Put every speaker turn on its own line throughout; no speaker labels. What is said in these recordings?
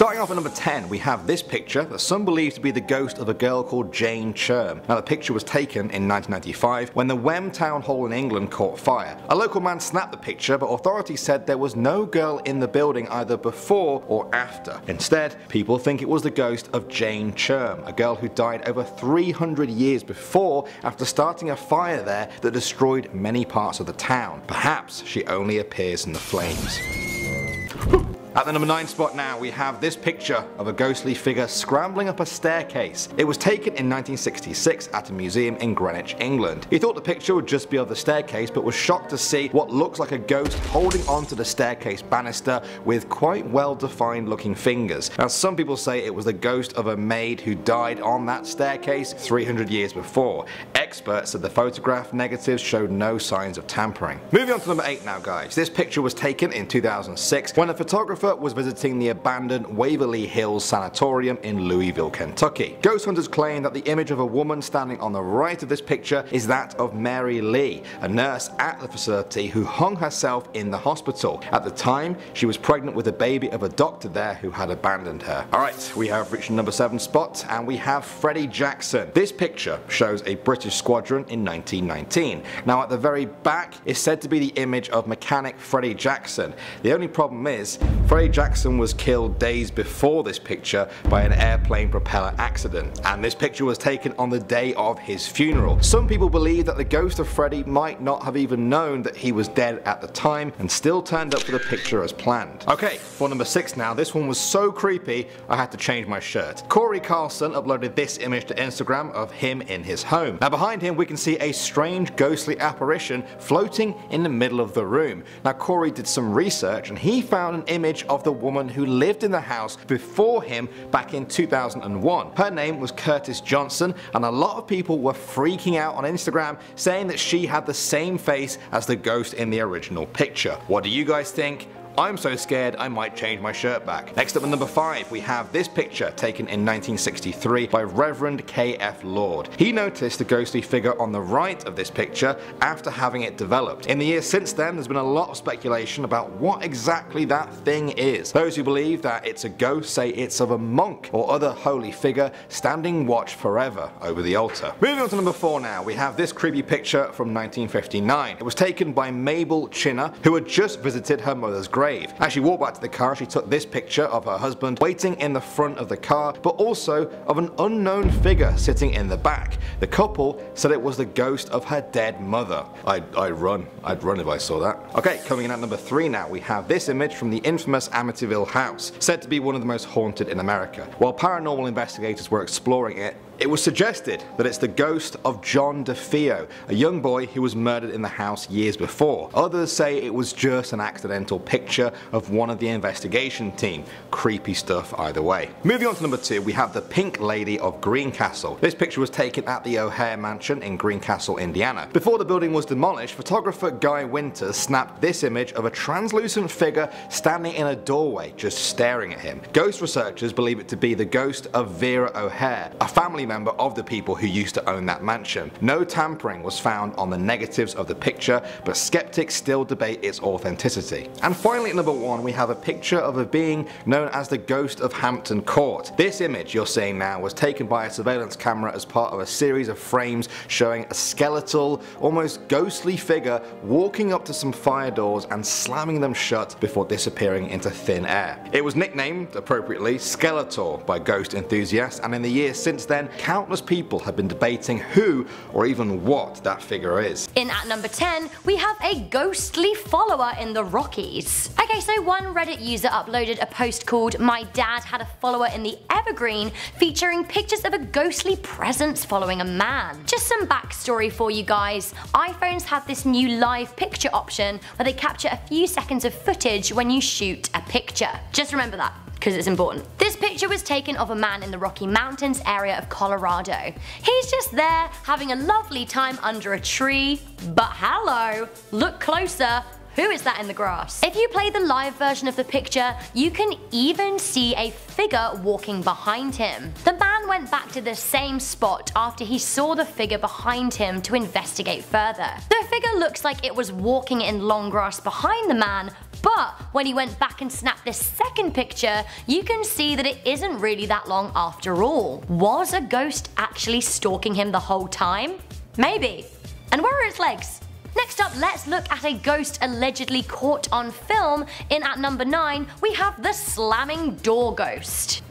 Starting off at number 10, we have this picture that some believe to be the ghost of a girl called Jane Churm. Now the picture was taken in 1995 when the Wem Town Hall in England caught fire. A local man snapped the picture, but authorities said there was no girl in the building either before or after. Instead, people think it was the ghost of Jane Churm, a girl who died over 300 years before after starting a fire there that destroyed many parts of the town. Perhaps she only appears in the flames. At the number 9 spot now, we have this picture of a ghostly figure scrambling up a staircase. It was taken in 1966 at a museum in Greenwich, England. He thought the picture would just be of the staircase, but was shocked to see what looks like a ghost holding onto the staircase banister with quite well defined looking fingers. Now some people say it was the ghost of a maid who died on that staircase 300 years before. Experts said the photograph negatives showed no signs of tampering. Moving on to number 8 now guys. This picture was taken in 2006 when a photographer was visiting the abandoned Waverly Hills Sanatorium in Louisville, Kentucky. Ghost hunters claim that the image of a woman standing on the right of this picture is that of Mary Lee, a nurse at the facility who hung herself in the hospital. At the time, she was pregnant with a baby of a doctor there who had abandoned her. Alright, we have reached the number 7 spot and we have Freddie Jackson. This picture shows a British squadron in 1919. Now at the very back is said to be the image of mechanic Freddie Jackson. The only problem is, Freddie Jackson was killed days before this picture by an airplane propeller accident, and this picture was taken on the day of his funeral. Some people believe that the ghost of Freddie might not have even known that he was dead at the time and still turned up for the picture as planned. Okay, for number 6 now, this one was so creepy I had to change my shirt. Corey Carlson uploaded this image to Instagram of him in his home. Now behind him we can see a strange ghostly apparition floating in the middle of the room. Now Corey did some research and he found an image of the woman who lived in the house before him back in 2001. Her name was Curtis Johnson, and a lot of people were freaking out on Instagram saying that she had the same face as the ghost in the original picture. What do you guys think? I'm so scared I might change my shirt back. Next up at number 5 we have this picture taken in 1963 by Reverend K.F. Lord. He noticed the ghostly figure on the right of this picture after having it developed. In the years since then there's been a lot of speculation about what exactly that thing is. Those who believe that it's a ghost say it's of a monk or other holy figure standing watch forever over the altar. Moving on to number 4 now, we have this creepy picture from 1959. It was taken by Mabel Chinner, who had just visited her mother's grave. As she walked back to the car, she took this picture of her husband waiting in the front of the car, but also of an unknown figure sitting in the back. The couple said it was the ghost of her dead mother. I'd run if I saw that. Okay, coming in at number 3 now, we have this image from the infamous Amityville house, said to be one of the most haunted in America. While paranormal investigators were exploring it, it was suggested that it's the ghost of John DeFeo, a young boy who was murdered in the house years before. Others say it was just an accidental picture of one of the investigation team. Creepy stuff either way. Moving on to number 2, we have the Pink Lady of Greencastle. This picture was taken at the O'Hare Mansion in Greencastle, Indiana. Before the building was demolished, photographer Guy Winters snapped this image of a translucent figure standing in a doorway just staring at him. Ghost researchers believe it to be the ghost of Vera O'Hare, a family member of the people who used to own that mansion. No tampering was found on the negatives of the picture, but skeptics still debate its authenticity. And finally at number 1 we have a picture of a being known as the ghost of Hampton Court. This image you're seeing now was taken by a surveillance camera as part of a series of frames showing a skeletal, almost ghostly figure walking up to some fire doors and slamming them shut before disappearing into thin air. It was nicknamed, appropriately, Skeletor by ghost enthusiasts, and in the years since then countless people have been debating who or even what that figure is.
In at number 10 we have a ghostly follower in the Rockies. Okay, so one Reddit user uploaded a post called "My Dad Had a Follower in the Evergreen" featuring pictures of a ghostly presence following a man. Just some backstory for you guys. iPhones have this new live picture option where they capture a few seconds of footage when you shoot a picture. Just remember that, because it's important. This picture was taken of a man in the Rocky Mountains area of Colorado. He's just there having a lovely time under a tree, but hello, look closer. Who is that in the grass? If you play the live version of the picture, you can even see a figure walking behind him. The man went back to the same spot after he saw the figure behind him to investigate further. The figure looks like it was walking in long grass behind the man, But when he went back and snapped this second picture, you can see that it isn't really that long after all. Was a ghost actually stalking him the whole time? Maybe. And where are its legs? Next up, let's look at a ghost allegedly caught on film. In at number 9, we have the slamming door ghost.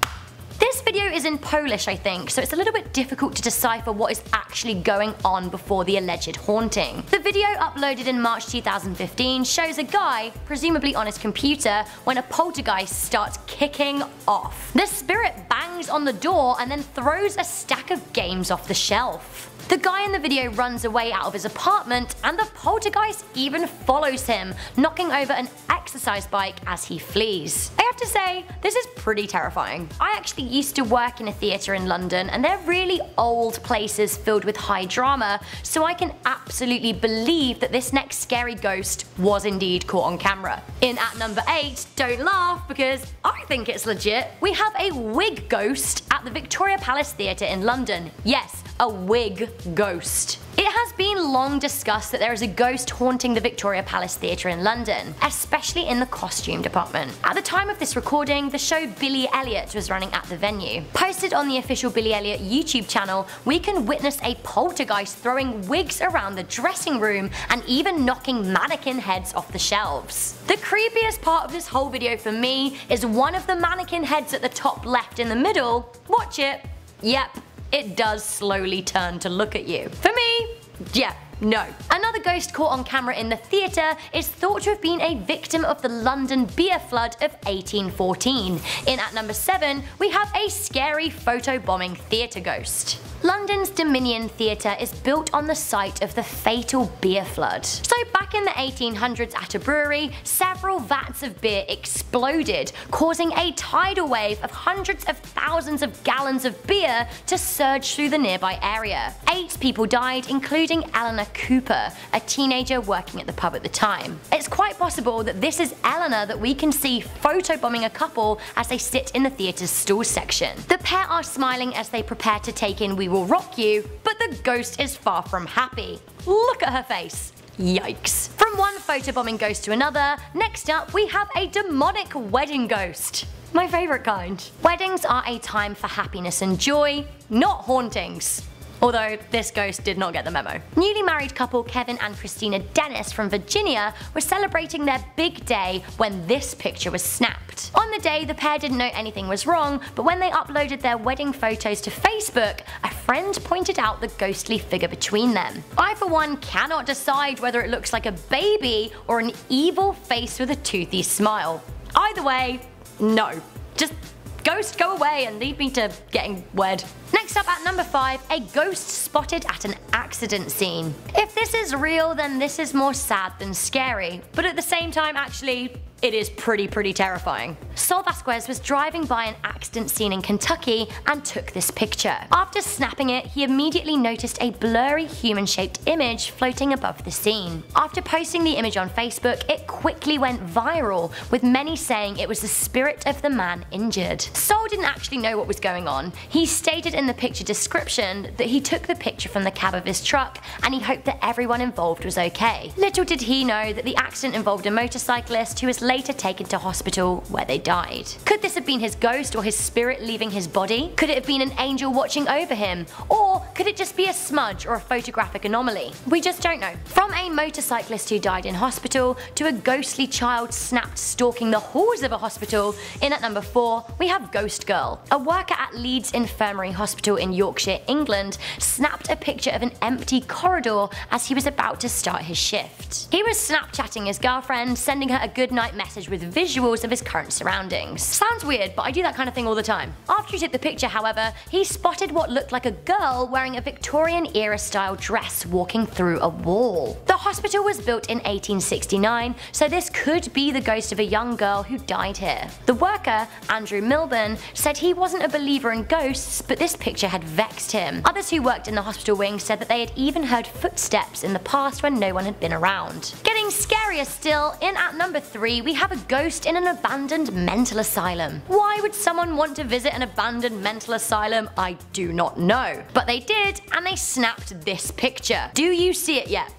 This video is in Polish, I think, so it's a little bit difficult to decipher what is actually going on before the alleged haunting. The video uploaded in March 2015 shows a guy, presumably on his computer, when a poltergeist starts kicking off. The spirit bangs on the door and then throws a stack of games off the shelf. The guy in the video runs away out of his apartment, and the poltergeist even follows him, knocking over an exercise bike as he flees. I have to say, this is pretty terrifying. I actually used to work in a theatre in London, and they're really old places filled with high drama, so I can absolutely believe that this next scary ghost was indeed caught on camera. In at number 8, don't laugh because I think it's legit, we have a wig ghost at the Victoria Palace Theatre in London. Yes, a wig ghost. It has been long discussed that there is a ghost haunting the Victoria Palace Theatre in London, especially in the costume department. At the time of this recording, the show Billy Elliot was running at the venue. Posted on the official Billy Elliot YouTube channel, we can witness a poltergeist throwing wigs around the dressing room and even knocking mannequin heads off the shelves. The creepiest part of this whole video for me is one of the mannequin heads at the top left in the middle. Watch it. Yep. It does slowly turn to look at you. For me, yeah, no. Another ghost caught on camera in the theatre is thought to have been a victim of the London beer flood of 1814. In at number 7, we have a scary photobombing theatre ghost. London's Dominion Theatre is built on the site of the fatal beer flood. So back in the 1800s at a brewery, several vats of beer exploded, causing a tidal wave of hundreds of thousands of gallons of beer to surge through the nearby area. 8 people died, including Eleanor Cooper, a teenager working at the pub at the time. It's quite possible that this is Eleanor that we can see photobombing a couple as they sit in the theatre's stall section. The pair are smiling as they prepare to take in We Will Rock You, but the ghost is far from happy. Look at her face. Yikes. From one photobombing ghost to another, next up we have a demonic wedding ghost. My favourite kind. Weddings are a time for happiness and joy, not hauntings. Although this ghost did not get the memo. Newly married couple Kevin and Christina Dennis from Virginia were celebrating their big day when this picture was snapped. On the day, the pair didn't know anything was wrong, but when they uploaded their wedding photos to Facebook, a friend pointed out the ghostly figure between them. I for one cannot decide whether it looks like a baby or an evil face with a toothy smile. Either way, no. Just ghost, go away and leave me to getting wed. Next up at number 5, a ghost spotted at an accident scene. If this is real, then this is more sad than scary, but at the same time actually it is pretty terrifying. Sol Vasquez was driving by an accident scene in Kentucky and took this picture. After snapping it, he immediately noticed a blurry human-shaped image floating above the scene. After posting the image on Facebook, it quickly went viral, with many saying it was the spirit of the man injured. Sol didn't actually know what was going on. He stated in the picture description that he took the picture from the cab of his truck and he hoped that everyone involved was okay. Little did he know that the accident involved a motorcyclist who was later taken to hospital where they died. Could this have been his ghost or his spirit leaving his body? Could it have been an angel watching over him? Or could it just be a smudge or a photographic anomaly? We just don't know. From a motorcyclist who died in hospital to a ghostly child snapped stalking the halls of a hospital, in at number 4 we have Ghost Girl. A worker at Leeds Infirmary Hospital in Yorkshire, England snapped a picture of an empty corridor as he was about to start his shift. He was Snapchatting his girlfriend, sending her a goodnight message with visuals of his current surroundings. Sounds weird, but I do that kind of thing all the time. After he took the picture, however, he spotted what looked like a girl wearing a Victorian era style dress walking through a wall. The hospital was built in 1869, so this could be the ghost of a young girl who died here. The worker, Andrew Milburn, said he wasn't a believer in ghosts, but this picture had vexed him. Others who worked in the hospital wing said that they had even heard footsteps in the past when no one had been around. Getting scarier still, in at number 3 we have a ghost in an abandoned mental asylum. Why would someone want to visit an abandoned mental asylum? I do not know. But they did, and they snapped this picture. Do you see it yet?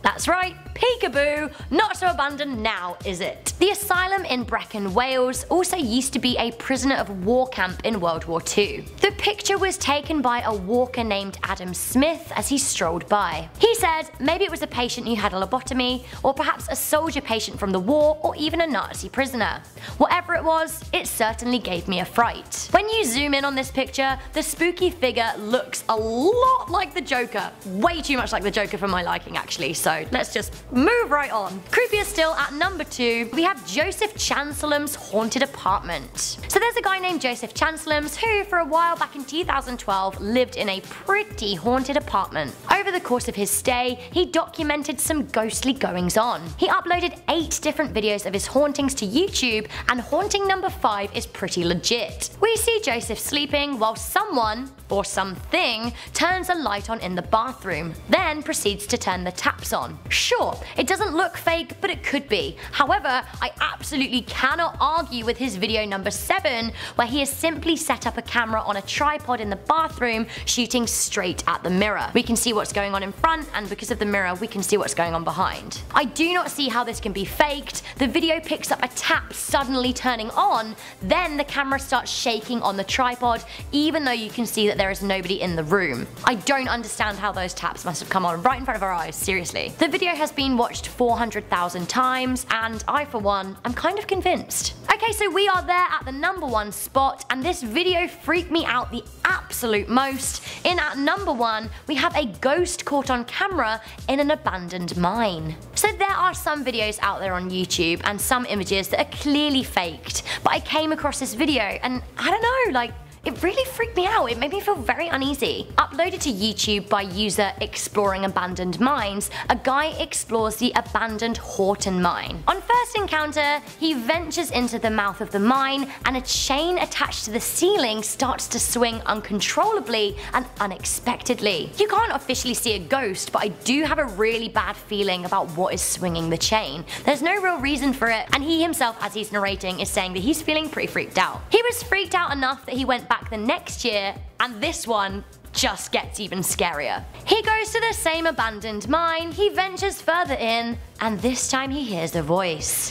That's right, Peekaboo, not so abandoned now, is it? The asylum in Brecon, Wales also used to be a prisoner of war camp in World War II. The picture was taken by a walker named Adam Smith as he strolled by. He said maybe it was a patient who had a lobotomy, or perhaps a soldier patient from the war, or even a Nazi prisoner. Whatever it was, it certainly gave me a fright. When you zoom in on this picture, the spooky figure looks a lot like the Joker. Way too much like the Joker for my liking actually, so let's just move right on. Creepier still, at number 2, we have Joseph Chancellum's haunted apartment. So there's a guy named Joseph Chancellum who for a while back in 2012 lived in a pretty haunted apartment. Over the course of his stay, he documented some ghostly goings on. He uploaded 8 different videos of his hauntings to YouTube, and haunting number 5 is pretty legit. We see Joseph sleeping while someone, or something, turns a light on in the bathroom, then proceeds to turn the taps on. Sure, it doesn't look fake, but it could be. However, I absolutely cannot argue with his video number 7, where he has simply set up a camera on a tripod in the bathroom, shooting straight at the mirror. We can see what's going on in front, and because of the mirror, we can see what's going on behind. I do not see how this can be faked. The video picks up a tap suddenly turning on, then the camera starts shaking on the tripod, even though you can see that there is nobody in the room. I don't understand how those taps must have come on right in front of our eyes, seriously. The video has been watched 400,000 times, and I for one am kind of convinced. Okay, so we are there at the number 1 spot, and this video freaked me out the absolute most. In at number 1, we have a ghost caught on camera in an abandoned mine. So there are some videos out there on YouTube and some images that are clearly faked, but I came across this video and I don't know, like, it really freaked me out. It made me feel very uneasy. Uploaded to YouTube by user Exploring Abandoned Mines, a guy explores the abandoned Horton mine. On first encounter, he ventures into the mouth of the mine, and a chain attached to the ceiling starts to swing uncontrollably and unexpectedly. You can't officially see a ghost, but I do have a really bad feeling about what is swinging the chain. There's no real reason for it, and he himself, as he's narrating, is saying that he's feeling pretty freaked out. He was freaked out enough that he went back the next year, and this one just gets even scarier. He goes to the same abandoned mine, he ventures further in, and this time he hears a voice.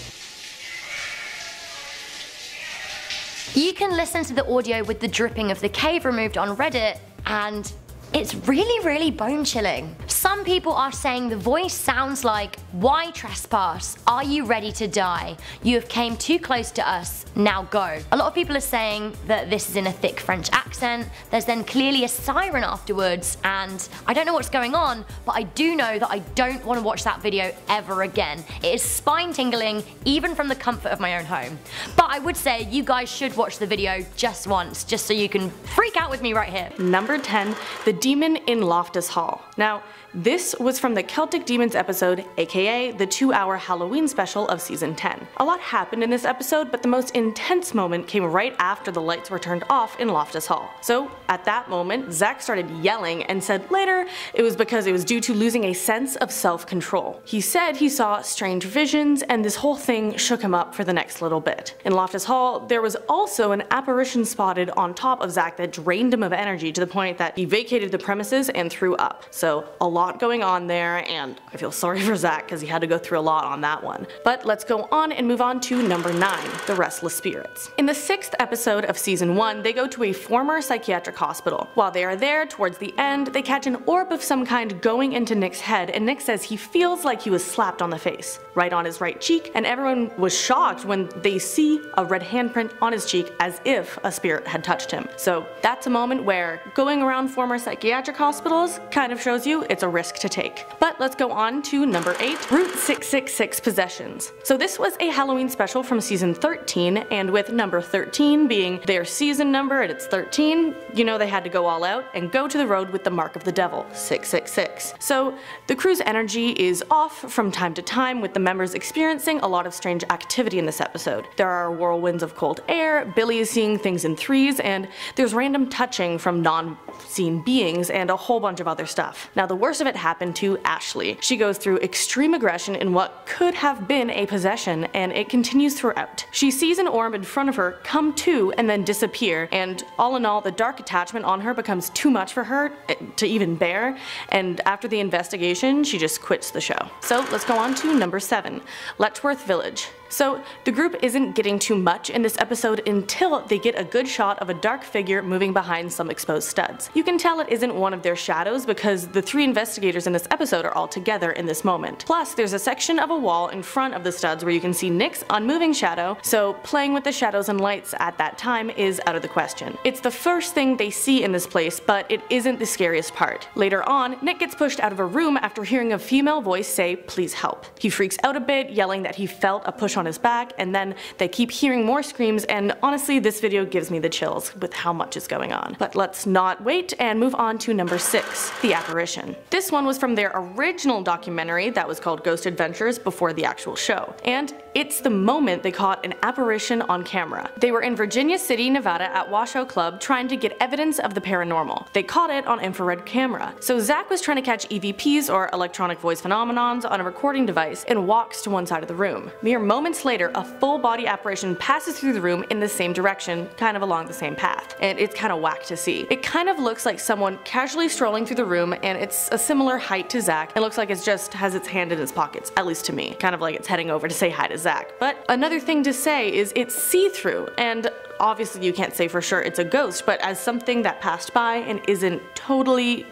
You can listen to the audio with the dripping of the cave removed on Reddit, and it's really bone-chilling. Some people are saying the voice sounds like, "Why trespass? Are you ready to die? You have came too close to us, now go." A lot of people are saying that this is in a thick French accent. There's then clearly a siren afterwards, and I don't know what's going on, but I do know that I don't want to watch that video ever again. It is spine-tingling, even from the comfort of my own home. But I would say you guys should watch the video just once, just so you can freak out with me right here.
Number 10, The Demon in Loftus Hall. Now, this was from the Celtic Demons episode, aka the 2-hour Halloween special of season 10. A lot happened in this episode, but the most intense moment came right after the lights were turned off in Loftus Hall. So at that moment, Zach started yelling and said later it was because it was due to losing a sense of self-control. He said he saw strange visions, and this whole thing shook him up for the next little bit. In Loftus Hall, there was also an apparition spotted on top of Zach that drained him of energy to the point that he vacated the premises and threw up. So a lot going on there, and I feel sorry for Zach because he had to go through a lot on that one. But let's go on and move on to number 9, The Restless Spirits. In the 6th episode of season 1, they go to a former psychiatric hospital. While they are there, towards the end, they catch an orb of some kind going into Nick's head, and Nick says he feels like he was slapped on the face, right on his right cheek, and everyone was shocked when they see a red handprint on his cheek as if a spirit had touched him. So that's a moment where going around former psychiatric hospitals kind of shows you it's a risk to take. But let's go on to number 8, Route 666 Possessions. So this was a Halloween special from season 13, and with number 13 being their season number and it's 13, you know they had to go all out and go to the road with the mark of the devil, 666. So the crew's energy is off from time to time, with the members experiencing a lot of strange activity in this episode. There are whirlwinds of cold air, Billy is seeing things in threes, and there's random touching from non-seen beings and a whole bunch of other stuff. Now the worst of it happened to Ashley. She goes through extreme aggression in what could have been a possession, and it continues throughout. She sees an orb in front of her come to and then disappear, and all in all, the dark attachment on her becomes too much for her to even bear, and after the investigation, she just quits the show. So let's go on to number 7, Letchworth Village. So the group isn't getting too much in this episode until they get a good shot of a dark figure moving behind some exposed studs. You can tell it isn't one of their shadows because the 3 investigators in this episode are all together in this moment. Plus, there's a section of a wall in front of the studs where you can see Nick's unmoving shadow, so playing with the shadows and lights at that time is out of the question. It's the first thing they see in this place, but it isn't the scariest part. Later on, Nick gets pushed out of a room after hearing a female voice say, "Please help." He freaks out a bit, yelling that he felt a push on his back, and then they keep hearing more screams, and honestly this video gives me the chills with how much is going on. But let's not wait and move on to number 6, The Apparition. This one was from their original documentary that was called Ghost Adventures before the actual show, and it's the moment they caught an apparition on camera. They were in Virginia City, Nevada at Washoe Club trying to get evidence of the paranormal. They caught it on infrared camera. So Zach was trying to catch EVPs or electronic voice phenomenons on a recording device and walks to one side of the room. Mere moments later, a full body apparition passes through the room in the same direction, kind of along the same path, and it's kind of whack to see. It kind of looks like someone casually strolling through the room, and it's a similar height to Zach. It looks like it just has its hand in its pockets, at least to me. Kind of like it's heading over to say hi to Zach. But another thing to say is it's see-through, and obviously you can't say for sure it's a ghost, but as something that passed by and isn't totally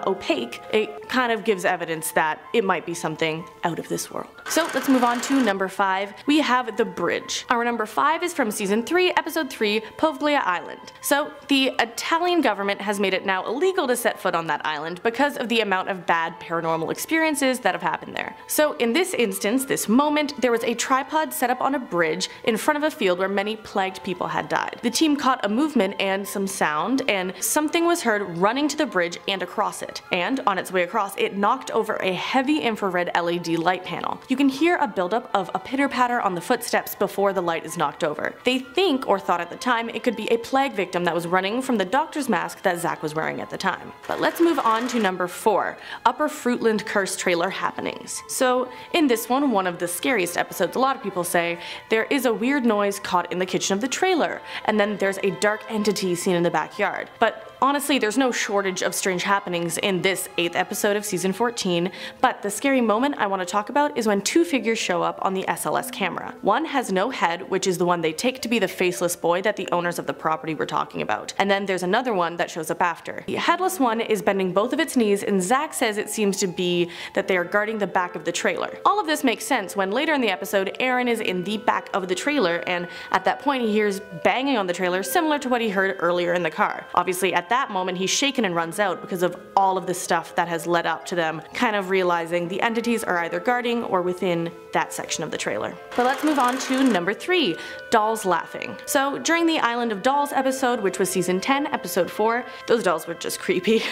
opaque, it kind of gives evidence that it might be something out of this world. So let's move on to number 5. We have The Bridge. Our number 5 is from season 3, episode 3, Poveglia Island. So the Italian government has made it now illegal to set foot on that island because of the amount of bad paranormal experiences that have happened there. So in this instance, this moment, there was a tripod set up on a bridge in front of a field where many plagued people had died. The team caught a movement and some sound, and something was heard running to the bridge and across it. And on its way across, it knocked over a heavy infrared LED light panel. You can hear a buildup of a pitter-patter on the footsteps before the light is knocked over. They think, or thought at the time, it could be a plague victim that was running from the doctor's mask that Zach was wearing at the time. But let's move on to number 4, Upper Fruitland Curse Trailer Happenings. So in this one of the scariest episodes, a lot of people say, there is a weird noise caught in the kitchen of the trailer, and then there's a dark entity seen in the backyard. But honestly, there's no shortage of strange happenings in this 8th episode of season 14, but the scary moment I want to talk about is when 2 figures show up on the SLS camera. One has no head, which is the one they take to be the faceless boy that the owners of the property were talking about, and then there's another one that shows up after. The headless one is bending both of its knees, and Zach says it seems to be that they are guarding the back of the trailer. All of this makes sense when later in the episode, Aaron is in the back of the trailer, and at that point he hears banging on the trailer similar to what he heard earlier in the car. Obviously at that moment he's shaken and runs out because of all of the stuff that has led up to them kind of realizing the entities are either guarding or within that section of the trailer. But let's move on to number 3, Dolls Laughing. So during the Island of Dolls episode, which was season 10, episode 4, those dolls were just creepy.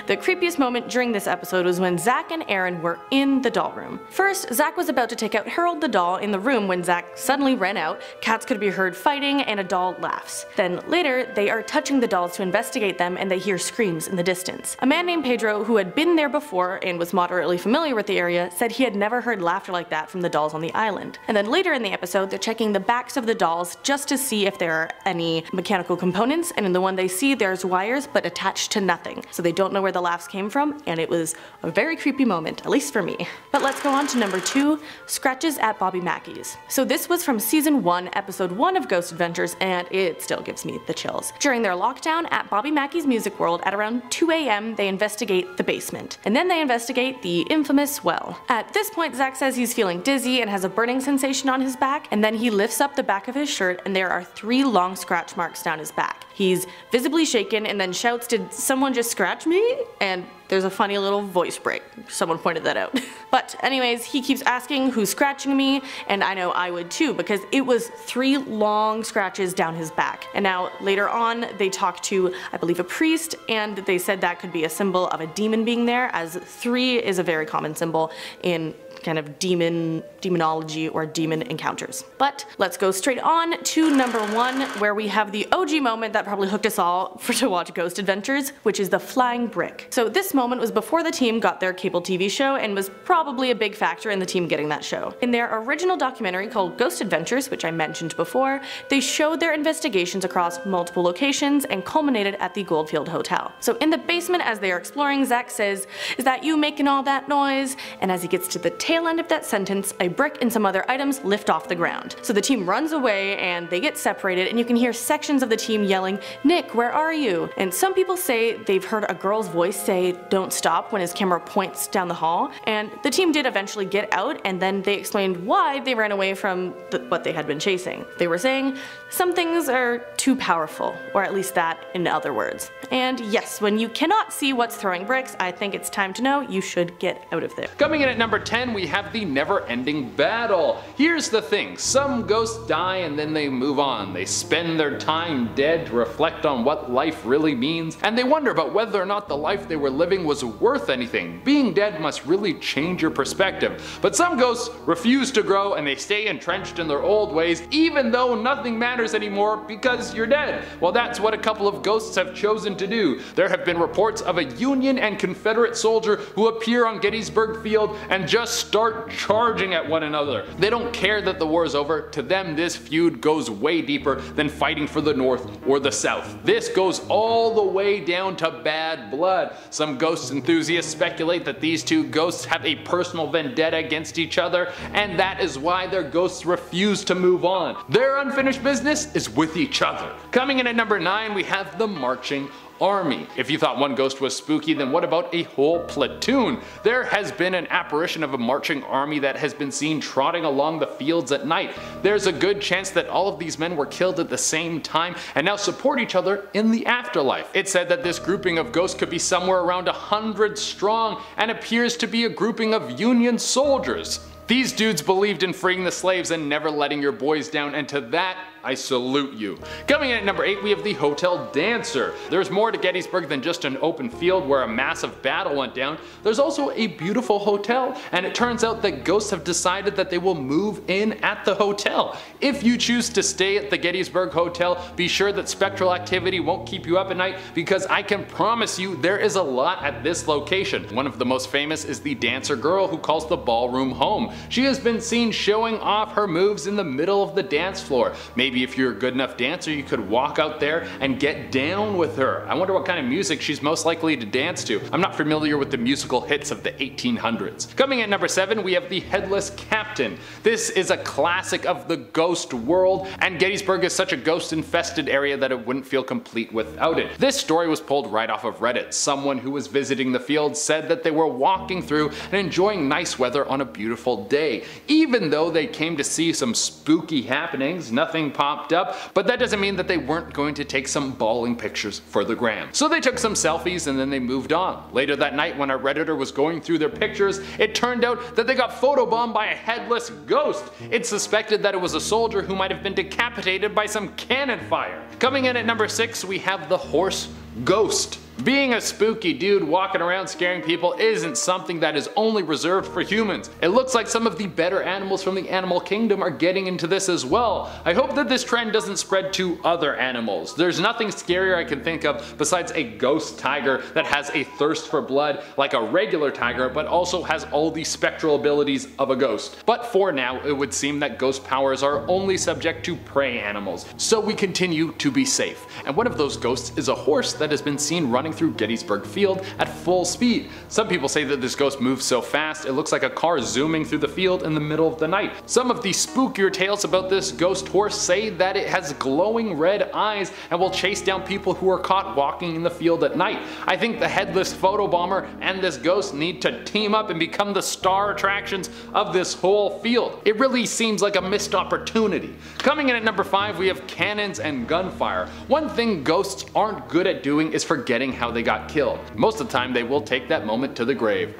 The creepiest moment during this episode was when Zach and Aaron were in the doll room. First, Zach was about to take out Harold the doll in the room when Zach suddenly ran out, cats could be heard fighting, and a doll laughs. Then later, they are touching the dolls to investigate them, and they hear screams in the distance. A man named Pedro, who had been there before and was moderately familiar with the area, said he had never heard laughter like that from the dolls on the island. And then later in the episode, they're checking the backs of the dolls just to see if there are any mechanical components, and in the one they see, there's wires but attached to nothing. So they don't know where the laughs came from, and it was a very creepy moment, at least for me. But let's go on to number 2, Scratches at Bobby Mackey's. So this was from season 1, episode 1 of Ghost Adventures, and it still gives me the chills. During their lockdown at Bobby Mackey's Music World at around 2 AM, they investigate the basement, and then they investigate the infamous well. At this point, Zach says he's feeling dizzy and has a burning sensation on his back, and then he lifts up the back of his shirt and there are 3 long scratch marks down his back. He's visibly shaken and then shouts, "Did someone just scratch me?" And there's a funny little voice break. Someone pointed that out. But anyways, he keeps asking who's scratching me, and I know I would too, because it was 3 long scratches down his back. And now later on, they talk to, I believe, a priest, and they said that could be a symbol of a demon being there, as 3 is a very common symbol in kind of demonology or demon encounters. But let's go straight on to number 1, where we have the OG moment that probably hooked us all to watch Ghost Adventures, which is the flying brick. So this moment was before the team got their cable TV show and was probably a big factor in the team getting that show. In their original documentary called Ghost Adventures, which I mentioned before, they showed their investigations across multiple locations and culminated at the Goldfield Hotel. So in the basement, as they are exploring, Zach says, "Is that you making all that noise?" And as he gets to the tail end of that sentence, a brick and some other items lift off the ground. So the team runs away and they get separated, and you can hear sections of the team yelling, "Nick, where are you?" And some people say they've heard a girl's voice say, "Don't stop," when his camera points down the hall. And the team did eventually get out, and then they explained why they ran away from what they had been chasing. They were saying, "Some things are too powerful," or at least that in other words. And yes, when you cannot see what's throwing bricks, I think it's time to know you should get out of there.
Coming in at number 10, we have the never-ending battle. Here's the thing, some ghosts die and then they move on. They spend their time dead to reflect on what life really means, and they wonder about whether or not the life they were living was worth anything. Being dead must really change your perspective. But some ghosts refuse to grow and they stay entrenched in their old ways, even though nothing matters anymore because you're dead. Well, that's what a couple of ghosts have chosen to do. There have been reports of a Union and Confederate soldier who appear on Gettysburg Field and just start charging at one another. They don't care that the war is over. To them, this feud goes way deeper than fighting for the North or the South. This goes all the way down to bad blood. Some ghost enthusiasts speculate that these two ghosts have a personal vendetta against each other, and that is why their ghosts refuse to move on. Their unfinished business is with each other. Coming in at number 9, we have the marching army. If you thought one ghost was spooky, then what about a whole platoon? There has been an apparition of a marching army that has been seen trotting along the fields at night. There's a good chance that all of these men were killed at the same time and now support each other in the afterlife. It's said that this grouping of ghosts could be somewhere around 100 strong and appears to be a grouping of Union soldiers. These dudes believed in freeing the slaves and never letting your boys down, and to that, I salute you. Coming in at number 8, we have the Hotel Dancer. There's more to Gettysburg than just an open field where a massive battle went down. There's also a beautiful hotel, and it turns out that ghosts have decided that they will move in at the hotel. If you choose to stay at the Gettysburg Hotel, be sure that spectral activity won't keep you up at night, because I can promise you there is a lot at this location. One of the most famous is the dancer girl who calls the ballroom home. She has been seen showing off her moves in the middle of the dance floor. Maybe if you're a good enough dancer, you could walk out there and get down with her. I wonder what kind of music she's most likely to dance to. I'm not familiar with the musical hits of the 1800s. Coming at number 7, we have the Headless Captain. This is a classic of the ghost world, and Gettysburg is such a ghost-infested area that it wouldn't feel complete without it. This story was pulled right off of Reddit. Someone who was visiting the field said that they were walking through and enjoying nice weather on a beautiful day. Even though they came to see some spooky happenings, nothing popped up, but that doesn't mean that they weren't going to take some bawling pictures for the gram. So they took some selfies and then they moved on. Later that night, when a Redditor was going through their pictures, it turned out that they got photobombed by a headless ghost. It's suspected that it was a soldier who might have been decapitated by some cannon fire. Coming in at number 6, we have the Horse Ghost. Being a spooky dude walking around scaring people isn't something that is only reserved for humans. It looks like some of the better animals from the animal kingdom are getting into this as well. I hope that this trend doesn't spread to other animals. There's nothing scarier I can think of besides a ghost tiger that has a thirst for blood like a regular tiger, but also has all the spectral abilities of a ghost. But for now, it would seem that ghost powers are only subject to prey animals, so we continue to be safe. And one of those ghosts is a horse that has been seen running through Gettysburg Field at full speed. Some people say that this ghost moves so fast it looks like a car zooming through the field in the middle of the night. Some of the spookier tales about this ghost horse say that it has glowing red eyes and will chase down people who are caught walking in the field at night. I think the headless photobomber and this ghost need to team up and become the star attractions of this whole field. It really seems like a missed opportunity. Coming in at number 5, we have cannons and gunfire. One thing ghosts aren't good at doing doing is forgetting how they got killed. Most of the time they will take that moment to the grave.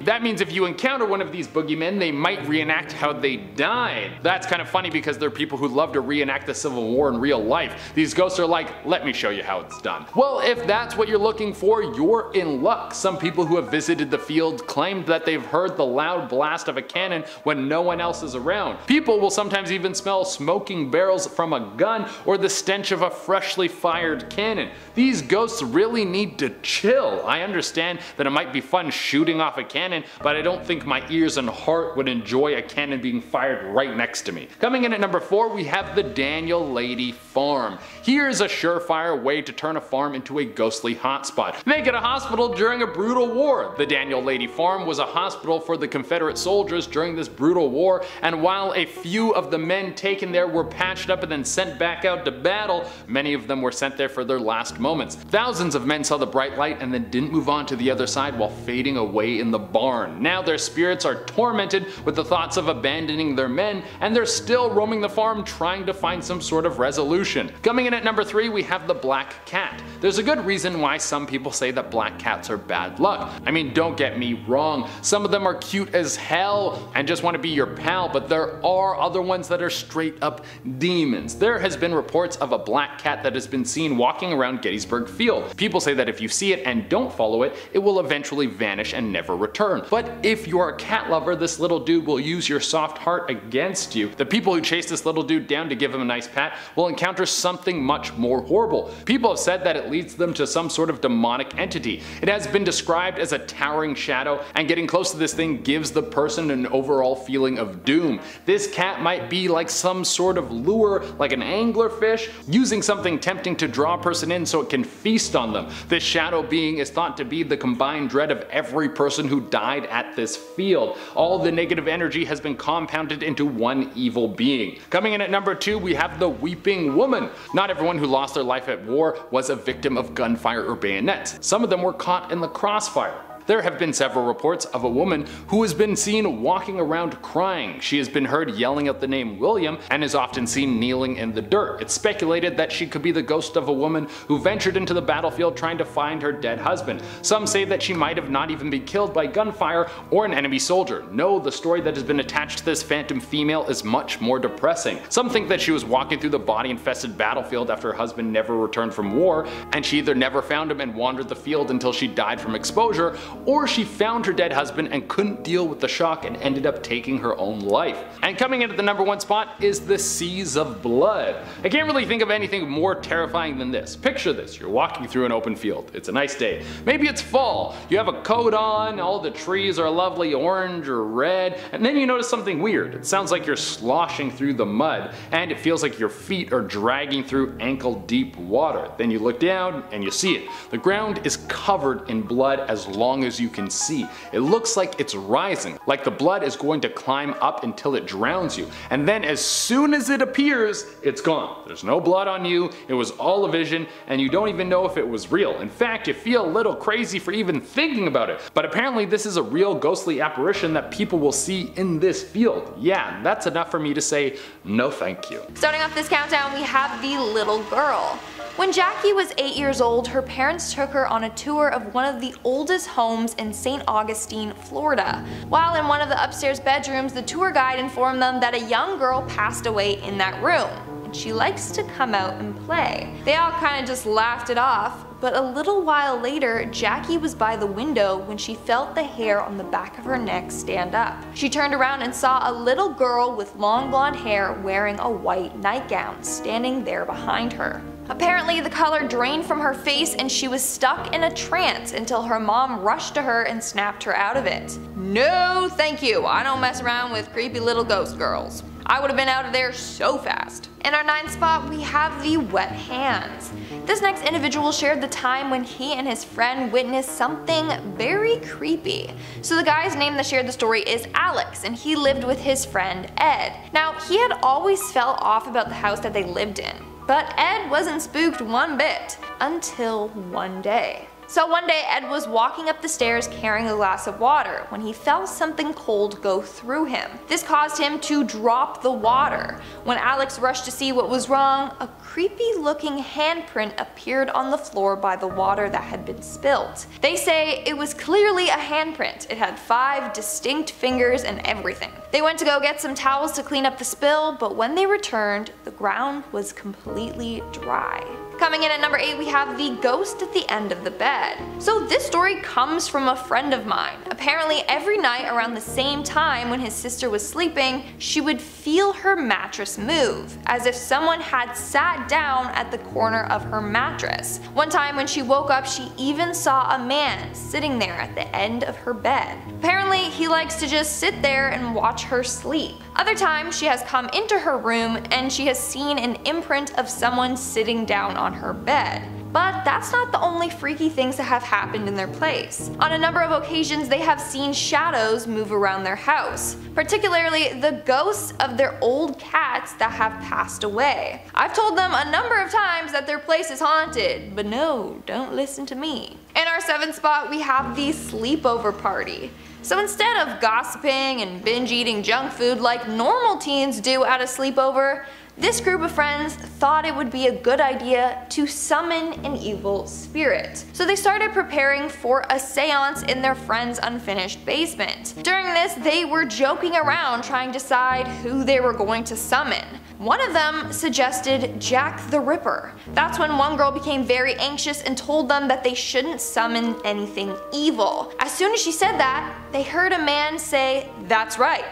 That means if you encounter one of these boogeymen, they might reenact how they died. That's kind of funny because there are people who love to reenact the Civil War in real life. These ghosts are like, let me show you how it's done. Well, if that's what you're looking for, you're in luck. Some people who have visited the field claimed that they've heard the loud blast of a cannon when no one else is around. People will sometimes even smell smoking barrels from a gun or the stench of a freshly fired cannon. These ghosts really need to chill. I understand that it might be fun shooting off a cannon, but I don't think my ears and heart would enjoy a cannon being fired right next to me. Coming in at number 4, we have the Daniel Lady Farm. Here's a surefire way to turn a farm into a ghostly hotspot. Make it a hospital during a brutal war. The Daniel Lady Farm was a hospital for the Confederate soldiers during this brutal war, and while a few of the men taken there were patched up and then sent back out to battle, many of them were sent there for their last moments. Thousands of men saw the bright light and then didn't move on to the other side while fading away in the barn. Now their spirits are tormented with the thoughts of abandoning their men, and they're still roaming the farm trying to find some sort of resolution. Coming in at number 3, we have the Black Cat. There's a good reason why some people say that black cats are bad luck. I mean, don't get me wrong, some of them are cute as hell and just want to be your pal, but there are other ones that are straight up demons. There has been reports of a black cat that has been seen walking around Gettysburg Field. People say that if you see it and don't follow it, it will eventually vanish and never return. But if you are a cat lover, this little dude will use your soft heart against you. The people who chase this little dude down to give him a nice pat will encounter something much more horrible. People have said that it leads them to some sort of demonic entity. It has been described as a towering shadow, and getting close to this thing gives the person an overall feeling of doom. This cat might be like some sort of lure, like an anglerfish, using something tempting to draw a person in so it can feast on them. This shadow being is thought to be the combined dread of every person who died at this field. All the negative energy has been compounded into one evil being. Coming in at number 2, we have the Weeping Woman. Not everyone who lost their life at war was a victim of gunfire or bayonets. Some of them were caught in the crossfire. There have been several reports of a woman who has been seen walking around crying. She has been heard yelling out the name William and is often seen kneeling in the dirt. It's speculated that she could be the ghost of a woman who ventured into the battlefield trying to find her dead husband. Some say that she might have not even been killed by gunfire or an enemy soldier. No, the story that has been attached to this phantom female is much more depressing. Some think that she was walking through the body-infested battlefield after her husband never returned from war, and she either never found him and wandered the field until she died from exposure, or she found her dead husband and couldn't deal with the shock and ended up taking her own life. And coming in at the number 1 spot is the Seas of Blood. I can't really think of anything more terrifying than this. Picture this, you're walking through an open field. It's a nice day. Maybe it's fall. You have a coat on, all the trees are lovely orange or red, and then you notice something weird. It sounds like you're sloshing through the mud, and it feels like your feet are dragging through ankle-deep water. Then you look down and you see it. The ground is covered in blood as long as you can see. It looks like it's rising, like the blood is going to climb up until it drowns you, and then as soon as it appears, it's gone. There's no blood on you, it was all a vision, and you don't even know if it was real. In fact, you feel a little crazy for even thinking about it, but apparently this is a real ghostly apparition that people will see in this field. Yeah, that's enough for me to say no thank you.
Starting off this countdown, we have the little girl. When Jackie was 8 years old, her parents took her on a tour of one of the oldest homes in St. Augustine, Florida. While in one of the upstairs bedrooms, the tour guide informed them that a young girl passed away in that room, and she likes to come out and play. They all kind of just laughed it off, but a little while later, Jackie was by the window when she felt the hair on the back of her neck stand up. She turned around and saw a little girl with long blonde hair wearing a white nightgown standing there behind her. Apparently, the color drained from her face and she was stuck in a trance until her mom rushed to her and snapped her out of it. No thank you, I don't mess around with creepy little ghost girls. I would have been out of there so fast. In our 9th spot, we have the wet hands. This next individual shared the time when he and his friend witnessed something very creepy. So the guy's name that shared the story is Alex, and he lived with his friend Ed. Now, he had always felt off about the house that they lived in, but Ed wasn't spooked one bit until one day.
So one day Ed was walking up the stairs carrying a glass of water when he felt something cold go through him. This caused him to drop the water. When Alex rushed to see what was wrong, a creepy looking handprint appeared on the floor by the water that had been spilled. They say it was clearly a handprint. It had 5 distinct fingers and everything. They went to go get some towels to clean up the spill, but when they returned, the ground was completely dry. Coming in at number 8, we have the ghost at the end of the bed. So this story comes from a friend of mine. Apparently every night around the same time when his sister was sleeping, she would feel her mattress move, as if someone had sat down at the corner of her mattress. One time when she woke up, she even saw a man sitting there at the end of her bed. Apparently he likes to just sit there and watch her sleep. Other times she has come into her room and she has seen an imprint of someone sitting down on her bed. But that's not the only freaky things that have happened in their place. On a number of occasions they have seen shadows move around their house, particularly the ghosts of their old cats that have passed away. I've told them a number of times that their place is haunted, but no, don't listen to me. In our 7th spot we have the sleepover party. So instead of gossiping and binge eating junk food like normal teens do at a sleepover, this group of friends thought it would be a good idea to summon an evil spirit. So they started preparing for a seance in their friend's unfinished basement. During this, they were joking around trying to decide who they were going to summon. One of them suggested Jack the Ripper. That's when one girl became very anxious and told them that they shouldn't summon anything evil. As soon as she said that, they heard a man say, "That's right,"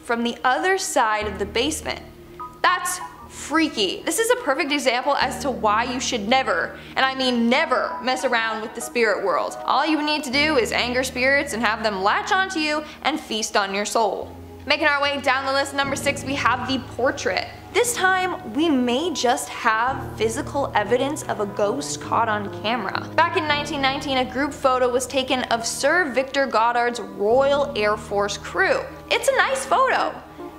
from the other side of the basement. That's freaky. This is a perfect example as to why you should never, and I mean never, mess around with the spirit world. All you need to do is anger spirits and have them latch onto you and feast on your soul. Making our way down the list, number 6, we have the portrait. This time, we may just have physical evidence of a ghost caught on camera. Back in 1919, a group photo was taken of Sir Victor Goddard's Royal Air Force crew. It's a nice photo,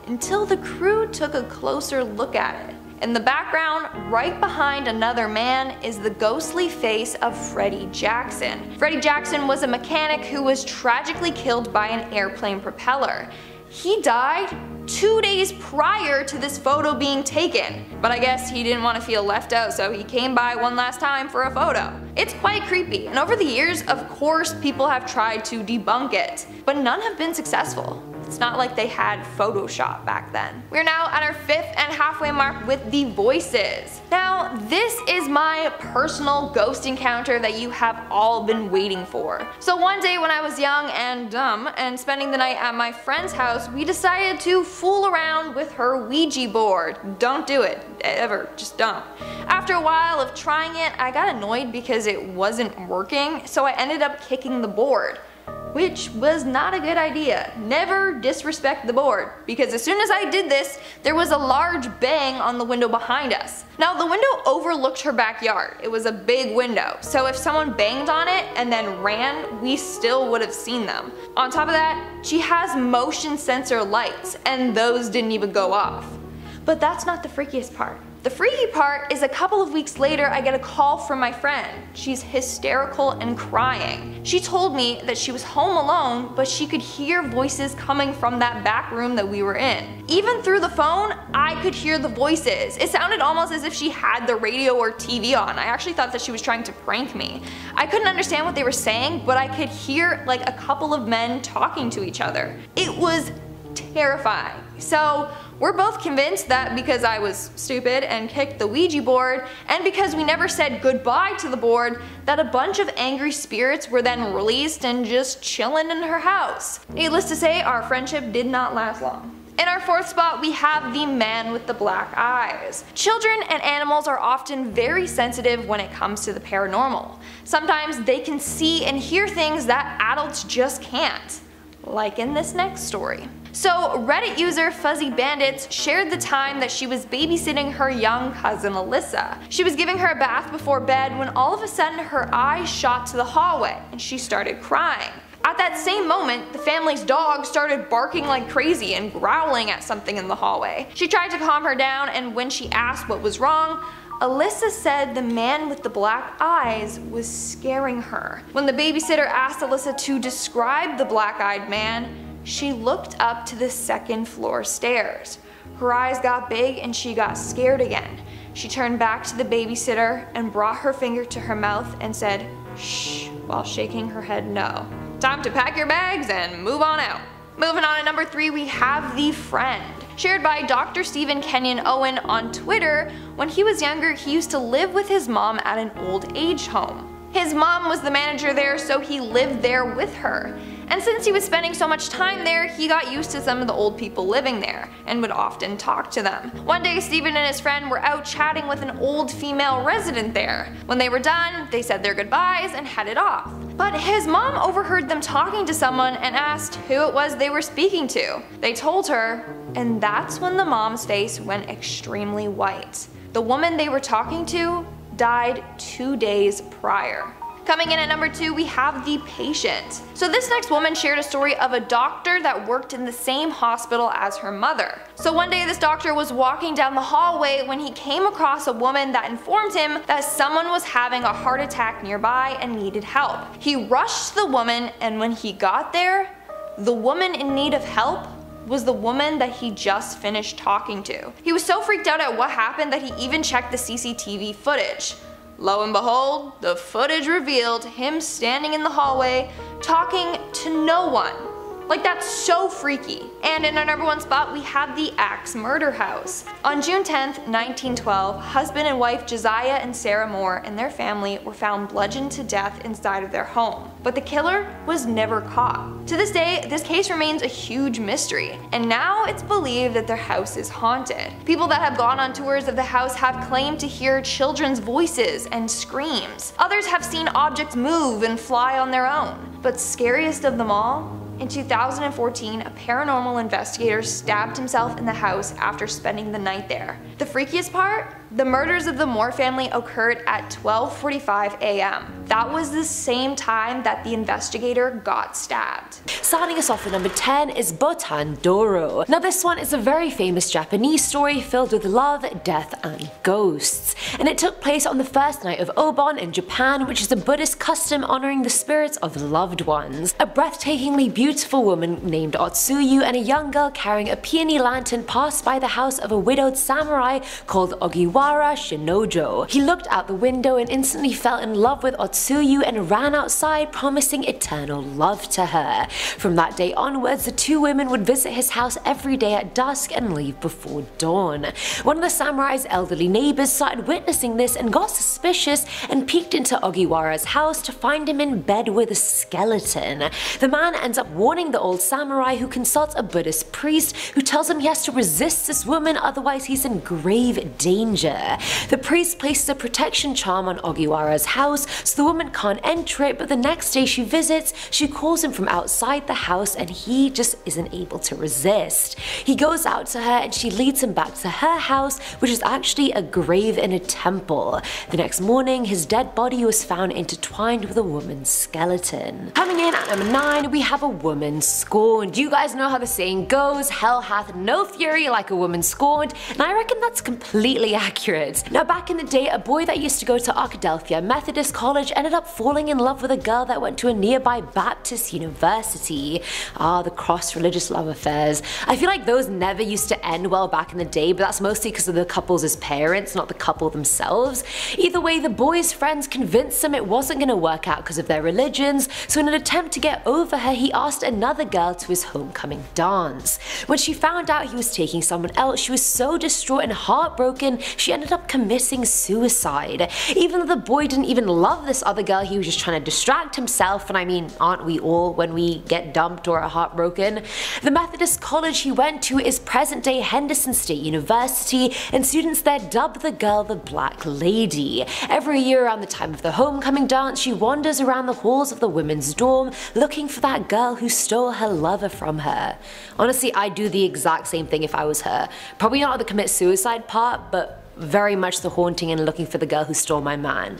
until the crew took a closer look at it. In the background, right behind another man, is the ghostly face of Freddie Jackson. Freddie Jackson was a mechanic who was tragically killed by an airplane propeller. He died 2 days prior to this photo being taken, but I guess he didn't want to feel left out, so he came by one last time for a photo. It's quite creepy, and over the years, of course, people have tried to debunk it, but none have been successful. It's not like they had Photoshop back then. We're now at our 5th and halfway mark with the voices. Now, this is my personal ghost encounter that you have all been waiting for. So one day when I was young and dumb and spending the night at my friend's house, we decided to fool around with her Ouija board. Don't do it, ever, just don't. After a while of trying it, I got annoyed because it wasn't working, so I ended up kicking the board. Which was not a good idea. Never disrespect the board, because as soon as I did this, there was a large bang on the window behind us. Now the window overlooked her backyard. It was a big window, so if someone banged on it and then ran, we still would have seen them. On top of that, she has motion sensor lights, and those didn't even go off. But that's not the freakiest part. The freaky part is a couple of weeks later I get a call from my friend. She's hysterical and crying. She told me that she was home alone, but she could hear voices coming from that back room that we were in. Even through the phone, I could hear the voices. It sounded almost as if she had the radio or TV on. I actually thought that she was trying to prank me. I couldn't understand what they were saying, but I could hear like a couple of men talking to each other. It was terrifying. So we're both convinced that because I was stupid and kicked the Ouija board, and because we never said goodbye to the board, that a bunch of angry spirits were then released and just chilling in her house. Needless to say, our friendship did not last long. In our 4th spot, we have the man with the black eyes. Children and animals are often very sensitive when it comes to the paranormal. Sometimes they can see and hear things that adults just can't. Like in this next story. So Reddit user Fuzzy Bandits shared the time that she was babysitting her young cousin Alyssa. She was giving her a bath before bed when all of a sudden her eyes shot to the hallway and she started crying. At that same moment, the family's dog started barking like crazy and growling at something in the hallway. She tried to calm her down, and when she asked what was wrong, Alyssa said the man with the black eyes was scaring her. When the babysitter asked Alyssa to describe the black-eyed man, she looked up to the second floor stairs. Her eyes got big and she got scared again. She turned back to the babysitter and brought her finger to her mouth and said, "Shh," while shaking her head no. Time to pack your bags and move on out. Moving on at number 3, we have The Friend. Shared by Dr. Stephen Kenyon Owen on Twitter, when he was younger he used to live with his mom at an old age home. His mom was the manager there, so he lived there with her. And since he was spending so much time there, he got used to some of the old people living there, and would often talk to them. One day Stephen and his friend were out chatting with an old female resident there. When they were done, they said their goodbyes and headed off. But his mom overheard them talking to someone and asked who it was they were speaking to. They told her, and that's when the mom's face went extremely white. The woman they were talking to died 2 days prior. Coming in at number 2, we have The Patient. So this next woman shared a story of a doctor that worked in the same hospital as her mother. So one day this doctor was walking down the hallway when he came across a woman that informed him that someone was having a heart attack nearby and needed help. He rushed the woman, and when he got there, the woman in need of help was the woman that he just finished talking to. He was so freaked out at what happened that he even checked the CCTV footage. Lo and behold, the footage revealed him standing in the hallway talking to no one. Like, that's so freaky. And in our number 1 spot, we have the Axe Murder House. On June 10th, 1912, husband and wife Josiah and Sarah Moore and their family were found bludgeoned to death inside of their home. But the killer was never caught. To this day, this case remains a huge mystery, and now it's believed that their house is haunted. People that have gone on tours of the house have claimed to hear children's voices and screams. Others have seen objects move and fly on their own. But scariest of them all, in 2014, a paranormal investigator stabbed himself in the house after spending the night there. The freakiest part? The murders of the Moore family occurred at 12:45 a.m. That was the same time that the investigator got stabbed.
Starting us off at number 10 is Botan Doro. Now this one is a very famous Japanese story filled with love, death and ghosts. And it took place on the first night of Obon in Japan, which is a Buddhist custom honoring the spirits of loved ones. A breathtakingly beautiful woman named Otsuyu and a young girl carrying a peony lantern passed by the house of a widowed samurai called Ogiwara Shinojo. He looked out the window and instantly fell in love with Otsuyu and ran outside, promising eternal love to her. From that day onwards, the two women would visit his house every day at dusk and leave before dawn. One of the samurai's elderly neighbors started witnessing this and got suspicious and peeked into Ogiwara's house to find him in bed with a skeleton. The man ends up warning the old samurai, who consults a Buddhist priest who tells him he has to resist this woman, otherwise he's in grave danger. The priest places a protection charm on Ogiwara's house so the woman can't enter it, but the next day she visits, she calls him from outside the house and he just isn't able to resist. He goes out to her and she leads him back to her house, which is actually a grave in a temple. The next morning, his dead body was found intertwined with a woman's skeleton. Coming in at number 9, we have a woman scorned. You guys know how the saying goes, hell hath no fury like a woman scorned, and I reckon that's completely accurate. Now back in the day, a boy that used to go to Arkadelphia Methodist College ended up falling in love with a girl that went to a nearby Baptist university. Ah, the cross-religious love affairs. I feel like those never used to end well back in the day, but that's mostly because of the couple's parents, not the couple themselves. Either way, the boy's friends convinced him it wasn't going to work out because of their religions, so in an attempt to get over her, he asked another girl to his homecoming dance. When she found out he was taking someone else, she was so distraught and heartbroken, she ended up committing suicide. Even though the boy didn't even love this other girl, he was just trying to distract himself, and I mean, aren't we all when we get dumped or are heartbroken? The Methodist college he went to is present-day Henderson State University, and students there dub the girl the Black Lady. Every year around the time of the homecoming dance, she wanders around the halls of the women's dorm looking for that girl who stole her lover from her. Honestly, I'd do the exact same thing if I was her. Probably not the commit suicide part, but very much the haunting and looking for the girl who stole my man.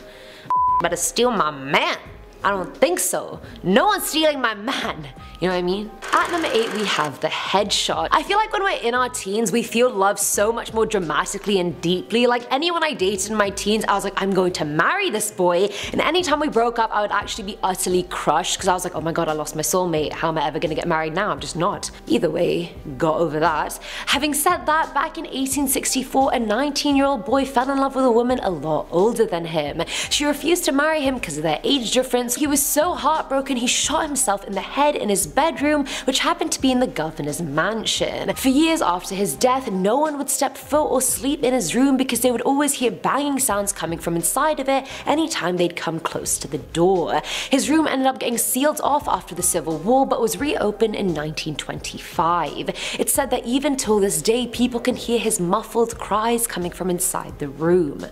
Better steal my man.
I don't think so. No one's stealing my man. You know what I mean? At number 8 we have the headshot. I feel like when we're in our teens we feel love so much more dramatically and deeply. Like anyone I dated in my teens, I was like, I'm going to marry this boy, and anytime we broke up I would actually be utterly crushed because I was like, oh my god, I lost my soulmate, how am I ever gonna get married now? I'm just not. Either way, got over that. Having said that, back in 1864 a 19-year-old boy fell in love with a woman a lot older than him. She refused to marry him because of their age difference. He was so heartbroken he shot himself in the head in his bedroom, which happened to be in the governor's mansion. For years after his death, no one would step foot or sleep in his room because they would always hear banging sounds coming from inside of it anytime they'd come close to the door. His room ended up getting sealed off after the Civil War but was reopened in 1925. It's said that even till this day people can hear his muffled cries coming from inside the room.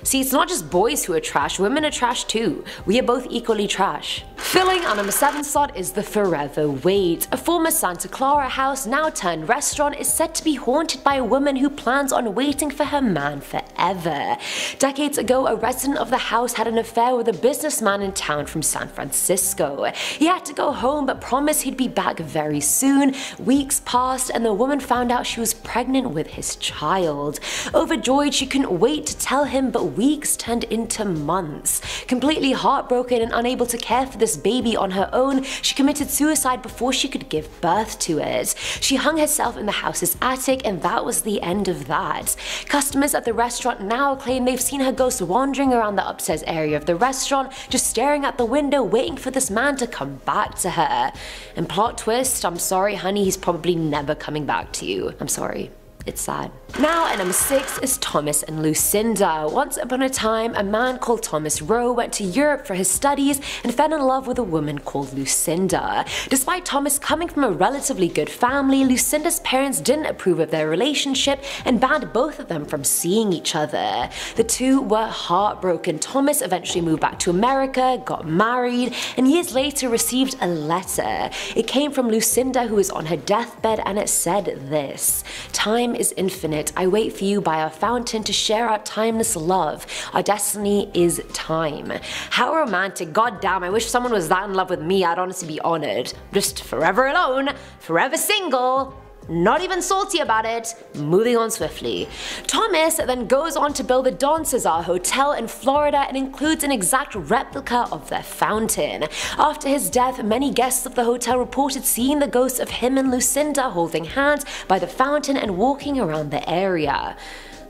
See, it's not just boys who are trash, women are trash too. We are both equally trash. Filling our number 7 slot is the Forever Wait. A former Santa Clara house, now turned restaurant, is said to be haunted by a woman who plans on waiting for her man forever. Decades ago, a resident of the house had an affair with a businessman in town from San Francisco. He had to go home but promised he'd be back very soon. Weeks passed and the woman found out she was pregnant with his child. Overjoyed, she couldn't wait to tell him, but weeks turned into months. Completely heartbroken and unable to care for this baby on her own, she committed suicide before she could give birth to it. She hung herself in the house's attic, and that was the end of that. Customers at the restaurant now claim they've seen her ghost wandering around the upstairs area of the restaurant, just staring at the window waiting for this man to come back to her. And plot twist, I'm sorry honey, he's probably never coming back to you. I'm sorry. It's sad. Now at number 6 is Thomas and Lucinda. Once upon a time, a man called Thomas Rowe went to Europe for his studies and fell in love with a woman called Lucinda. Despite Thomas coming from a relatively good family, Lucinda's parents didn't approve of their relationship and banned both of them from seeing each other. The two were heartbroken. Thomas eventually moved back to America, got married, and years later received a letter. It came from Lucinda, who was on her deathbed, and it said this: "Time is infinite. I wait for you by our fountain to share our timeless love. Our destiny is time." How romantic. God damn, I wish someone was that in love with me. I'd honestly be honored. Just forever alone, forever single. Not even salty about it, moving on swiftly. Thomas then goes on to build the Don Cesar Hotel in Florida and includes an exact replica of their fountain. After his death, many guests of the hotel reported seeing the ghosts of him and Lucinda holding hands by the fountain and walking around the area.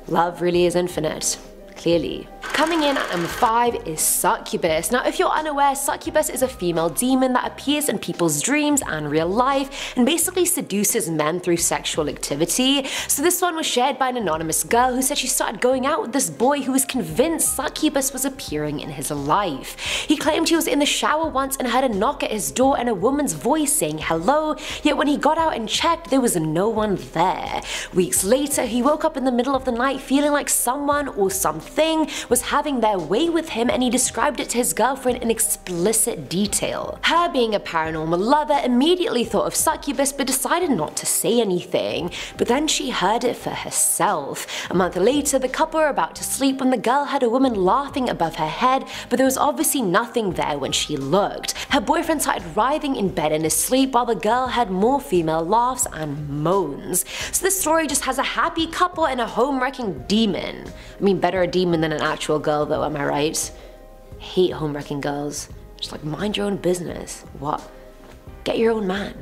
Love really is infinite. Clearly. Coming in at number 5 is Succubus. Now if you're unaware, Succubus is a female demon that appears in people's dreams and real life and basically seduces men through sexual activity. So this one was shared by an anonymous girl who said she started going out with this boy who was convinced Succubus was appearing in his life. He claimed he was in the shower once and heard a knock at his door and a woman's voice saying hello, yet when he got out and checked there was no one there. Weeks later he woke up in the middle of the night feeling like someone or something was having their way with him, and he described it to his girlfriend in explicit detail. Her, being a paranormal lover, immediately thought of Succubus but decided not to say anything, but then she heard it for herself. A month later, the couple were about to sleep when the girl heard a woman laughing above her head, but there was obviously nothing there when she looked. Her boyfriend started writhing in bed in his sleep while the girl heard more female laughs and moans. So this story just has a happy couple and a home-wrecking demon. I mean, better a demon than an actual girl though, am I right? Hate home-wrecking girls. Just like, mind your own business. What? Get your own man.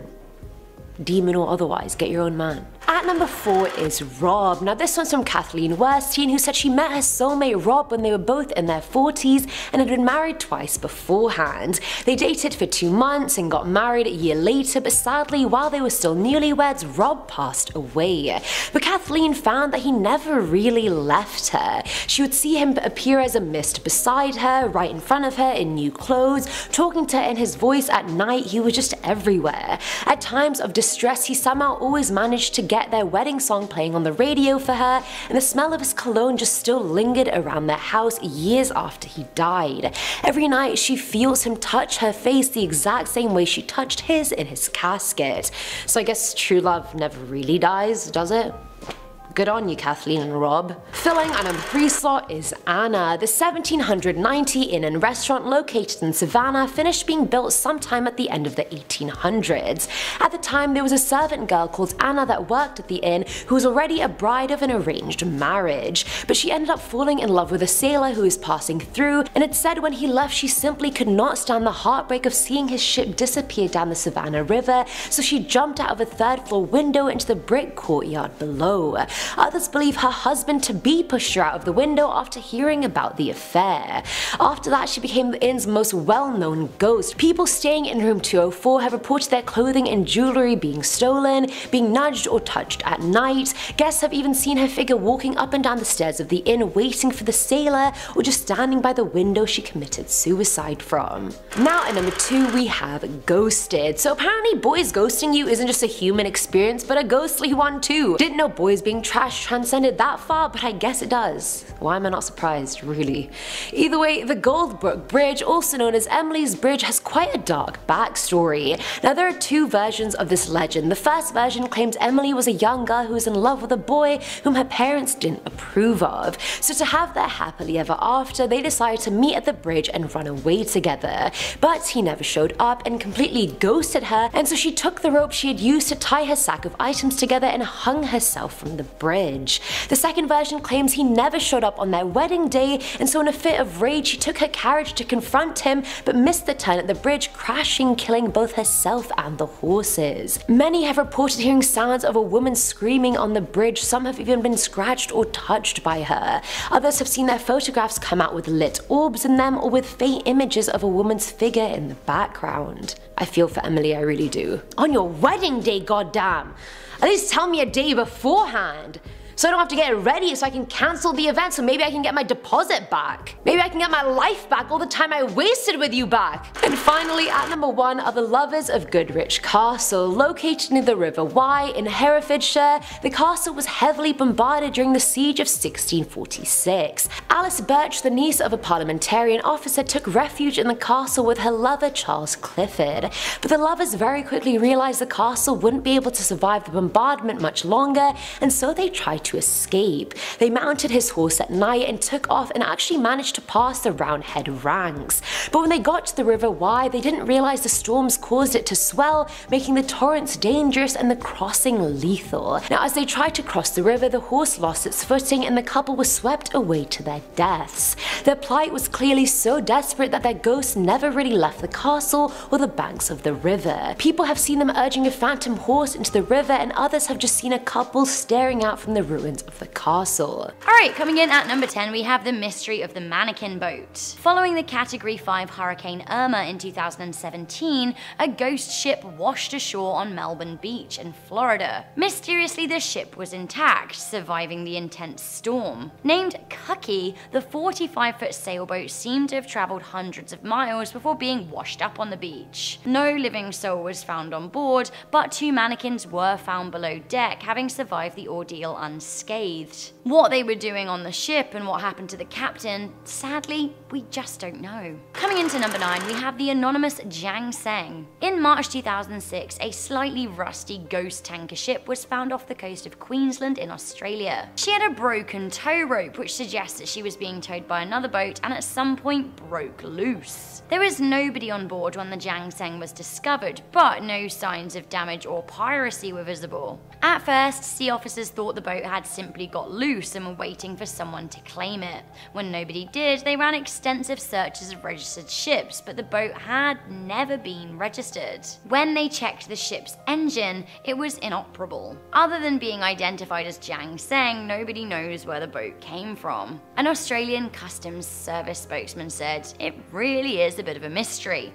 Demon or otherwise, get your own man. At number 4 is Rob. Now this one's from Kathleen Worstein, who said she met her soulmate Rob when they were both in their 40s and had been married twice beforehand. They dated for 2 months and got married a year later, but sadly while they were still newlyweds, Rob passed away. But Kathleen found that he never really left her. She would see him appear as a mist beside her, right in front of her in new clothes, talking to her in his voice at night. He was just everywhere. At times of distress, he somehow always managed to get their wedding song playing on the radio for her, and the smell of his cologne just still lingered around their house years after he died. Every night she feels him touch her face the exact same way she touched his in his casket. So I guess true love never really dies, does it? Good on you, Kathleen and Rob. Filling our number 3 slot is Anna. The 1790 inn and restaurant located in Savannah finished being built sometime at the end of the 1800s. At the time, there was a servant girl called Anna that worked at the inn who was already a bride of an arranged marriage, but she ended up falling in love with a sailor who was passing through, and it said when he left she simply could not stand the heartbreak of seeing his ship disappear down the Savannah River, so she jumped out of a 3rd floor window into the brick courtyard below. Others believe her husband-to-be pushed her out of the window after hearing about the affair. After that, she became the inn's most well-known ghost. People staying in room 204 have reported their clothing and jewelry being stolen, being nudged or touched at night. Guests have even seen her figure walking up and down the stairs of the inn waiting for the sailor, or just standing by the window she committed suicide from. Now at number 2 we have Ghosted. So apparently boys ghosting you isn't just a human experience but a ghostly one too. Didn't know boys being trash transcended that far, but I guess it does. Why am I not surprised, really? Either way, the Goldbrook Bridge, also known as Emily's Bridge, has quite a dark backstory. Now there are 2 versions of this legend. The first version claims Emily was a young girl who was in love with a boy whom her parents didn't approve of. So to have their happily ever after, they decided to meet at the bridge and run away together. But he never showed up and completely ghosted her, and so she took the rope she had used to tie her sack of items together and hung herself from the bridge. The second version claims he never showed up on their wedding day, and so in a fit of rage she took her carriage to confront him but missed the turn at the bridge, crashing, killing both herself and the horses. Many have reported hearing sounds of a woman screaming on the bridge. Some have even been scratched or touched by her. Others have seen their photographs come out with lit orbs in them or with faint images of a woman's figure in the background. I feel for Emily, I really do. On your wedding day, goddamn! At least tell me a day beforehand, so I don't have to get ready, so I can cancel the event, so maybe I can get my deposit back. Maybe I can get my life back, all the time I wasted with you back. And finally, at number 1 are the Lovers of Goodrich Castle. Located near the River Wye in Herefordshire, the castle was heavily bombarded during the siege of 1646. Alice Birch, the niece of a parliamentarian officer, took refuge in the castle with her lover Charles Clifford. But the lovers very quickly realized the castle wouldn't be able to survive the bombardment much longer, and so they tried to escape. They mounted his horse at night and took off and actually managed to pass the Roundhead ranks. But when they got to the River Wye, they didn't realize the storms caused it to swell, making the torrents dangerous and the crossing lethal. Now as they tried to cross the river, the horse lost its footing and the couple was swept away to their deaths. Their plight was clearly so desperate that their ghosts never really left the castle or the banks of the river. People have seen them urging a phantom horse into the river, and others have just seen a couple staring out from the ruins of the castle.
Alright, coming in at number 10 we have the mystery of the mannequin boat. Following the Category 5 Hurricane Irma in 2017, a ghost ship washed ashore on Melbourne Beach in Florida. Mysteriously, the ship was intact, surviving the intense storm. Named Cookie, the 45-foot sailboat seemed to have traveled hundreds of miles before being washed up on the beach. No living soul was found on board, but 2 mannequins were found below deck, having survived the ordeal unscathed. What they were doing on the ship and what happened to the captain, sadly, we just don't know. Coming into number 9, we have the anonymous Jiang Seng. In March 2006, a slightly rusty ghost tanker ship was found off the coast of Queensland in Australia. She had a broken tow rope, which suggests that she was being towed by another boat and at some point broke loose. There was nobody on board when the Jiang Seng was discovered, but no signs of damage or piracy were visible. At first, sea officers thought the boat had simply got loose and were waiting for someone to claim it. When nobody did, they ran extensive searches of registered ships, but the boat had never been registered. When they checked the ship's engine, it was inoperable. Other than being identified as Jiang Seng, nobody knows where the boat came from. An Australian Customs Service spokesman said, "It really is a bit of a mystery,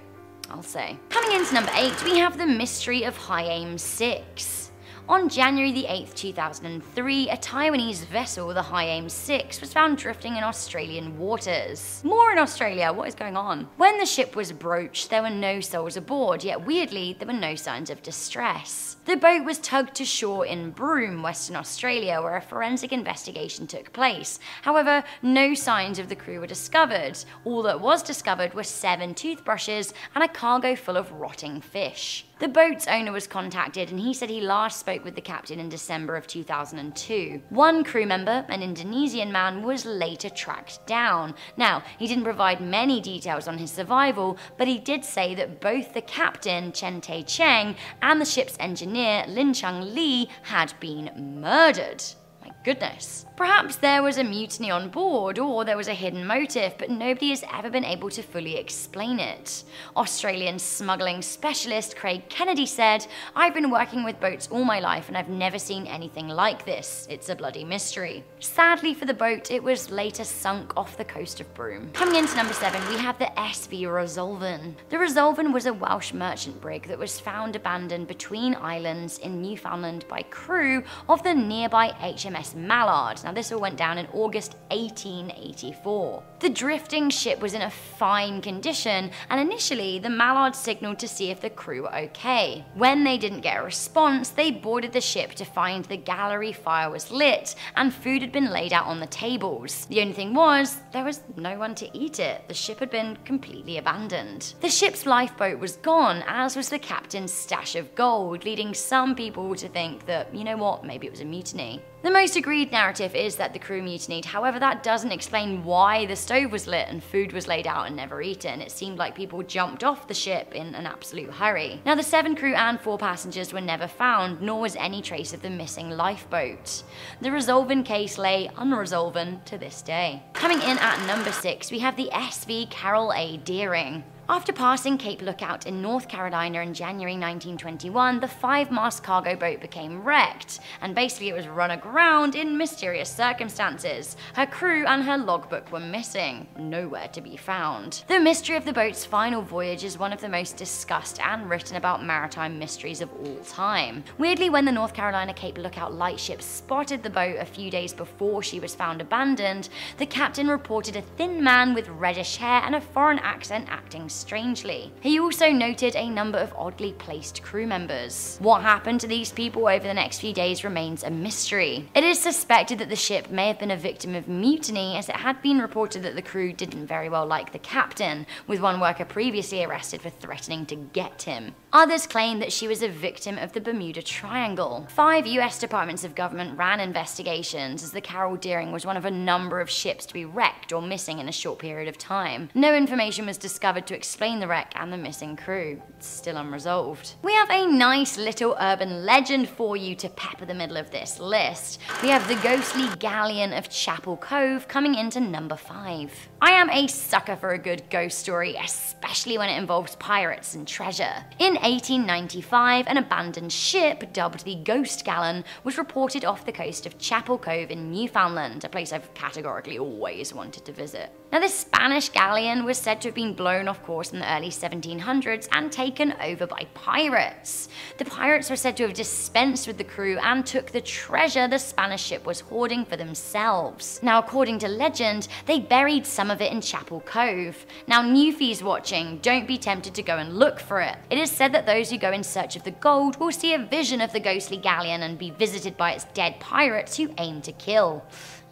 I'll say." Coming into number 8, we have the mystery of High Aim 6. On January the 8th, 2003, a Taiwanese vessel, the High Aim 6, was found drifting in Australian waters. More in Australia, what is going on? When the ship was broached, there were no souls aboard, yet weirdly, there were no signs of distress. The boat was tugged to shore in Broome, Western Australia, where a forensic investigation took place. However, no signs of the crew were discovered. All that was discovered were 7 toothbrushes and a cargo full of rotting fish. The boat's owner was contacted and he said he last spoke with the captain in December of 2002. One crew member, an Indonesian man, was later tracked down. Now, he didn't provide many details on his survival, but he did say that both the captain, Chen Tae-cheng, and the ship's engineer, Lin Chung-lee, had been murdered. My goodness. Perhaps there was a mutiny on board, or there was a hidden motive, but nobody has ever been able to fully explain it. Australian smuggling specialist Craig Kennedy said, "I've been working with boats all my life and I've never seen anything like this. It's a bloody mystery." Sadly for the boat, it was later sunk off the coast of Broome. Coming into number 7, we have the SV Resolven. The Resolven was a Welsh merchant brig that was found abandoned between islands in Newfoundland by crew of the nearby HMS Mallard. Now this all went down in August 1884. The drifting ship was in a fine condition, and initially the Mallard signalled to see if the crew were okay. When they didn't get a response, they boarded the ship to find the gallery fire was lit and food had been laid out on the tables. The only thing was, there was no one to eat it. The ship had been completely abandoned. The ship's lifeboat was gone, as was the captain's stash of gold, leading some people to think that, you know what, maybe it was a mutiny. The most agreed narrative is that the crew mutinied, however that doesn't explain why the stove was lit and food was laid out and never eaten. It seemed like people jumped off the ship in an absolute hurry. Now the 7 crew and 4 passengers were never found, nor was any trace of the missing lifeboat. The Resolven case lay unresolved to this day. Coming in at number 6, we have the SV Carol A. Deering. After passing Cape Lookout in North Carolina in January 1921, the 5-mast cargo boat became wrecked, and basically it was run aground in mysterious circumstances. Her crew and her logbook were missing, nowhere to be found. The mystery of the boat's final voyage is one of the most discussed and written about maritime mysteries of all time. Weirdly, when the North Carolina Cape Lookout lightship spotted the boat a few days before she was found abandoned, the captain reported a thin man with reddish hair and a foreign accent acting strangely. He also noted a number of oddly placed crew members. What happened to these people over the next few days remains a mystery. It is suspected that the ship may have been a victim of mutiny, as it had been reported that the crew didn't very well like the captain, with one worker previously arrested for threatening to get him. Others claim that she was a victim of the Bermuda Triangle. 5 US departments of government ran investigations, as the Carol Deering was one of a number of ships to be wrecked or missing in a short period of time. No information was discovered to explain the wreck and the missing crew. It's still unresolved. We have a nice little urban legend for you to pepper the middle of this list. We have the ghostly galleon of Chapel Cove coming into number 5. I am a sucker for a good ghost story, especially when it involves pirates and treasure. In 1895, an abandoned ship dubbed the Ghost Galleon was reported off the coast of Chapel Cove in Newfoundland, a place I've categorically always wanted to visit. Now, this Spanish galleon was said to have been blown off course in the early 1700s and taken over by pirates. The pirates were said to have dispensed with the crew and took the treasure the Spanish ship was hoarding for themselves. Now, according to legend, they buried some of it in Chapel Cove. Now, newfies watching, don't be tempted to go and look for it. It is said that those who go in search of the gold will see a vision of the ghostly galleon and be visited by its dead pirates who aim to kill.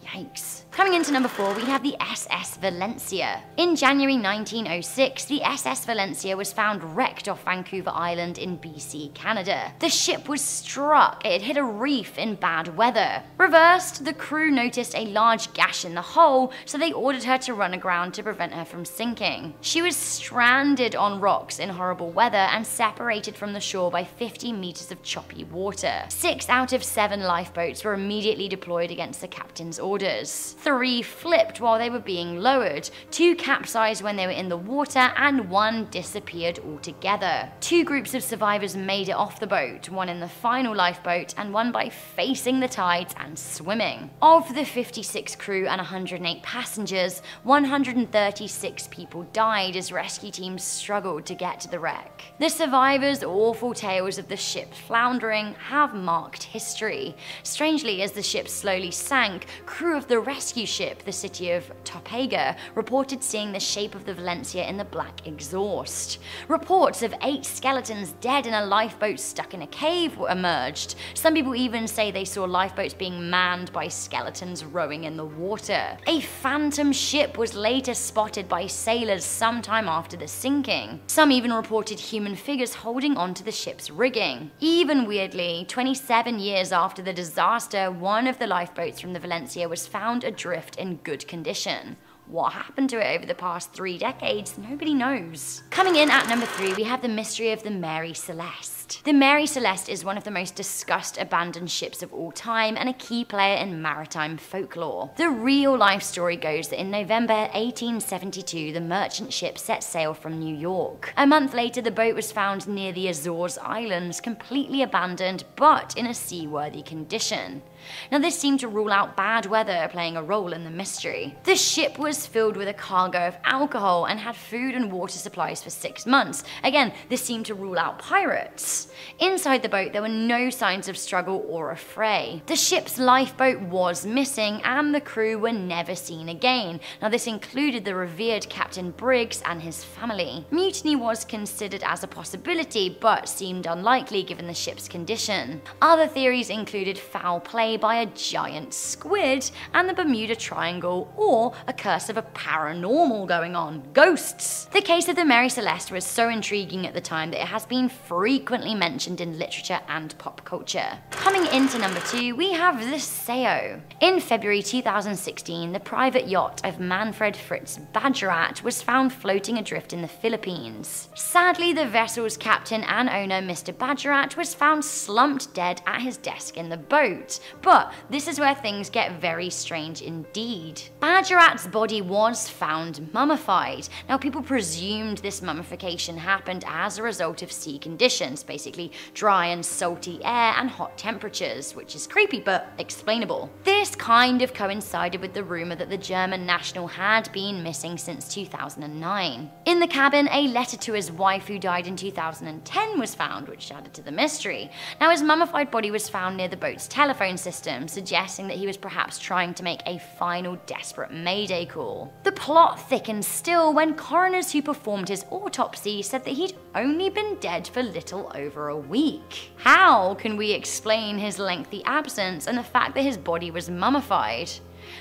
Yikes. Coming into number 4, we have the SS Valencia. In January 1906, the SS Valencia was found wrecked off Vancouver Island in BC, Canada. The ship was struck. It had hit a reef in bad weather. Reversed, the crew noticed a large gash in the hull, so they ordered her to run aground to prevent her from sinking. She was stranded on rocks in horrible weather and separated from the shore by 50 meters of choppy water. 6 out of 7 lifeboats were immediately deployed against the captain's orders. 3 flipped while they were being lowered, 2 capsized when they were in the water, and 1 disappeared altogether. 2 groups of survivors made it off the boat, one in the final lifeboat and one by facing the tides and swimming. Of the 56 crew and 108 passengers, 136 people died as rescue teams struggled to get to the wreck. The survivors' awful tales of the ship floundering have marked history. Strangely, as the ship slowly sank, crew of the rescue rescue ship, the city of Topaga, reported seeing the shape of the Valencia in the black exhaust. Reports of 8 skeletons dead in a lifeboat stuck in a cave emerged. Some people even say they saw lifeboats being manned by skeletons rowing in the water. A phantom ship was later spotted by sailors sometime after the sinking. Some even reported human figures holding onto the ship's rigging. Even weirdly, 27 years after the disaster, one of the lifeboats from the Valencia was found adrift in good condition. What happened to it over the past 3 decades, nobody knows. Coming in at number 3, we have the mystery of the Mary Celeste. The Mary Celeste is one of the most discussed abandoned ships of all time and a key player in maritime folklore. The real-life story goes that in November 1872, the merchant ship set sail from New York. A month later, the boat was found near the Azores Islands, completely abandoned but in a seaworthy condition. Now, this seemed to rule out bad weather playing a role in the mystery. The ship was filled with a cargo of alcohol and had food and water supplies for 6 months. Again, this seemed to rule out pirates. Inside the boat, there were no signs of struggle or a fray. The ship's lifeboat was missing and the crew were never seen again. Now, this included the revered Captain Briggs and his family. Mutiny was considered as a possibility, but seemed unlikely given the ship's condition. Other theories included foul play by a giant squid and the Bermuda Triangle, or a curse of a paranormal going on, ghosts. The case of the Mary Celeste was so intriguing at the time that it has been frequently mentioned in literature and pop culture. Coming into number 2, we have the Sao. In February 2016, the private yacht of Manfred Fritz Badgerat was found floating adrift in the Philippines. Sadly, the vessel's captain and owner, Mr. Badgerat, was found slumped dead at his desk in the boat. But this is where things get very strange indeed. Badgerat's body was found mummified. Now, people presumed this mummification happened as a result of sea conditions, basically dry and salty air and hot temperatures, which is creepy but explainable. This kind of coincided with the rumor that the German national had been missing since 2009. In the cabin, a letter to his wife who died in 2010 was found, which added to the mystery. Now, his mummified body was found near the boat's telephone system, suggesting that he was perhaps trying to make a final desperate mayday call. The plot thickened still when coroners who performed his autopsy said that he'd only been dead for little over a week. How can we explain his lengthy absence and the fact that his body was mummified?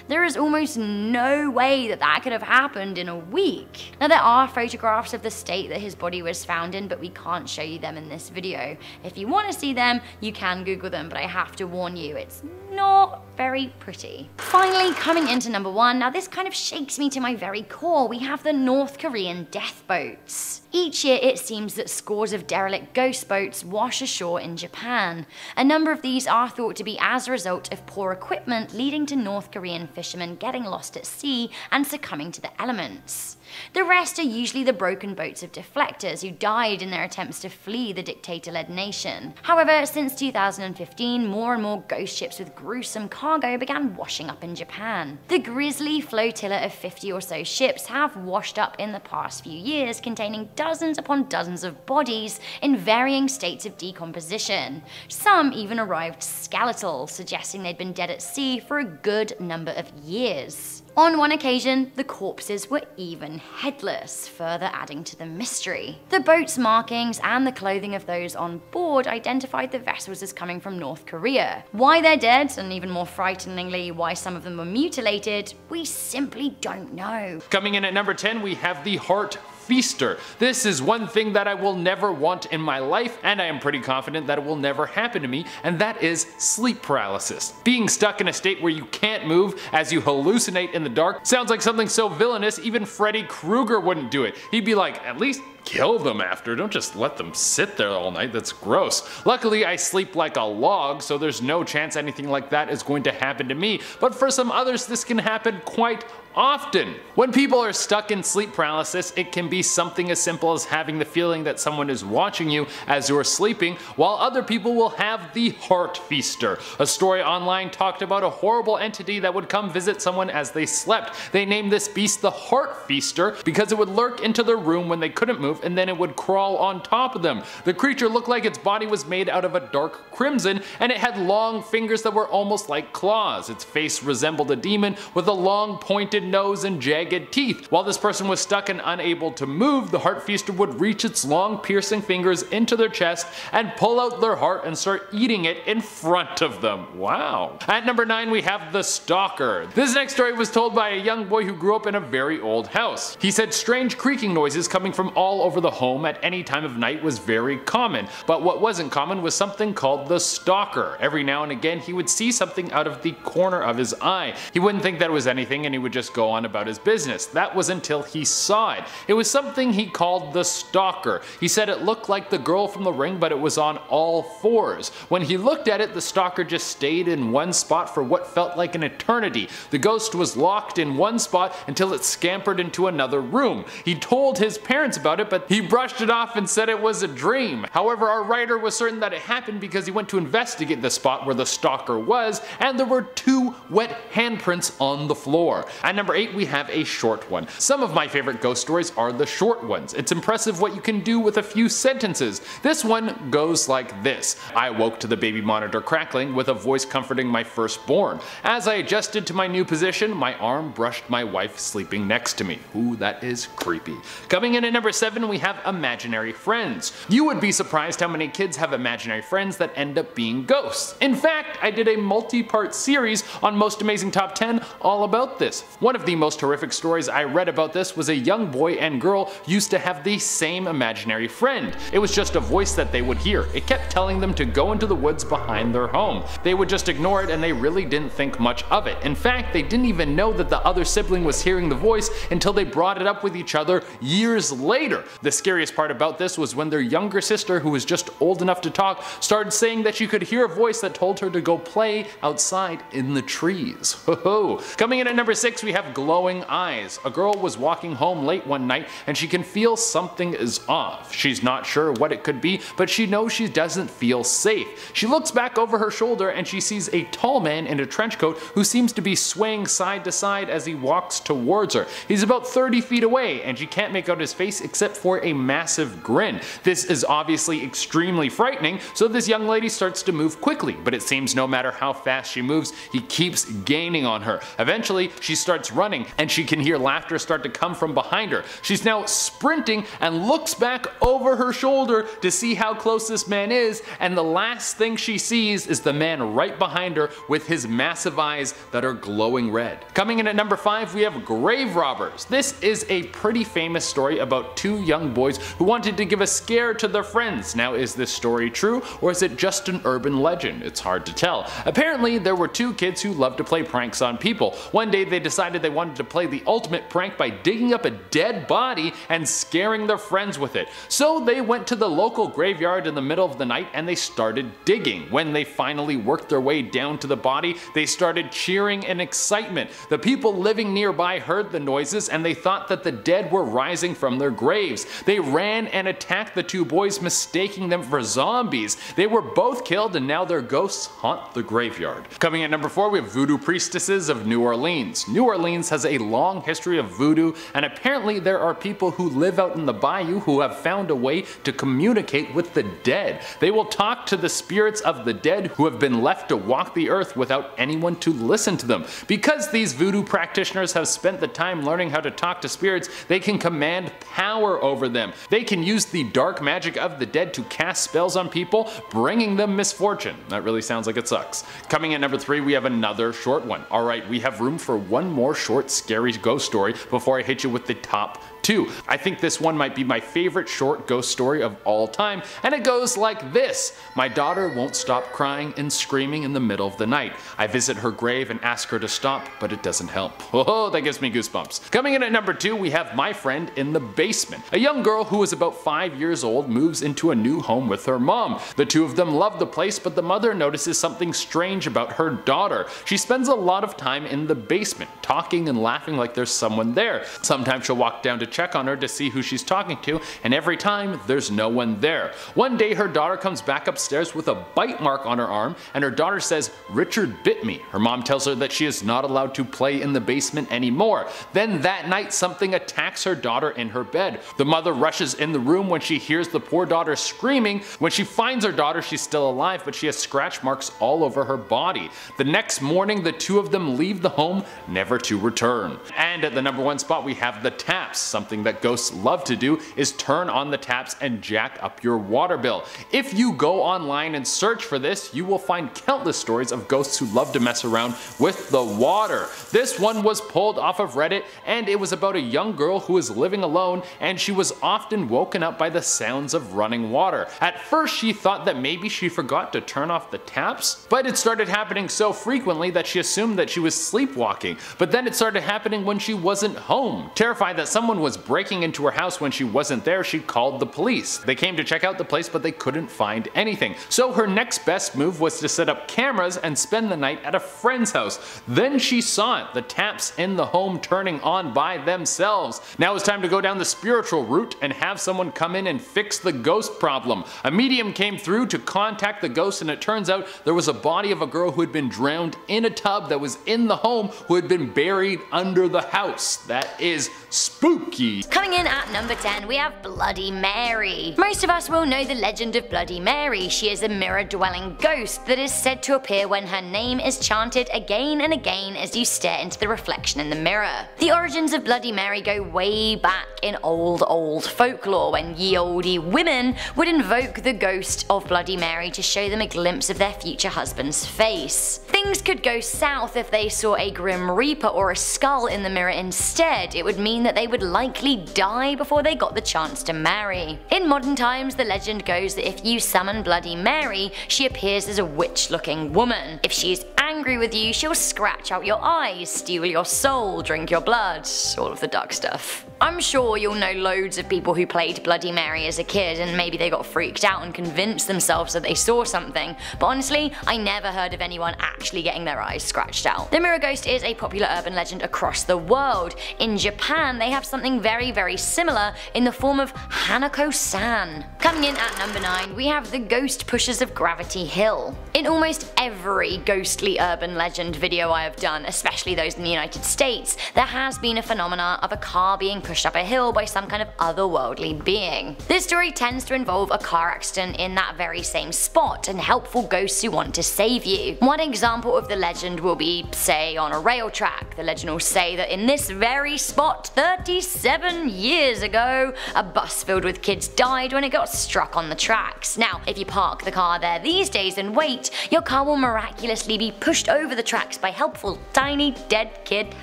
There is almost no way that that could have happened in a week. Now, there are photographs of the state that his body was found in, but we can't show you them in this video. If you want to see them, you can Google them, but I have to warn you, it's not very pretty. Finally, coming into number 1, now this kind of shakes me to my very core, we have the North Korean death boats. Each year it seems that scores of derelict ghost boats wash ashore in Japan. A number of these are thought to be as a result of poor equipment, leading to North Korean fishermen getting lost at sea and succumbing to the elements. The rest are usually the broken boats of deflectors who died in their attempts to flee the dictator-led nation. However, since 2015, more and more ghost ships with gruesome cargo began washing up in Japan. The grisly flotilla of 50 or so ships have washed up in the past few years, containing dozens upon dozens of bodies in varying states of decomposition. Some even arrived skeletal, suggesting they'd been dead at sea for a good number of years. On one occasion, the corpses were even headless, further adding to the mystery. The boat's markings and the clothing of those on board identified the vessels as coming from North Korea. Why they're dead, and even more frighteningly, why some of them were mutilated, we simply don't know.
Coming in at number 10, we have the Heart Feaster. This is one thing that I will never want in my life, and I am pretty confident that it will never happen to me, and that is sleep paralysis. Being stuck in a state where you can't move as you hallucinate in the dark sounds like something so villainous even Freddy Krueger wouldn't do it. He'd be like, at least kill them after, don't just let them sit there all night, that's gross. Luckily, I sleep like a log, so there's no chance anything like that is going to happen to me, but for some others this can happen quite often. When people are stuck in sleep paralysis, it can be something as simple as having the feeling that someone is watching you as you're sleeping, while other people will have the heart feaster. A story online talked about a horrible entity that would come visit someone as they slept. They named this beast the heart feaster because it would lurk into their room when they couldn't move, and then it would crawl on top of them. The creature looked like its body was made out of a dark crimson, and it had long fingers that were almost like claws. Its face resembled a demon with a long pointed nose and jagged teeth. While this person was stuck and unable to move, the heart feaster would reach its long piercing fingers into their chest and pull out their heart and start eating it in front of them. Wow. At number 9 we have the stalker. This next story was told by a young boy who grew up in a very old house. He said strange creaking noises coming from all over the home at any time of night was very common, but what wasn't common was something called the stalker. Every now and again he would see something out of the corner of his eye. He wouldn't think that it was anything and he would just go on about his business. That was until he saw it. It was something he called the stalker. He said it looked like the girl from The Ring, but it was on all fours. When he looked at it, the stalker just stayed in one spot for what felt like an eternity. The ghost was locked in one spot until it scampered into another room. He told his parents about it, but he brushed it off and said it was a dream. However, our writer was certain that it happened because he went to investigate the spot where the stalker was, and there were 2 wet handprints on the floor. At number 8 we have a short one. Some of my favorite ghost stories are the short ones. It's impressive what you can do with a few sentences. This one goes like this. I awoke to the baby monitor crackling with a voice comforting my firstborn. As I adjusted to my new position, my arm brushed my wife sleeping next to me. Ooh, that is creepy. Coming in at number 7 we have imaginary friends. You would be surprised how many kids have imaginary friends that end up being ghosts. In fact, I did a multi-part series on Most Amazing Top 10 all about this. One of the most horrific stories I read about this was a young boy and girl used to have the same imaginary friend. It was just a voice that they would hear. It kept telling them to go into the woods behind their home. They would just ignore it and they really didn't think much of it. In fact, they didn't even know that the other sibling was hearing the voice until they brought it up with each other years later. The scariest part about this was when their younger sister, who was just old enough to talk, started saying that she could hear a voice that told her to go play outside in the trees. Ho ho. Coming in at number 6 we have glowing eyes. A girl was walking home late one night and she can feel something is off. She's not sure what it could be, but she knows she doesn't feel safe. She looks back over her shoulder and she sees a tall man in a trench coat who seems to be swaying side to side as he walks towards her. He's about 30 feet away and she can't make out his face except for a massive grin. This is obviously extremely frightening, so this young lady starts to move quickly, but it seems no matter how fast she moves, he keeps gaining on her. Eventually, she starts running and she can hear laughter start to come from behind her. She's now sprinting and looks back over her shoulder to see how close this man is, and the last thing she sees is the man right behind her with his massive eyes that are glowing red. Coming in at number 5 we have grave robbers. This is a pretty famous story about 2 young boys who wanted to give a scare to their friends. Now, is this story true or is it just an urban legend? It's hard to tell. Apparently there were 2 kids who loved to play pranks on people. One day they decided they wanted to play the ultimate prank by digging up a dead body and scaring their friends with it. So they went to the local graveyard in the middle of the night and they started digging. When they finally worked their way down to the body, they started cheering in excitement. The people living nearby heard the noises and they thought that the dead were rising from their graves. They ran and attacked the 2 boys, mistaking them for zombies. They were both killed and now their ghosts haunt the graveyard. Coming at number 4 we have voodoo priestesses of New Orleans. New Orleans has a long history of voodoo, and apparently there are people who live out in the bayou who have found a way to communicate with the dead. They will talk to the spirits of the dead who have been left to walk the earth without anyone to listen to them. Because these voodoo practitioners have spent the time learning how to talk to spirits, they can command power over them. They can use the dark magic of the dead to cast spells on people, bringing them misfortune. That really sounds like it sucks. Coming in number 3 we have another short one. Alright, we have room for one more short scary ghost story before I hit you with the top 2. I think this one might be my favorite short ghost story of all time, and it goes like this. My daughter won't stop crying and screaming in the middle of the night. I visit her grave and ask her to stop, but it doesn't help. Oh, that gives me goosebumps. Coming in at number 2, we have My Friend in the Basement. A young girl who is about 5 years old moves into a new home with her mom. The two of them love the place, but the mother notices something strange about her daughter. She spends a lot of time in the basement, talking and laughing like there's someone there. Sometimes she'll walk down to check on her to see who she's talking to, and every time there's no one there. One day her daughter comes back upstairs with a bite mark on her arm, and her daughter says, "Richard bit me." Her mom tells her that she is not allowed to play in the basement anymore. Then that night something attacks her daughter in her bed. The mother rushes in the room when she hears the poor daughter screaming. When she finds her daughter, she's still alive, but she has scratch marks all over her body. The next morning the two of them leave the home, never to return. And at the number 1 spot we have the taps. Something that ghosts love to do is turn on the taps and jack up your water bill. If you go online and search for this, you will find countless stories of ghosts who love to mess around with the water. This one was pulled off of Reddit, and it was about a young girl who was living alone, and she was often woken up by the sounds of running water. At first she thought that maybe she forgot to turn off the taps, but it started happening so frequently that she assumed that she was sleepwalking. But then it started happening when she wasn't home. Terrified that someone was breaking into her house when she wasn't there, she called the police. They came to check out the place, but they couldn't find anything. So her next best move was to set up cameras and spend the night at a friend's house. Then she saw it, the taps in the home turning on by themselves. Now it's time to go down the spiritual route and have someone come in and fix the ghost problem. A medium came through to contact the ghost, and it turns out there was a body of a girl who had been drowned in a tub that was in the home, who had been buried under the house. That is spooky.
Coming in at number 10, we have Bloody Mary. Most of us will know the legend of Bloody Mary. She is a mirror-dwelling ghost that is said to appear when her name is chanted again and again as you stare into the reflection in the mirror. The origins of Bloody Mary go way back in old folklore, when ye olde women would invoke the ghost of Bloody Mary to show them a glimpse of their future husband's face. Things could go south if they saw a grim reaper or a skull in the mirror instead. It would mean that they would likely die before they got the chance to marry. In modern times, the legend goes that if you summon Bloody Mary, she appears as a witch-looking woman. If she is angry with you, she'll scratch out your eyes, steal your soul, drink your blood, all of the dark stuff. I'm sure you'll know loads of people who played Bloody Mary as a kid, and maybe they got freaked out and convinced themselves that they saw something, but honestly, I never heard of anyone actually getting their eyes scratched out. The mirror ghost is a popular urban legend across the world. In Japan, they have something very similar in the form of Hanako-san. Coming in at number 9, we have the Ghost Pushers of Gravity Hill. In almost every ghostly urban legend video I have done, especially those in the United States, there has been a phenomena of a car being pushed up a hill by some kind of otherworldly being. This story tends to involve a car accident in that very same spot and helpful ghosts who want to save you. One example of the legend will be, say, on a rail track. The legend will say that in this very spot 37 years ago, a bus filled with kids died when it got struck on the tracks. Now, if you park the car there these days and wait, your car will miraculously be pushed over the tracks by helpful tiny dead kid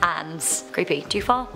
hands. Creepy. Too far?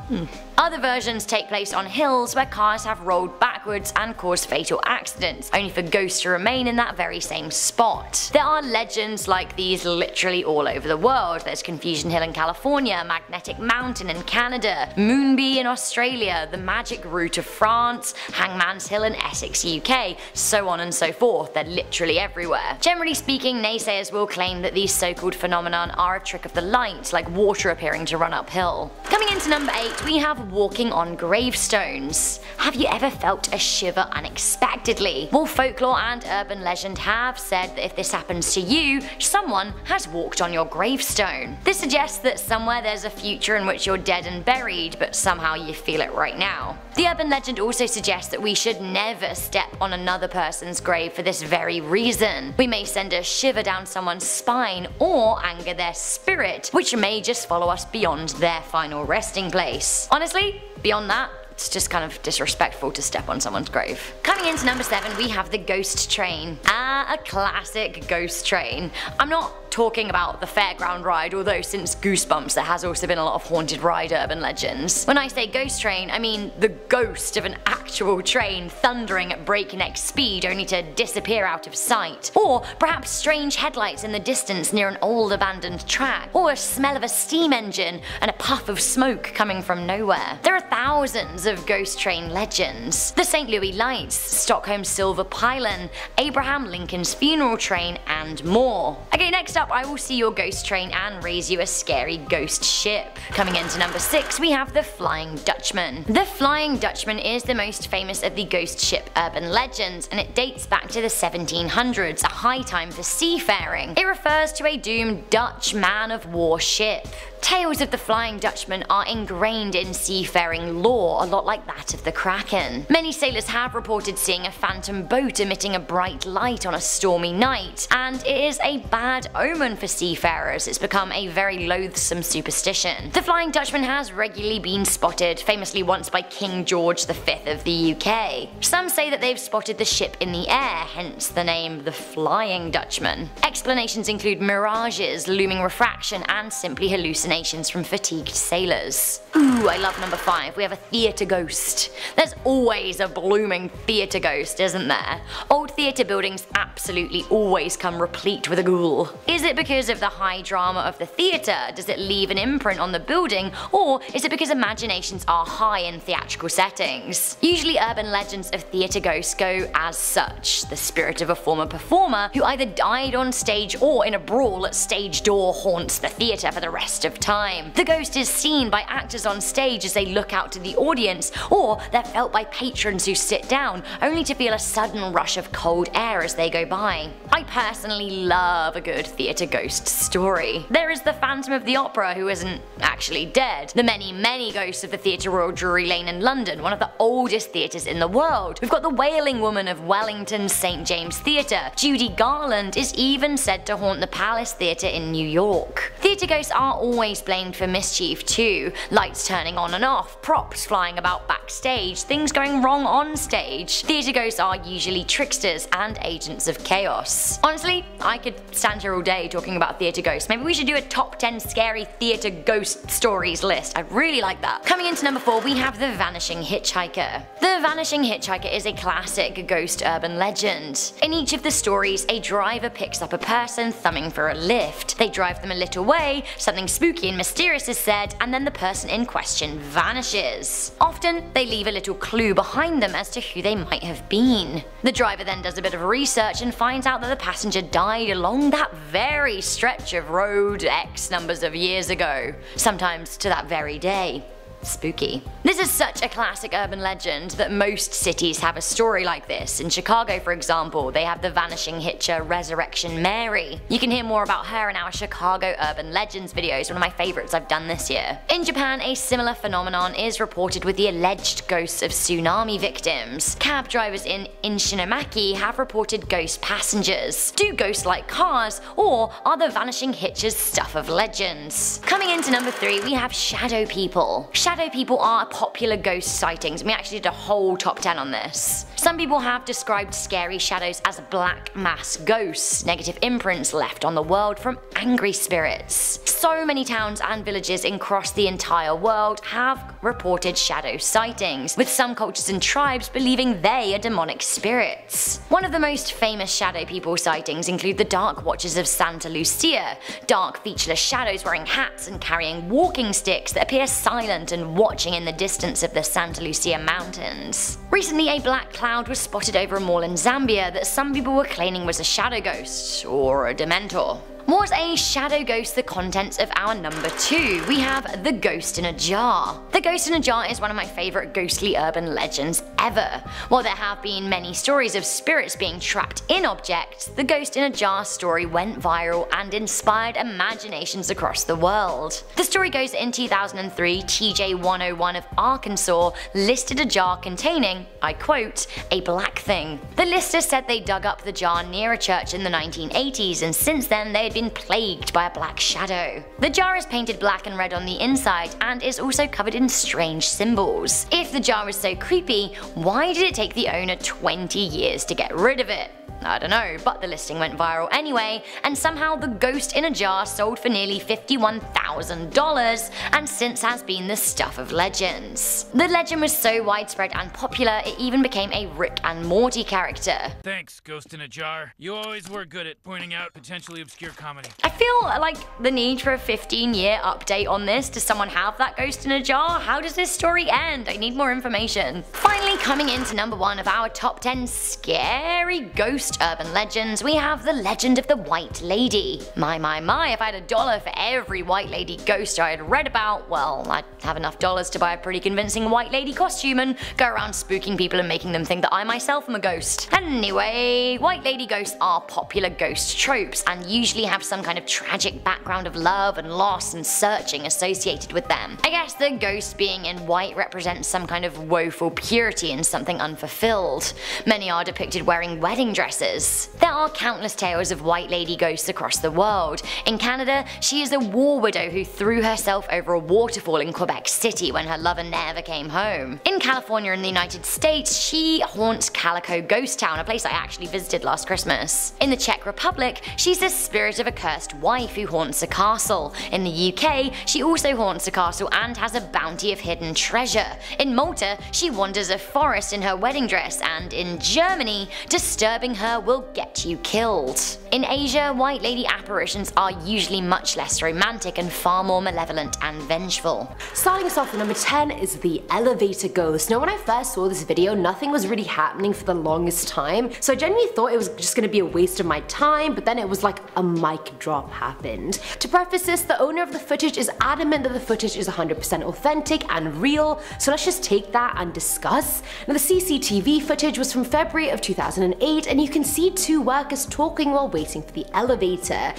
Other versions take place on hills where cars have rolled backwards and caused fatal accidents, only for ghosts to remain in that very same spot. There are legends like these literally all over the world. There's Confusion Hill in California, Magnetic Mountain in Canada, Moonbee in Australia, the Magic Route of France, Hangman's Hill in Essex, UK, so on and so forth. They're literally everywhere. Generally speaking, naysayers will claim that these so-called phenomenon are a trick of the light, like water appearing to run uphill. Coming into number 8, we have walking on gravestones. Have you ever felt a shiver unexpectedly? Well, folklore and urban legend have said that if this happens to you, someone has walked on your gravestone. This suggests that somewhere there's a future in which you're dead and buried, but somehow you feel it right now. The urban legend also suggests that we should never step on another person's grave for this very reason. We may send a shiver down someone's spine or anger their spirit, which may just follow us beyond their final resting place. Honestly, beyond that, it's just kind of disrespectful to step on someone's grave. Coming into number 7, we have the ghost train. A classic ghost train. I'm not talking about the fairground ride, although since Goosebumps there has also been a lot of haunted ride urban legends. When I say ghost train, I mean the ghost of an actual train thundering at breakneck speed only to disappear out of sight. Or perhaps strange headlights in the distance near an old abandoned track, or a smell of a steam engine and a puff of smoke coming from nowhere. There are thousands of ghost train legends. The St. Louis Lights, Stockholm's Silver Pylon, Abraham Lincoln's funeral train, and more. Okay, next up I will see your ghost train and raise you a scary ghost ship. Coming into number 6 we have the Flying Dutchman. The Flying Dutchman is the most famous of the ghost ship urban legends, and it dates back to the 1700s, a high time for seafaring. It refers to a doomed Dutch man-of-war ship. Tales of the Flying Dutchman are ingrained in seafaring lore, a lot like that of the Kraken. Many sailors have reported seeing a phantom boat emitting a bright light on a stormy night, and it is a bad omen for seafarers. It's become a very loathsome superstition. The Flying Dutchman has regularly been spotted, famously once by King George V of the UK. Some say that they've spotted the ship in the air, hence the name the Flying Dutchman. Explanations include mirages, looming refraction, and simply hallucinations from fatigued sailors. Ooh, I love number 5. We have a theatre ghost. There's always a blooming theatre ghost, isn't there? Old theatre buildings absolutely always come replete with a ghoul. Is it because of the high drama of the theatre? Does it leave an imprint on the building? Or is it because imaginations are high in theatrical settings? Usually urban legends of theatre ghosts go as such: the spirit of a former performer who either died on stage or in a brawl at stage door haunts the theatre for the rest of time. The ghost is seen by actors on stage as they look out to the audience, or they're felt by patrons who sit down, only to feel a sudden rush of cold air as they go by. I personally love a good theatre ghost story. There is the Phantom of the Opera, who isn't actually dead. The many ghosts of the Theatre Royal Drury Lane in London, one of the oldest theatres in the world. We've got the Wailing Woman of Wellington's St. James Theatre. Judy Garland is even said to haunt the Palace Theatre in New York. Theatre ghosts are always blamed for mischief too. Lights turning on and off, props flying about backstage, things going wrong on stage. Theatre ghosts are usually tricksters and agents of chaos. Honestly, I could stand here all day talking about theatre ghosts. Maybe we should do a top 10 scary theatre ghost stories list. I'd really like that. Coming into number 4 we have the Vanishing Hitchhiker. The Vanishing Hitchhiker is a classic ghost urban legend. In each of the stories, a driver picks up a person thumbing for a lift. They drive them a little way, something spooky and mysterious is said, and then the person in question vanishes. Often, they leave a little clue behind them as to who they might have been. The driver then does a bit of research and finds out that the passenger died along that very stretch of road X numbers of years ago, sometimes to that very day. Spooky. This is such a classic urban legend that most cities have a story like this. In Chicago, for example, they have the Vanishing Hitcher Resurrection Mary. You can hear more about her in our Chicago Urban Legends videos, one of my favorites I've done this year. In Japan, a similar phenomenon is reported with the alleged ghosts of tsunami victims. Cab drivers in Inshinomaki have reported ghost passengers. Do ghosts like cars, or are the Vanishing Hitchers stuff of legends? Coming into number 3 we have shadow people. Shadow people are popular ghost sightings, and we actually did a whole top 10 on this. Some people have described scary shadows as black mass ghosts, negative imprints left on the world from angry spirits. So many towns and villages across the entire world have reported shadow sightings, with some cultures and tribes believing they are demonic spirits. One of the most famous shadow people sightings include the Dark Watchers of Santa Lucia, dark featureless shadows wearing hats and carrying walking sticks that appear silent and watching in the distance of the Santa Lucia Mountains. Recently, a black cloud was spotted over a mall in Zambia that some people were claiming was a shadow ghost, or a dementor. Was a shadow ghost the contents of our number 2? We have the Ghost in a Jar. The Ghost in a Jar is one of my favourite ghostly urban legends ever. While there have been many stories of spirits being trapped in objects, the Ghost in a Jar story went viral and inspired imaginations across the world. The story goes that in 2003, TJ 101 of Arkansas listed a jar containing, I quote, a black thing. The lister said they dug up the jar near a church in the 1980s, and since then they had been plagued by a black shadow. The jar is painted black and red on the inside and is also covered in strange symbols. If the jar is so creepy, why did it take the owner 20 years to get rid of it? I don't know, but the listing went viral anyway, and somehow the ghost in a jar sold for nearly $51,000 and since has been the stuff of legends. The legend was so widespread and popular it even became a Rick and Morty character.
Thanks, Ghost in a Jar. You always were good at pointing out potentially obscure comedy.
I feel like the need for a 15-year update on this. Does someone have that ghost in a jar? How does this story end? I need more information. Finally, coming into number 1 of our top 10 scary ghost urban legends, we have the legend of the White Lady. My, if I had $1 for every White Lady ghost I had read about, well, I'd have enough dollars to buy a pretty convincing White Lady costume and go around spooking people and making them think that I myself am a ghost. Anyway, White Lady ghosts are popular ghost tropes and usually have some kind of tragic background of love and loss and searching associated with them. I guess the ghost being in white represents some kind of woeful purity and something unfulfilled. Many are depicted wearing wedding dresses. There are countless tales of White Lady ghosts across the world. In Canada, she is a war widow who threw herself over a waterfall in Quebec City when her lover never came home. In California in the United States, she haunts Calico Ghost Town, a place I actually visited last Christmas. In the Czech Republic, she's the spirit of a cursed wife who haunts a castle. In the UK, she also haunts a castle and has a bounty of hidden treasure. In Malta, she wanders a forest in her wedding dress, and in Germany, disturbing her will get you killed. In Asia, White Lady apparitions are usually much less romantic and far more malevolent and vengeful.
Starting us off at number 10 is the elevator ghost. Now when I first saw this video, nothing was really happening for the longest time, so I genuinely thought it was just gonna be a waste of my time, but then it was like a mic drop happened. To preface this, the owner of the footage is adamant that the footage is 100% authentic and real, so let's just take that and discuss. Now the CCTV footage was from February of 2008, and you can see 2 workers talking while waiting for the elevator.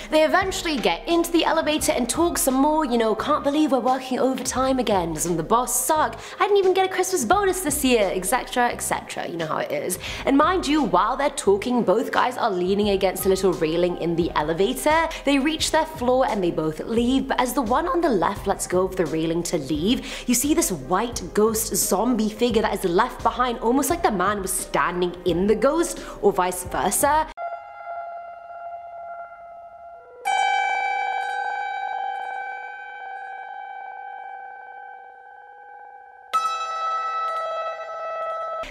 They eventually get into the elevator and talk some more, you know, can't believe we're working overtime again, doesn't the boss suck, I didn't even get a Christmas bonus this year, etc, etc, you know how it is. And mind you, while they're talking, both guys are leaning against a little railing in the elevator. They reach their floor and they both leave, but as the one on the left lets go of the railing to leave, you see this white ghost zombie figure that is left behind, almost like the man was standing in the ghost, or vice versa.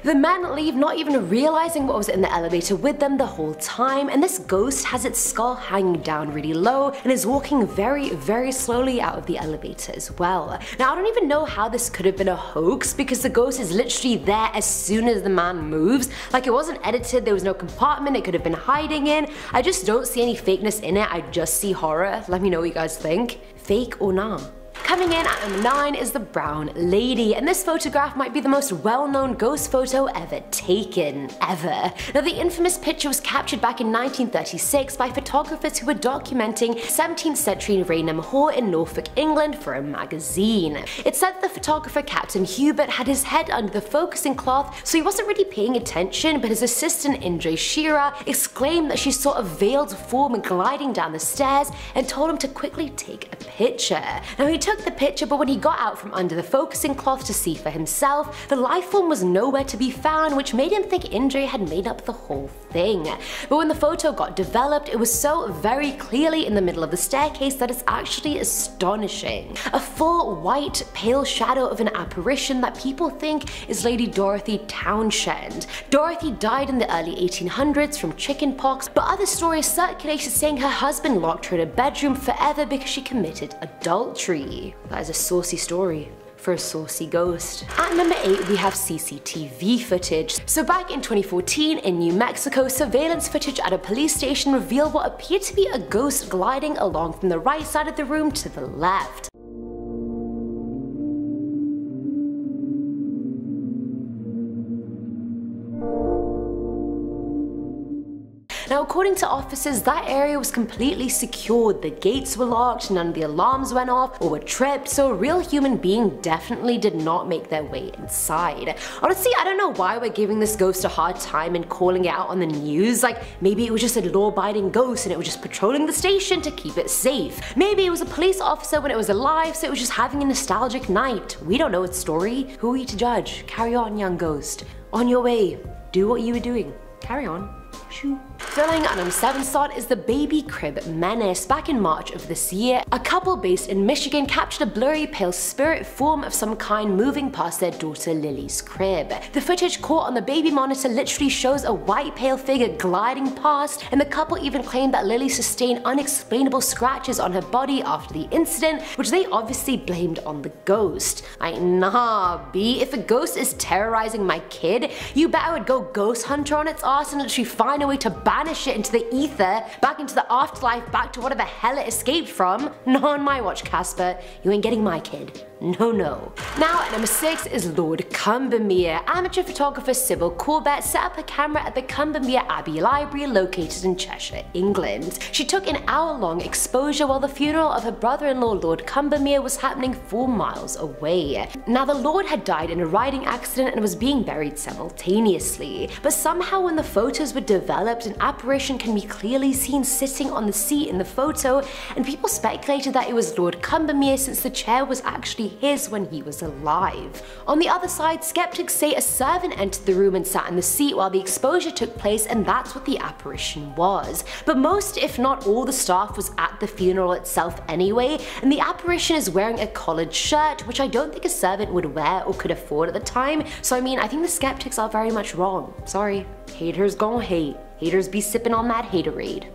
The men leave not even realizing what was in the elevator with them the whole time, and this ghost has its skull hanging down really low and is walking very slowly out of the elevator as well. Now I don't even know how this could have been a hoax, because the ghost is literally there as soon as the man moves. Like, it wasn't edited, there was no compartment it could have been hiding in. I just don't see any fakeness in it, I just see horror. Let me know what you guys think. Fake or not? Coming in at number 9 is the Brown Lady, and this photograph might be the most well-known ghost photo ever taken. Ever. Now the infamous picture was captured back in 1936 by photographers who were documenting 17th century Raynham Hall in Norfolk, England for a magazine. It said that the photographer Captain Hubert had his head under the focusing cloth, so he wasn't really paying attention, but his assistant Indre Shearer exclaimed that she saw a veiled form gliding down the stairs and told him to quickly take a picture. Now he took the picture, but when he got out from under the focusing cloth to see for himself, the life form was nowhere to be found, which made him think Indre had made up the whole thing. But when the photo got developed, it was so very clearly in the middle of the staircase that it's actually astonishing. A full white pale shadow of an apparition that people think is Lady Dorothy Townshend. Dorothy died in the early 1800s from chickenpox, but other stories circulated saying her husband locked her in a bedroom forever because she committed adultery. That is a saucy story for a saucy ghost. At number 8 we have CCTV footage. So back in 2014 in New Mexico, surveillance footage at a police station revealed what appeared to be a ghost gliding along from the right side of the room to the left. Now according to officers, that area was completely secured. The gates were locked, none of the alarms went off or were tripped, so a real human being definitely did not make their way inside. Honestly, I don't know why we're giving this ghost a hard time and calling it out on the news. Like, maybe it was just a law-abiding ghost and it was just patrolling the station to keep it safe. Maybe it was a police officer when it was alive, so it was just having a nostalgic night. We don't know its story. Who are we to judge? Carry on, young ghost. On your way. Do what you were doing. Carry on. Shoo. Filling at number 7 slot is the baby crib menace. Back in March of this year, a couple based in Michigan captured a blurry pale spirit form of some kind moving past their daughter Lily's crib. The footage caught on the baby monitor literally shows a white pale figure gliding past, and the couple even claimed that Lily sustained unexplainable scratches on her body after the incident, which they obviously blamed on the ghost. Like, nah, B, if a ghost is terrorizing my kid, you bet I would go ghost hunter on its ass and literally find a way to banish it into the ether, back into the afterlife, back to whatever hell it escaped from. Not on my watch, Casper. You ain't getting my kid. No, no. Now at number 6 is Lord Cumbermere. Amateur photographer Sybil Corbett set up a camera at the Cumbermere Abbey Library located in Cheshire, England. She took an hour-long exposure while the funeral of her brother-in-law Lord Cumbermere was happening 4 miles away. Now the Lord had died in a riding accident and was being buried simultaneously, but somehow when the photos were developed, an apparition can be clearly seen sitting on the seat in the photo, and people speculated that it was Lord Cumbermere since the chair was actually his when he was alive. On the other side, skeptics say a servant entered the room and sat in the seat while the exposure took place, and that's what the apparition was. But most, if not all, the staff was at the funeral itself anyway, and the apparition is wearing a collared shirt, which I don't think a servant would wear or could afford at the time, so I mean, I think the skeptics are very much wrong. Sorry. Haters gon' hate. Haters be sipping on that haterade.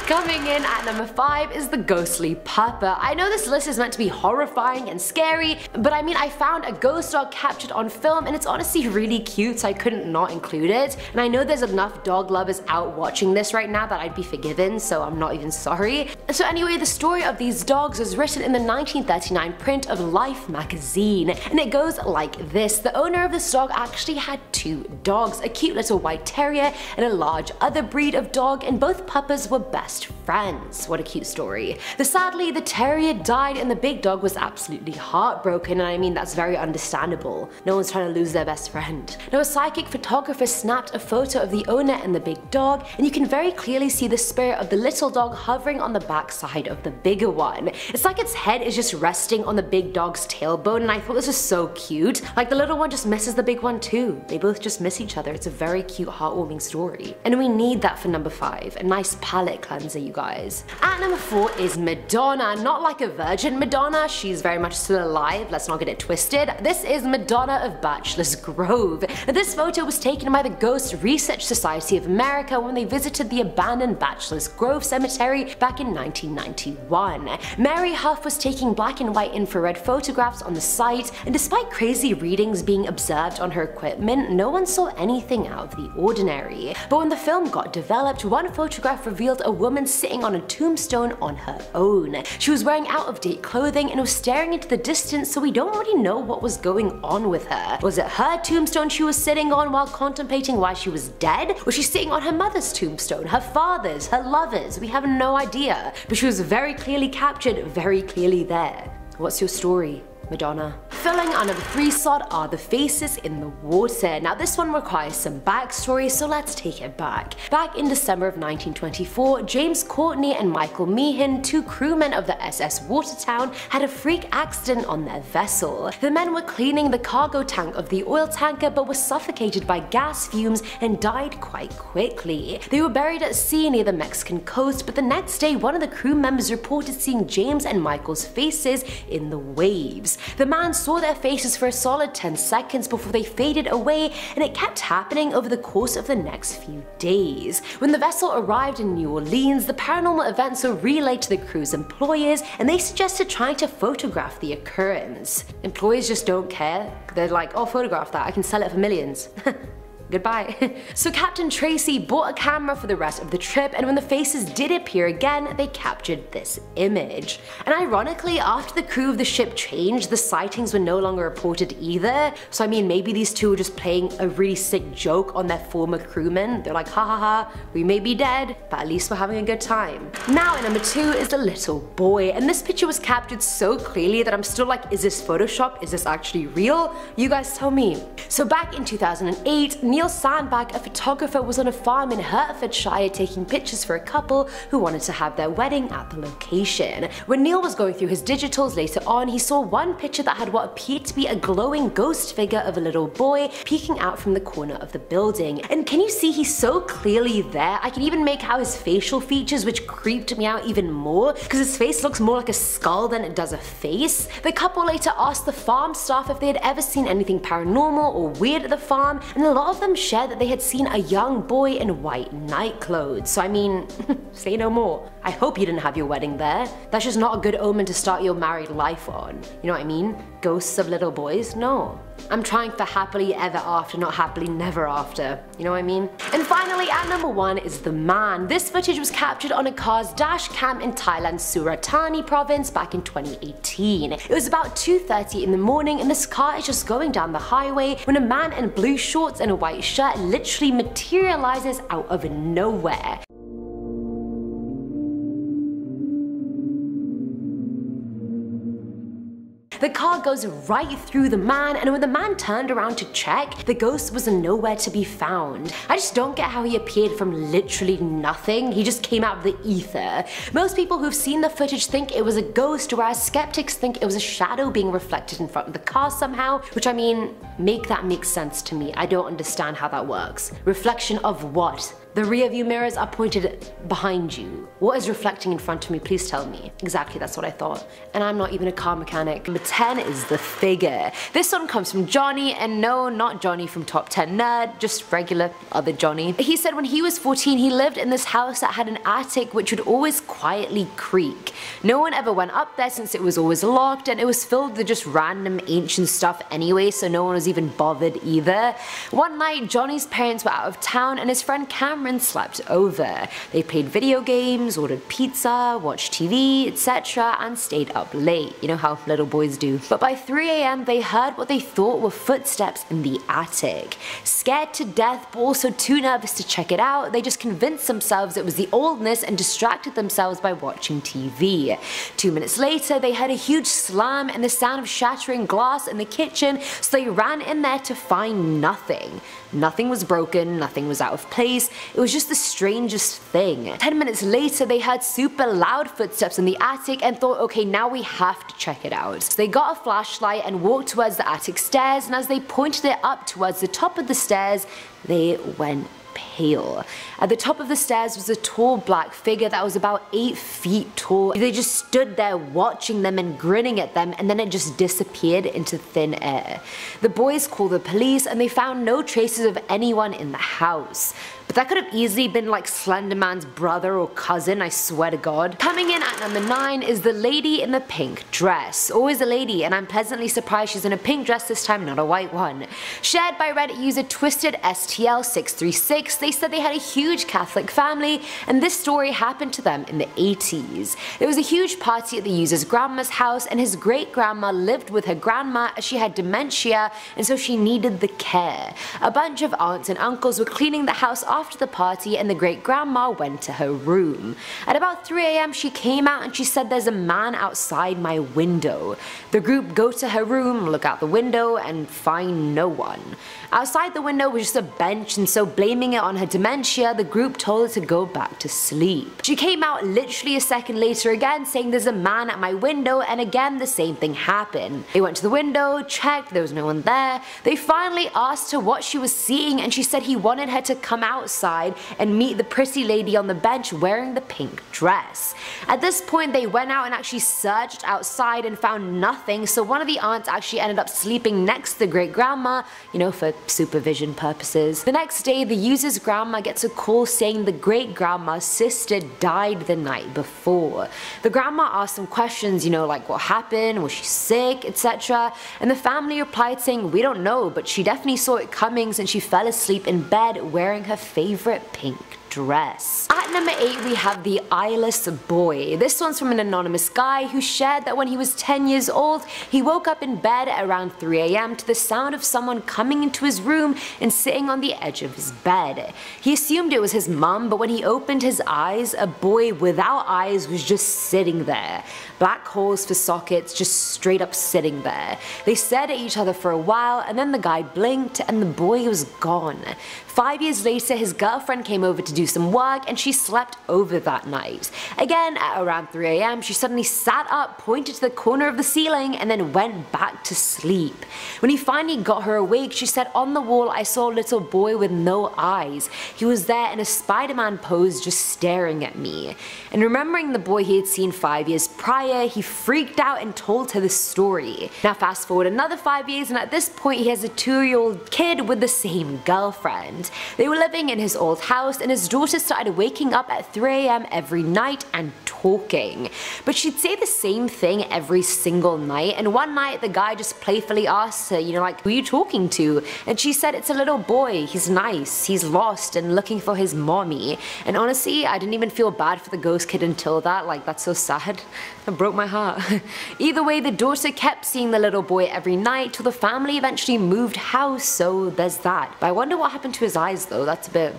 Coming in at number 5 is the ghostly pupper. I know this list is meant to be horrifying and scary, but I mean, I found a ghost dog captured on film and it's honestly really cute, so I couldn't not include it. And I know there's enough dog lovers out watching this right now that I'd be forgiven, so I'm not even sorry. So anyway, the story of these dogs was written in the 1939 print of Life magazine, and it goes like this. The owner of this dog actually had 2 dogs, a cute little white terrier and a large other breed of dog, and both puppers were best friends. What a cute story. Sadly, the terrier died and the big dog was absolutely heartbroken, and I mean, that's very understandable. No one's trying to lose their best friend. Now, a psychic photographer snapped a photo of the owner and the big dog, and you can very clearly see the spirit of the little dog hovering on the backside of the bigger one. It's like its head is just resting on the big dog's tailbone, and I thought this was so cute. Like, the little one just misses the big one too. They both just miss each other. It's a very cute, heartwarming story. And we need that for number 5, a nice palate cleanser, you guys. At number 4 is Madonna. Not like a virgin Madonna, she's very much still alive, let's not get it twisted. This is Madonna of Bachelor's Grove. Now, this photo was taken by the Ghost Research Society of America when they visited the abandoned Bachelor's Grove Cemetery back in 1991. Mary Huff was taking black and white infrared photographs on the site, and despite crazy readings being observed on her equipment, no one saw anything out of the ordinary. But when the film got developed, one photograph revealed a woman sitting on a tombstone on her own. She was wearing out-of-date clothing and was staring into the distance, so we don't really know what was going on with her. Was it her tombstone she was sitting on while contemplating why she was dead? Was she sitting on her mother's tombstone, her father's, her lover's? We have no idea, but she was very clearly captured, very clearly there. What's your story, Madonna? Filling our number 3 slot are the faces in the water. Now, this one requires some backstory, so let's take it back. Back in December of 1924, James Courtney and Michael Meehan, 2 crewmen of the SS Watertown, had a freak accident on their vessel. The men were cleaning the cargo tank of the oil tanker but were suffocated by gas fumes and died quite quickly. They were buried at sea near the Mexican coast, but the next day one of the crew members reported seeing James and Michael's faces in the waves. The man saw their faces for a solid 10 seconds before they faded away, and it kept happening over the course of the next few days. When the vessel arrived in New Orleans, the paranormal events were relayed to the crew's employers, and they suggested trying to photograph the occurrence. Employees just don't care. They're like, oh, photograph that, I can sell it for millions. goodbye. So Captain Tracy bought a camera for the rest of the trip, and when the faces did appear again, they captured this image. And ironically, after the crew of the ship changed, the sightings were no longer reported either. So I mean, maybe these two were just playing a really sick joke on their former crewmen. They're like, ha ha ha, we may be dead, but at least we're having a good time. Now at number 2 is the little boy, and this picture was captured so clearly that I'm still like, is this Photoshop? Is this actually real? You guys tell me. So back in 2008, Neil Sandbach, a photographer, was on a farm in Hertfordshire taking pictures for a couple who wanted to have their wedding at the location. When Neil was going through his digitals later on, he saw one picture that had what appeared to be a glowing ghost figure of a little boy peeking out from the corner of the building. And can you see he's so clearly there? I can even make out his facial features, which creeped me out even more because his face looks more like a skull than it does a face. The couple later asked the farm staff if they had ever seen anything paranormal or weird at the farm, and a lot of them shared that they had seen a young boy in white night clothes. So I mean, say no more. I hope you didn't have your wedding there. That's just not a good omen to start your married life on. You know what I mean? Ghosts of little boys? No. I'm trying for happily ever after, not happily never after. You know what I mean? And finally, at number 1 is the man. This footage was captured on a car's dash cam in Thailand's Surat Thani province back in 2018. It was about 2:30 in the morning, and this car is just going down the highway when a man in blue shorts and a white shirt literally materializes out of nowhere. The car goes right through the man, and when the man turned around to check, the ghost was nowhere to be found. I just don't get how he appeared from literally nothing. He just came out of the ether. Most people who've seen the footage think it was a ghost, whereas skeptics think it was a shadow being reflected in front of the car somehow, which I mean, make that make sense to me. I don't understand how that works. Reflection of what? The rear view mirrors are pointed behind you. What is reflecting in front of me? Please tell me. Exactly, that's what I thought. And I'm not even a car mechanic. Number 10 is the figure. This one comes from Johnny, and no, not Johnny from Top 10 Nerd, just regular other Johnny. He said when he was 14, he lived in this house that had an attic which would always quietly creak. No one ever went up there since it was always locked, and it was filled with just random ancient stuff anyway, so no one was even bothered either. One night, Johnny's parents were out of town, and his friend Cameron slept over. They played video games, ordered pizza, watched TV, etc. and stayed up late. You know how little boys do. But by 3 AM they heard what they thought were footsteps in the attic. Scared to death but also too nervous to check it out, they just convinced themselves it was the oldness and distracted themselves by watching TV. 2 minutes later they heard a huge slam and the sound of shattering glass in the kitchen, so they ran in there to find nothing. Nothing was broken, nothing was out of place. It was just the strangest thing. 10 minutes later they heard super loud footsteps in the attic and thought, okay, now we have to check it out. So they got a flashlight and walked towards the attic stairs, and as they pointed it up towards the top of the stairs, they went pale. At the top of the stairs was a tall black figure that was about 8 feet tall. They just stood there watching them and grinning at them, and then it just disappeared into thin air. The boys called the police and they found no traces of anyone in the house. But that could have easily been like Slender Man's brother or cousin, I swear to God. Coming in at number 9 is the lady in the pink dress. Always a lady, and I'm pleasantly surprised she's in a pink dress this time, not a white one. Shared by Reddit user TwistedSTL636, they said they had a huge Catholic family, and this story happened to them in the 80s. There was a huge party at the user's grandma's house, and his great-grandma lived with her grandma as she had dementia, and so she needed the care. A bunch of aunts and uncles were cleaning the house after the party, and the great-grandma went to her room. At about 3 AM she came out and she said, "There's a man outside my window." The group go to her room, look out the window, and find no one. Outside the window was just a bench, and so blaming it on her dementia, the group told her to go back to sleep. She came out literally a second later again saying, "There's a man at my window," and again the same thing happened. They went to the window, checked, there was no one there. They finally asked her what she was seeing, and she said he wanted her to come outside and meet the pretty lady on the bench wearing the pink dress. At this point they went out and actually searched outside and found nothing, so one of the aunts actually ended up sleeping next to the great grandma, you know, for supervision purposes. The next day the user's grandma gets a call saying the great-grandma's sister died the night before. The grandma asked some questions, you know, like what happened, was she sick, etc. And the family replied saying, we don't know, but she definitely saw it coming since she fell asleep in bed wearing her favorite pink dress. At number 8 we have the eyeless boy. This one's from an anonymous guy who shared that when he was 10 years old, he woke up in bed at around 3 AM to the sound of someone coming into his room and sitting on the edge of his bed. He assumed it was his mum, but when he opened his eyes, a boy without eyes was just sitting there. Black holes for sockets, just straight up sitting there. They stared at each other for a while and then the guy blinked and the boy was gone. 5 years later, his girlfriend came over to do some work and she slept over that night. Again, at around 3 AM, she suddenly sat up, pointed to the corner of the ceiling, and then went back to sleep. When he finally got her awake, she said, on the wall I saw a little boy with no eyes. He was there in a Spider-Man pose just staring at me. And remembering the boy he had seen 5 years prior, he freaked out and told her the story. Now fast forward another 5 years and at this point he has a 2-year-old kid with the same girlfriend. They were living in his old house and his daughter started waking up at 3 AM every night and talking. But she'd say the same thing every single night, and one night the guy just playfully asked her, you know, like, who are you talking to? And she said, it's a little boy, he's nice, he's lost and looking for his mommy. And honestly, I didn't even feel bad for the ghost kid until that, like that's so sad. That broke my heart. Either way, the daughter kept seeing the little boy every night till the family eventually moved house, so there's that. But I wonder what happened to his eyes though, that's a bit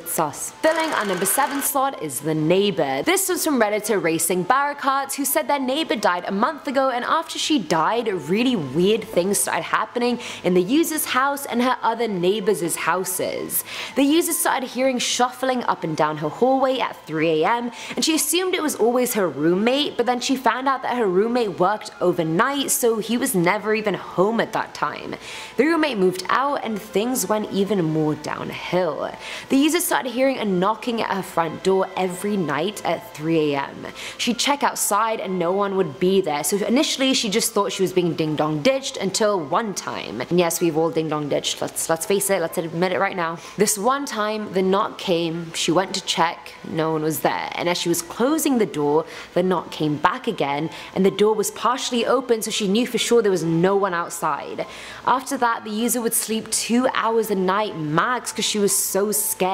sus. Filling our number 7 slot is the neighbor. This was from Redditor Racing Barracards, who said their neighbor died a month ago, and after she died, really weird things started happening in the user's house and her other neighbors' houses. The user started hearing shuffling up and down her hallway at 3 AM, and she assumed it was always her roommate, but then she found out that her roommate worked overnight, so he was never even home at that time. The roommate moved out and things went even more downhill. The user started hearing a knocking at her front door every night at 3 AM. She'd check outside and no one would be there, so initially she just thought she was being ding dong ditched until one time. And yes, we've all ding dong ditched, let's face it, let's admit it right now. This one time, the knock came, she went to check, no one was there, and as she was closing the door, the knock came back again, and the door was partially open so she knew for sure there was no one outside. After that, the user would sleep 2 hours a night max because she was so scared.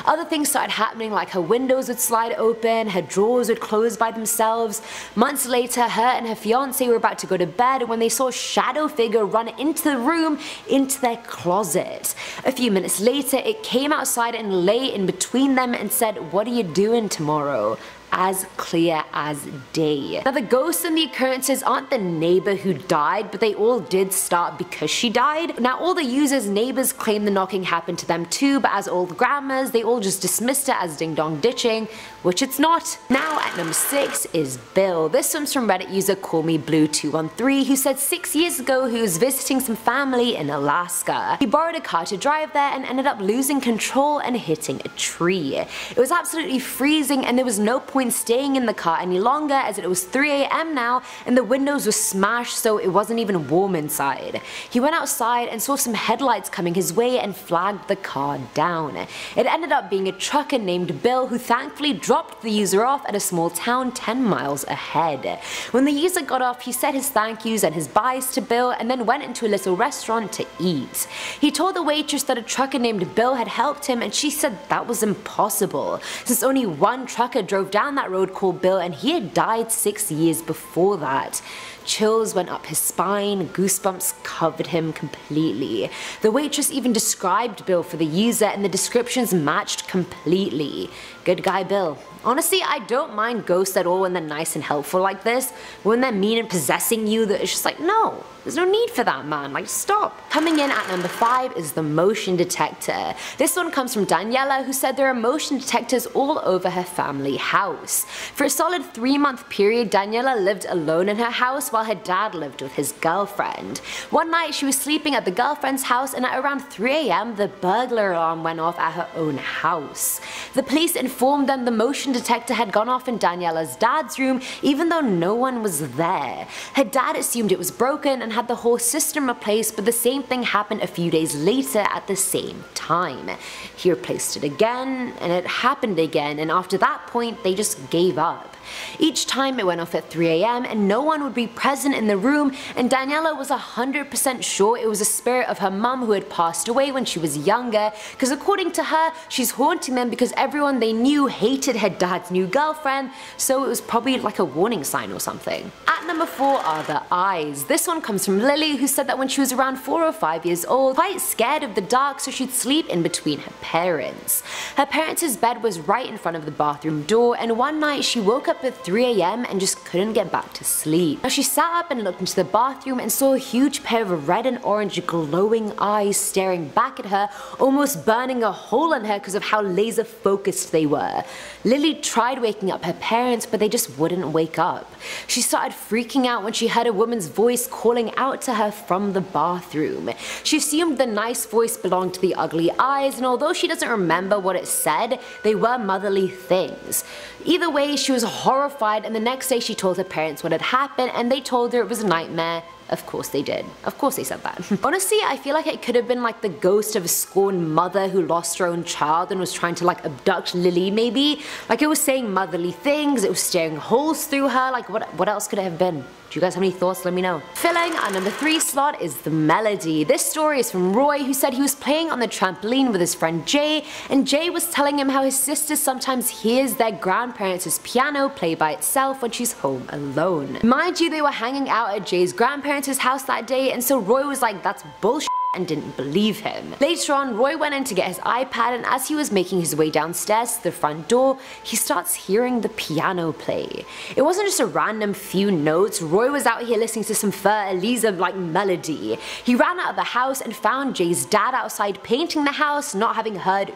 Other things started happening, like her windows would slide open, her drawers would close by themselves. Months later, her and her fiance were about to go to bed when they saw a shadow figure run into the room, into their closet. A few minutes later, it came outside and lay in between them and said, "What are you doing tomorrow?" As clear as day. Now the ghosts and the occurrences aren't the neighbor who died, but they all did start because she died. Now all the users' neighbors claim the knocking happened to them too, but as old grandmas, they all just dismissed it as ding dong ditching, which it's not. Now at number 6 is Bill. This one's from Reddit user CallMeBlue213, who said 6 years ago he was visiting some family in Alaska. He borrowed a car to drive there and ended up losing control and hitting a tree. It was absolutely freezing and there was no point staying in the car any longer as it was 3 AM now and the windows were smashed so it wasn't even warm inside. He went outside and saw some headlights coming his way and flagged the car down. It ended up being a trucker named Bill who thankfully dropped the user off at a small town 10 miles ahead. When the user got off, he said his thank yous and his byes to Bill and then went into a little restaurant to eat. He told the waitress that a trucker named Bill had helped him and she said that was impossible since only one trucker drove down that road called Bill and he had died 6 years before that. Chills went up his spine, goosebumps covered him completely. The waitress even described Bill for the user and the descriptions matched completely. Good guy Bill. Honestly, I don't mind ghosts at all when they're nice and helpful like this, but when they're mean and possessing you, that it's just like, no, there's no need for that, man, like stop. Coming in at number 5 is the motion detector. This one comes from Daniela, who said there are motion detectors all over her family house. house. For a solid 3-month period, Daniela lived alone in her house while her dad lived with his girlfriend. One night she was sleeping at the girlfriend's house, and at around 3 AM the burglar alarm went off at her own house. The police informed them the motion detector had gone off in Daniela's dad's room even though no one was there. Her dad assumed it was broken and had the whole system replaced, but the same thing happened a few days later at the same time. He replaced it again, and it happened again, and after that point they just gave up. Each time it went off at 3 AM and no one would be present in the room, and Daniela was 100% sure it was a spirit of her mum who had passed away when she was younger, because according to her, she's haunting them because everyone they knew hated her dad's new girlfriend, so it was probably like a warning sign or something. At number 4 are the eyes. This one comes from Lily, who said that when she was around 4 or 5 years old, quite scared of the dark, so she'd sleep in between her parents. Her parents' bed was right in front of the bathroom door, and one night she woke up at 3 AM and just couldn't get back to sleep. Now she sat up and looked into the bathroom and saw a huge pair of red and orange glowing eyes staring back at her, almost burning a hole in her because of how laser focused they were. Lily tried waking up her parents, but they just wouldn't wake up. She started freaking out when she heard a woman's voice calling out to her from the bathroom. She assumed the nice voice belonged to the ugly eyes, and although she doesn't remember what it said, they were motherly things. Either way, she was horrified, and the next day she told her parents what had happened, and they told her it was a nightmare. Of course they did. Of course they said that. Honestly, I feel like it could have been like the ghost of a scorned mother who lost her own child and was trying to like abduct Lily maybe. Like it was saying motherly things, it was staring holes through her, like what else could it have been? Do you guys have any thoughts? Let me know. Filling our number 3 slot is the melody. This story is from Roy, who said he was playing on the trampoline with his friend Jay, and Jay was telling him how his sister sometimes hears their grandparents' piano play by itself when she's home alone. Mind you, they were hanging out at Jay's grandparents' house that day, and so Roy was like, that's bullshit, and didn't believe him. Later on, Roy went in to get his iPad, and as he was making his way downstairs to the front door, he starts hearing the piano play. It wasn't just a random few notes. Roy was out here listening to some Fur Elisa like melody. He ran out of the house and found Jay's dad outside painting the house, not having heard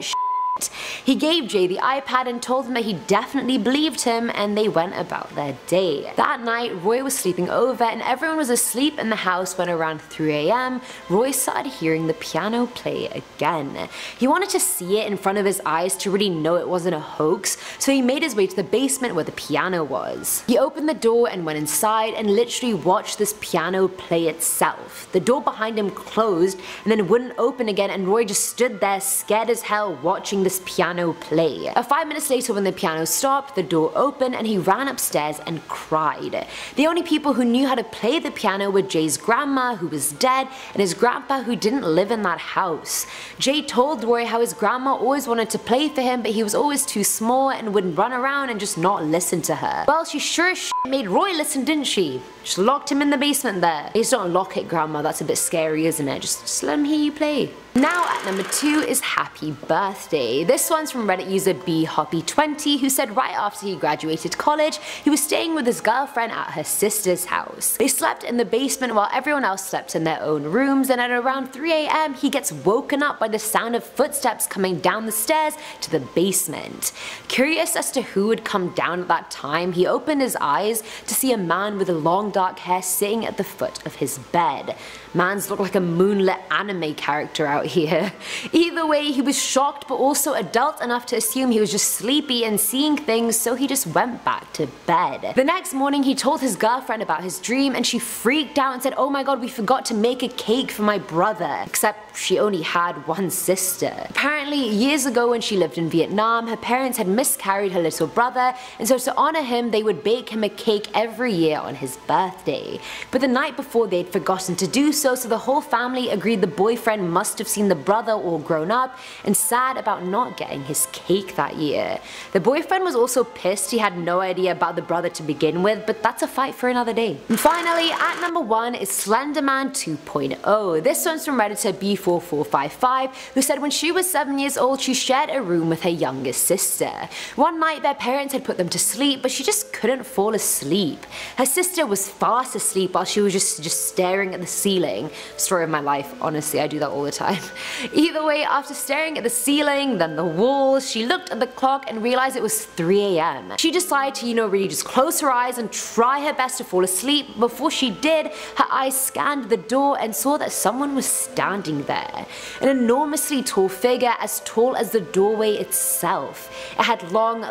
He gave Jay the iPad and told him that he definitely believed him, and they went about their day. That night, Roy was sleeping over and everyone was asleep in the house when around 3 AM, Roy started hearing the piano play again. He wanted to see it in front of his eyes to really know it wasn't a hoax, so he made his way to the basement where the piano was. He opened the door and went inside and literally watched this piano play itself. The door behind him closed and then wouldn't open again, and Roy just stood there scared as hell watching this piano play. 5 minutes later, when the piano stopped, the door opened and he ran upstairs and cried. The only people who knew how to play the piano were Jay's grandma, who was dead, and his grandpa, who didn't live in that house. Jay told Roy how his grandma always wanted to play for him, but he was always too small and would run around and just not listen to her. Well, she sure as shit made Roy listen, didn't she? Just locked him in the basement there. Please don't lock it, grandma, that's a bit scary, isn't it? Just let him hear you play. Now at number 2 is Happy Birthday. This one's from Reddit user bhoppy20, who said right after he graduated college, he was staying with his girlfriend at her sister's house. They slept in the basement while everyone else slept in their own rooms, and at around 3 AM he gets woken up by the sound of footsteps coming down the stairs to the basement. Curious as to who would come down at that time, he opened his eyes to see a man with long dark hair sitting at the foot of his bed. Mans look like a moonlit anime character out here. Either way, he was shocked but also adult enough to assume he was just sleepy and seeing things, so he just went back to bed. The next morning he told his girlfriend about his dream, and she freaked out and said, oh my god, we forgot to make a cake for my brother. Except she only had one sister. Apparently, years ago when she lived in Vietnam, her parents had miscarried her little brother, and so to honor him they would bake him a cake every year on his birthday. But the night before they had forgotten to do so the whole family agreed the boyfriend must have seen the brother all grown up and sad about not getting his cake that year. The boyfriend was also pissed he had no idea about the brother to begin with, but that's a fight for another day. And finally, at number 1 is Slenderman 2.0. This one's from Redditor B4455, who said when she was 7 years old she shared a room with her youngest sister. One night their parents had put them to sleep, but she just couldn't fall asleep. Her sister was fast asleep while she was just staring at the ceiling. Story of my life, honestly, I do that all the time. again. Either way, after staring at the ceiling, then the walls, she looked at the clock and realized it was 3 AM. She decided to, really just close her eyes and try her best to fall asleep. Before she did, her eyes scanned the door and saw that someone was standing there. An enormously tall figure, as tall as the doorway itself. It had long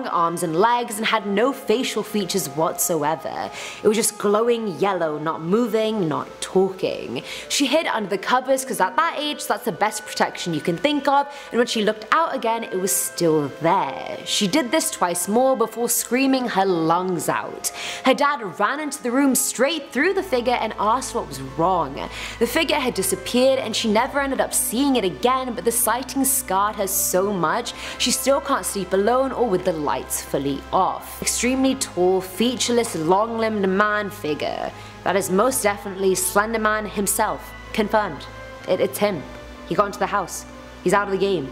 arms and legs and had no facial features whatsoever. It was just glowing yellow, not moving, not talking. She hid under the covers because at that age that's the best protection you can think of, and when she looked out again it was still there. She did this twice more before screaming her lungs out. Her dad ran into the room straight through the figure and asked what was wrong. The figure had disappeared and she never ended up seeing it again, but the sighting scarred her so much she still can't sleep alone or with the lights fully off. Extremely tall, featureless, long-limbed man figure. That is most definitely Slender Man himself. Confirmed. It's him. He got into the house. He's out of the game.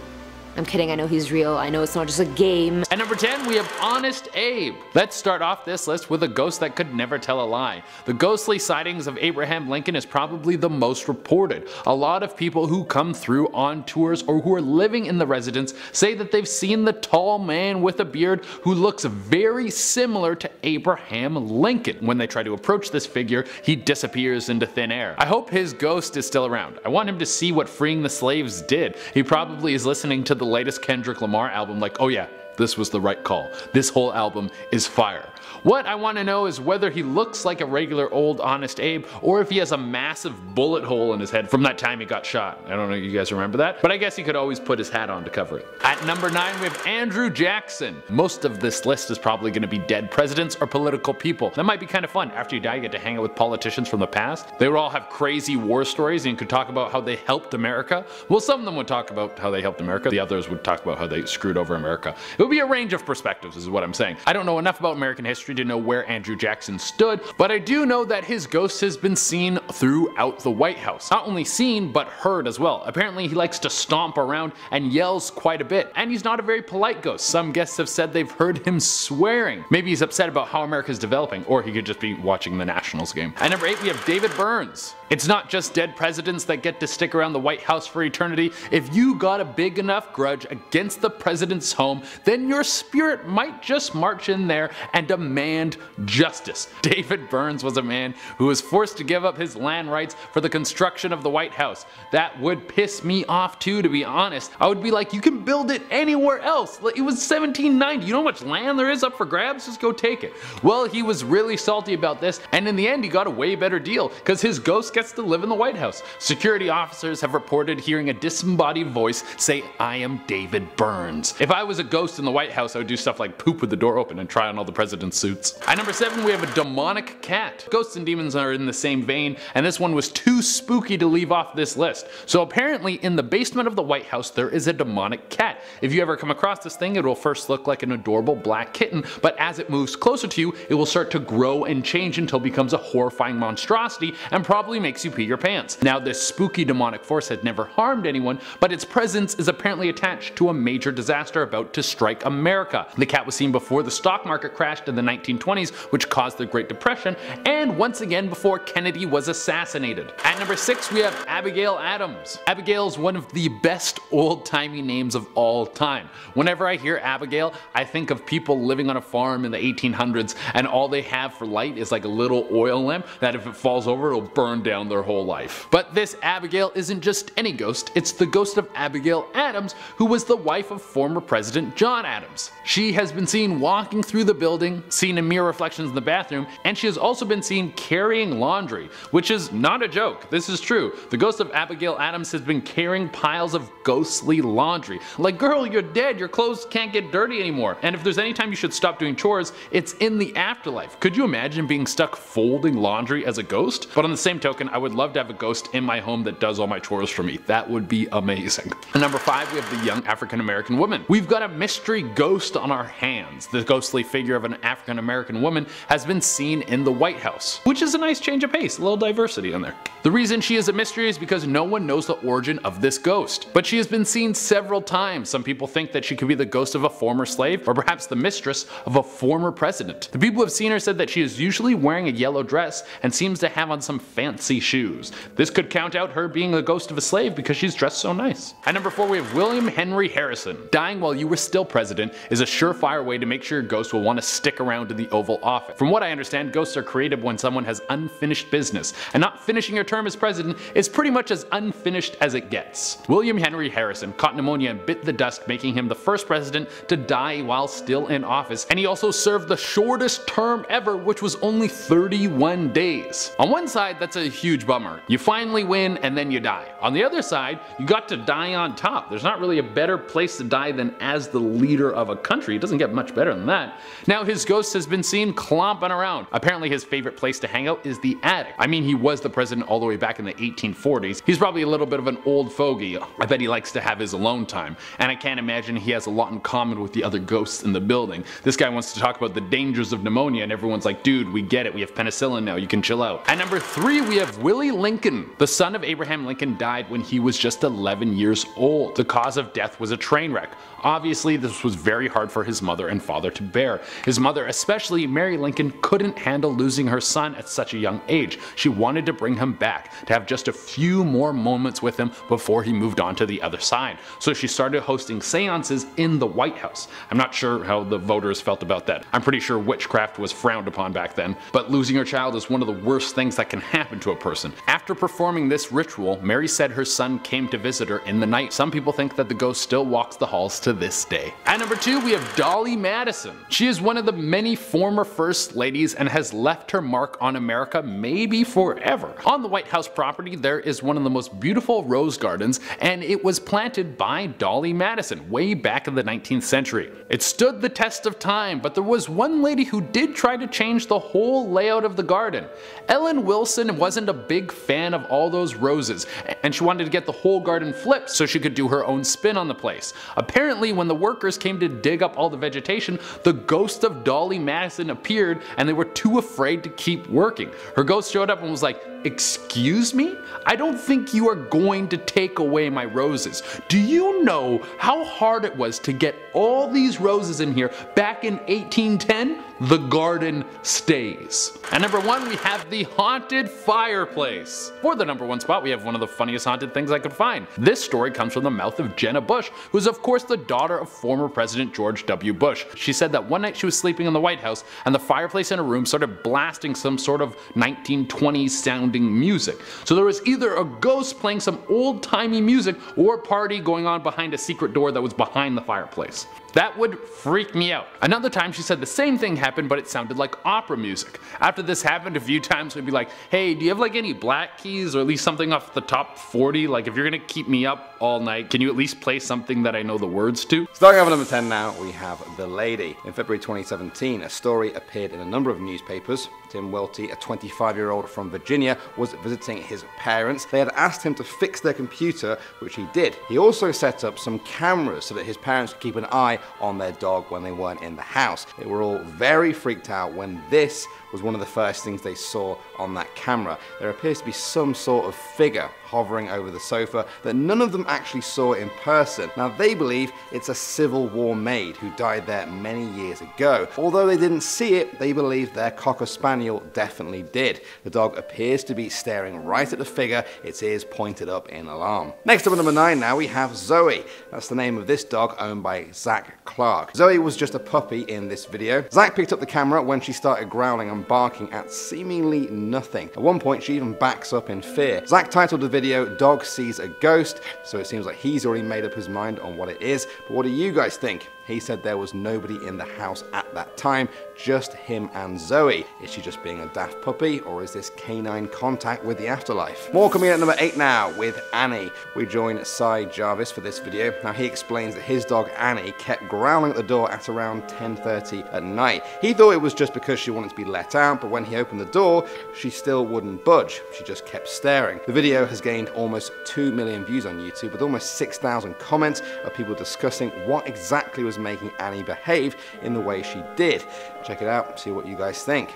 I'm kidding, I know he's real, I know it's not just a game.
At number 10, we have Honest Abe. Let's start off this list with a ghost that could never tell a lie. The ghostly sightings of Abraham Lincoln is probably the most reported. A lot of people who come through on tours or who are living in the residence say that they've seen the tall man with a beard who looks very similar to Abraham Lincoln. When they try to approach this figure, he disappears into thin air. I hope his ghost is still around. I want him to see what freeing the slaves did. He probably is listening to the latest Kendrick Lamar album like, oh yeah, this was the right call. This whole album is fire. What I want to know is whether he looks like a regular old Honest Abe or if he has a massive bullet hole in his head from that time he got shot. I don't know if you guys remember that, but I guess he could always put his hat on to cover it. At number 9 we have Andrew Jackson. Most of this list is probably going to be dead presidents or political people. That might be kind of fun. After you die you get to hang out with politicians from the past. They would all have crazy war stories and you could talk about how they helped America. Well, some of them would talk about how they helped America. The others would talk about how they screwed over America. It would be a range of perspectives is what I'm saying. I don't know enough about American history to know where Andrew Jackson stood, but I do know that his ghost has been seen throughout the White House. Not only seen, but heard as well. Apparently he likes to stomp around and yells quite a bit, and he's not a very polite ghost. Some guests have said they've heard him swearing. Maybe he's upset about how America's developing, or he could just be watching the Nationals game. At number 8 we have David Burns. It's not just dead presidents that get to stick around the White House for eternity. If you got a big enough grudge against the president's home, then your spirit might just march in there and demand justice. David Burns was a man who was forced to give up his land rights for the construction of the White House. That would piss me off too, to be honest. I would be like, you can build it anywhere else. It was 1790. You know how much land there is up for grabs? Just go take it. Well, he was really salty about this, and in the end he got a way better deal because his ghost gets to live in the White House. Security officers have reported hearing a disembodied voice say, "I am David Burns." If I was a ghost in the White House, I would do stuff like poop with the door open and try on all the president's suits. At number 7 we have a demonic cat. Ghosts and demons are in the same vein, and this one was too spooky to leave off this list. So apparently in the basement of the White House there is a demonic cat. If you ever come across this thing, it will first look like an adorable black kitten, but as it moves closer to you, it will start to grow and change until it becomes a horrifying monstrosity and probably makes you pee your pants. Now this spooky demonic force had never harmed anyone, but its presence is apparently attached to a major disaster about to strike America. The cat was seen before the stock market crashed in the 1920s, which caused the Great Depression, and once again before Kennedy was assassinated. At number 6 we have Abigail Adams. Abigail is one of the best old-timey names of all time. Whenever I hear Abigail, I think of people living on a farm in the 1800s and all they have for light is like a little oil lamp that if it falls over it'll burn down their whole life. But this Abigail isn't just any ghost, it's the ghost of Abigail Adams, who was the wife of former President John Adams. She has been seen walking through the building, seen in mirror reflections in the bathroom, and she has also been seen carrying laundry, which is not a joke. This is true. The ghost of Abigail Adams has been carrying piles of ghostly laundry. Like, girl, you're dead, your clothes can't get dirty anymore. And if there's any time you should stop doing chores, it's in the afterlife. Could you imagine being stuck folding laundry as a ghost? But on the same token, I would love to have a ghost in my home that does all my chores for me. That would be amazing. And number 5 we have the young African American woman. We've got a mystery ghost on our hands. The ghostly figure of an African African American woman has been seen in the White House, which is a nice change of pace, a little diversity in there. The reason she is a mystery is because no one knows the origin of this ghost, but she has been seen several times. Some people think that she could be the ghost of a former slave, or perhaps the mistress of a former president. The people who have seen her said that she is usually wearing a yellow dress and seems to have on some fancy shoes. This could count out her being the ghost of a slave because she's dressed so nice. At number 4 we have William Henry Harrison. Dying while you were still president is a surefire way to make sure your ghost will want to stick around in the Oval Office. From what I understand, ghosts are created when someone has unfinished business, and not finishing your term as president is pretty much as unfinished as it gets. William Henry Harrison caught pneumonia and bit the dust, making him the first president to die while still in office, and he also served the shortest term ever, which was only 31 days. On one side, that's a huge bummer. You finally win and then you die. On the other side, you got to die on top. There's not really a better place to die than as the leader of a country. It doesn't get much better than that. Now his ghost has been seen clomping around. Apparently his favorite place to hang out is the attic. I mean, he was the president all the way back in the 1840s. He's probably a little bit of an old fogey. I bet he likes to have his alone time, and I can't imagine he has a lot in common with the other ghosts in the building. This guy wants to talk about the dangers of pneumonia, and everyone's like, dude, we get it, we have penicillin now, you can chill out. At number 3 we have Willie Lincoln. The son of Abraham Lincoln died when he was just 11 years old. The cause of death was a train wreck. Obviously this was very hard for his mother and father to bear. His mother, especially Mary Lincoln, couldn't handle losing her son at such a young age. She wanted to bring him back, to have just a few more moments with him before he moved on to the other side. So she started hosting seances in the White House. I'm not sure how the voters felt about that. I'm pretty sure witchcraft was frowned upon back then, but losing her child is one of the worst things that can happen to a person. After performing this ritual, Mary said her son came to visit her in the night. Some people think that the ghost still walks the halls to this day. At number 2 we have Dolly Madison. She is one of the many former first ladies and has left her mark on America maybe forever. On the White House property there is one of the most beautiful rose gardens, and it was planted by Dolly Madison way back in the 19th century. It stood the test of time, but there was one lady who did try to change the whole layout of the garden. Ellen Wilson wasn't a big fan of all those roses, and she wanted to get the whole garden flipped so she could do her own spin on the place. Apparently when the workers came to dig up all the vegetation, the ghost of Dolly Madison appeared and they were too afraid to keep working. Her ghost showed up and was like, "Excuse me? I don't think you are going to take away my roses. Do you know how hard it was to get all these roses in here back in 1810? The garden stays." At number 1 we have the haunted fireplace. For the number 1 spot we have one of the funniest haunted things I could find. This story comes from the mouth of Jenna Bush, who is of course the daughter of former President George W. Bush. She said that one night she was sleeping in the White House and the fireplace in her room started blasting some sort of 1920s sounding music. So there was either a ghost playing some old-timey music or a party going on behind a secret door that was behind the fireplace. That would freak me out. Another time she said the same thing happened, but it sounded like opera music. After this happened a few times, we'd be like, hey, do you have like any black keys or at least something off the top 40? Like if you're gonna keep me up all night, can you at least play something that I know the words to?
Starting off at number 10 now, we have The Lady. In February 2017, a story appeared in a number of newspapers. Tim Welty, a 25-year-old from Virginia, was visiting his parents. They had asked him to fix their computer, which he did. He also set up some cameras so that his parents could keep an eye on their dog when they weren't in the house. They were all very freaked out when this was one of the first things they saw on that camera. There appears to be some sort of figure hovering over the sofa that none of them actually saw in person. Now they believe it's a Civil War maid who died there many years ago. Although they didn't see it, they believe their Cocker Spaniel definitely did. The dog appears to be staring right at the figure, its ears pointed up in alarm. Next up at number 9 now we have Zoe. That's the name of this dog owned by Zach Clark. Zoe was just a puppy in this video. Zach picked up the camera when she started growling and barking at seemingly nothing. At one point she even backs up in fear. Zach titled the video "Dog Sees a Ghost," so it seems like he's already made up his mind on what it is. But what do you guys think? He said there was nobody in the house at that time, just him and Zoe. Is she just being a daft puppy, or is this canine contact with the afterlife? More coming in at number 8 now with Annie. We join Cy Jarvis for this video. Now he explains that his dog Annie kept growling at the door at around 10:30 at night. He thought it was just because she wanted to be let out, but when he opened the door, she still wouldn't budge. She just kept staring. The video has gained almost 2 million views on YouTube with almost 6,000 comments of people discussing what exactly was was making Annie behave in the way she did. Check it out, see what you guys think.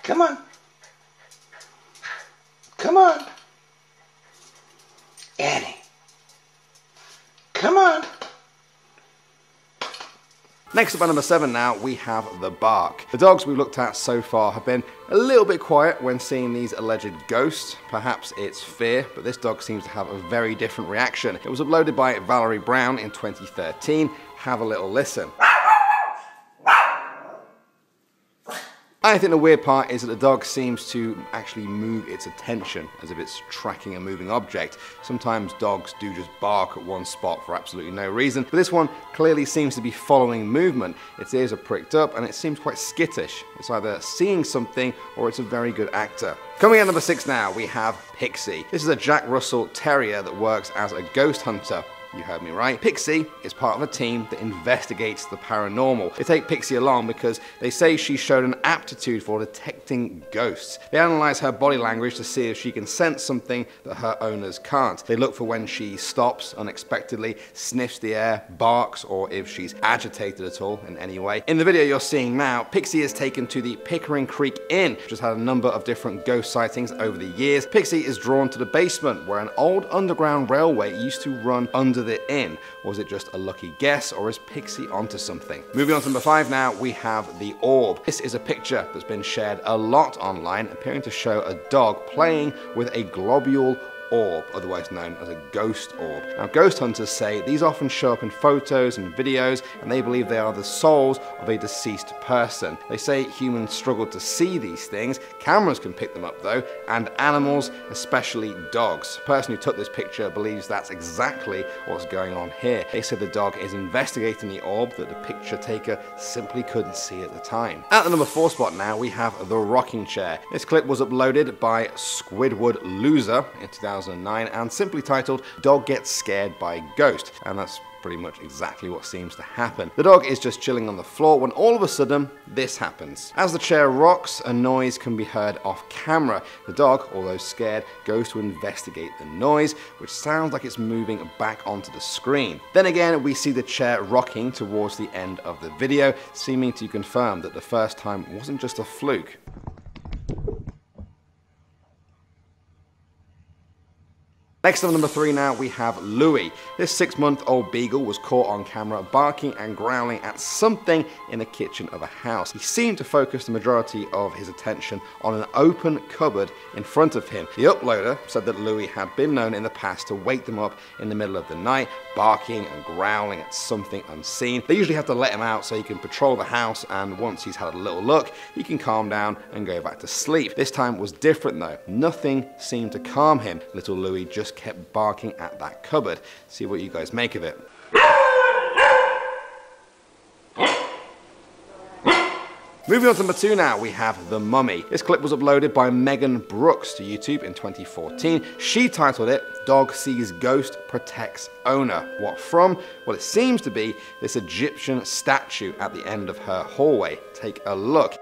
Come on. Come on. Annie. Come on.
Next up at number 7 now, we have the bark. The dogs we've looked at so far have been a little bit quiet when seeing these alleged ghosts. Perhaps it's fear, but this dog seems to have a very different reaction. It was uploaded by Valerie Brown in 2013. Have a little listen. I think the weird part is that the dog seems to actually move its attention as if it's tracking a moving object. Sometimes dogs do just bark at one spot for absolutely no reason, but this one clearly seems to be following movement. Its ears are pricked up and it seems quite skittish. It's either seeing something or it's a very good actor. Coming at number 6 now, we have Pixie. This is a Jack Russell Terrier that works as a ghost hunter. You heard me right. Pixie is part of a team that investigates the paranormal. They take Pixie along because they say she showed an aptitude for detecting ghosts. They analyze her body language to see if she can sense something that her owners can't. They look for when she stops unexpectedly, sniffs the air, barks, or if she's agitated at all in any way. In the video you're seeing now, Pixie is taken to the Pickering Creek Inn, which has had a number of different ghost sightings over the years. Pixie is drawn to the basement where an old underground railway used to run under the inn. Was it just a lucky guess, or is Pixie onto something? Moving on to number 5 now, we have the orb. This is a picture that's been shared a lot online, appearing to show a dog playing with a globule orb, otherwise known as a ghost orb. Now, ghost hunters say these often show up in photos and videos, and they believe they are the souls of a deceased person. They say humans struggle to see these things. Cameras can pick them up though, and animals, especially dogs. The person who took this picture believes that's exactly what's going on here. They say the dog is investigating the orb that the picture taker simply couldn't see at the time. At the number 4 spot now, we have the rocking chair. This clip was uploaded by Squidward Loser in 2009 and simply titled "Dog Gets Scared by Ghost," and that's pretty much exactly what seems to happen. The dog is just chilling on the floor when all of a sudden this happens. As the chair rocks, a noise can be heard off camera. The dog, although scared, goes to investigate the noise, which sounds like it's moving back onto the screen. Then again, we see the chair rocking towards the end of the video, seeming to confirm that the first time wasn't just a fluke. Next up, number 3 now, we have Louie. This 6-month-old beagle was caught on camera barking and growling at something in the kitchen of a house. He seemed to focus the majority of his attention on an open cupboard in front of him. The uploader said that Louie had been known in the past to wake them up in the middle of the night, barking and growling at something unseen. They usually have to let him out so he can patrol the house, and once he's had a little look, he can calm down and go back to sleep. This time was different though. Nothing seemed to calm him. Little Louie just kept barking at that cupboard. See what you guys make of it. Moving on to number 2 now, we have The Mummy. This clip was uploaded by Megan Brooks to YouTube in 2014. She titled it, "Dog Sees Ghost, Protects Owner." What from? Well, it seems to be this Egyptian statue at the end of her hallway. Take a look.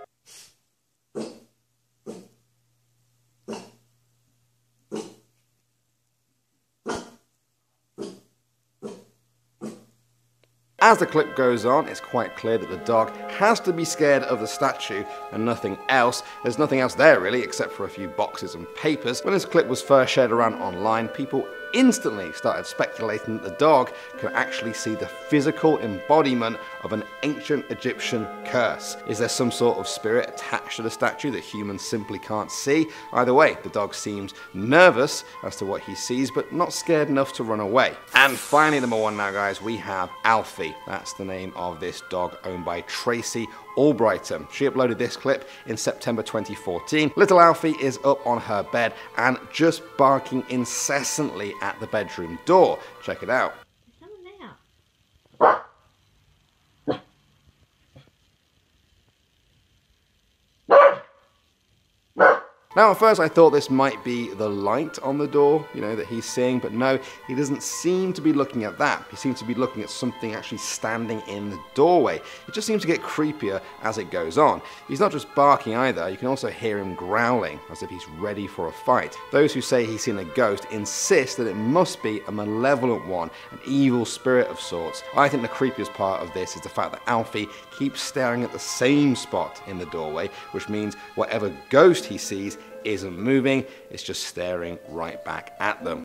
As the clip goes on, it's quite clear that the dog has to be scared of the statue and nothing else. There's nothing else there really, except for a few boxes and papers. When this clip was first shared around online, people instantly started speculating that the dog can actually see the physical embodiment of an ancient Egyptian curse. Is there some sort of spirit attached to the statue that humans simply can't see? Either way, the dog seems nervous as to what he sees, but not scared enough to run away. And finally, number 1 now, guys, we have Alfie. That's the name of this dog owned by Tracy Albrighton. She uploaded this clip in September 2014. Little Alfie is up on her bed and just barking incessantly at the bedroom door. Check it out.
There's no one there.
Now at first I thought this might be the light on the door, that he's seeing, but no, he doesn't seem to be looking at that. He seems to be looking at something actually standing in the doorway. It just seems to get creepier as it goes on. He's not just barking either, you can also hear him growling as if he's ready for a fight. Those who say he's seen a ghost insist that it must be a malevolent one, an evil spirit of sorts. I think the creepiest part of this is the fact that Alfie keeps staring at the same spot in the doorway, which means whatever ghost he sees isn't moving, it's just staring right back at them.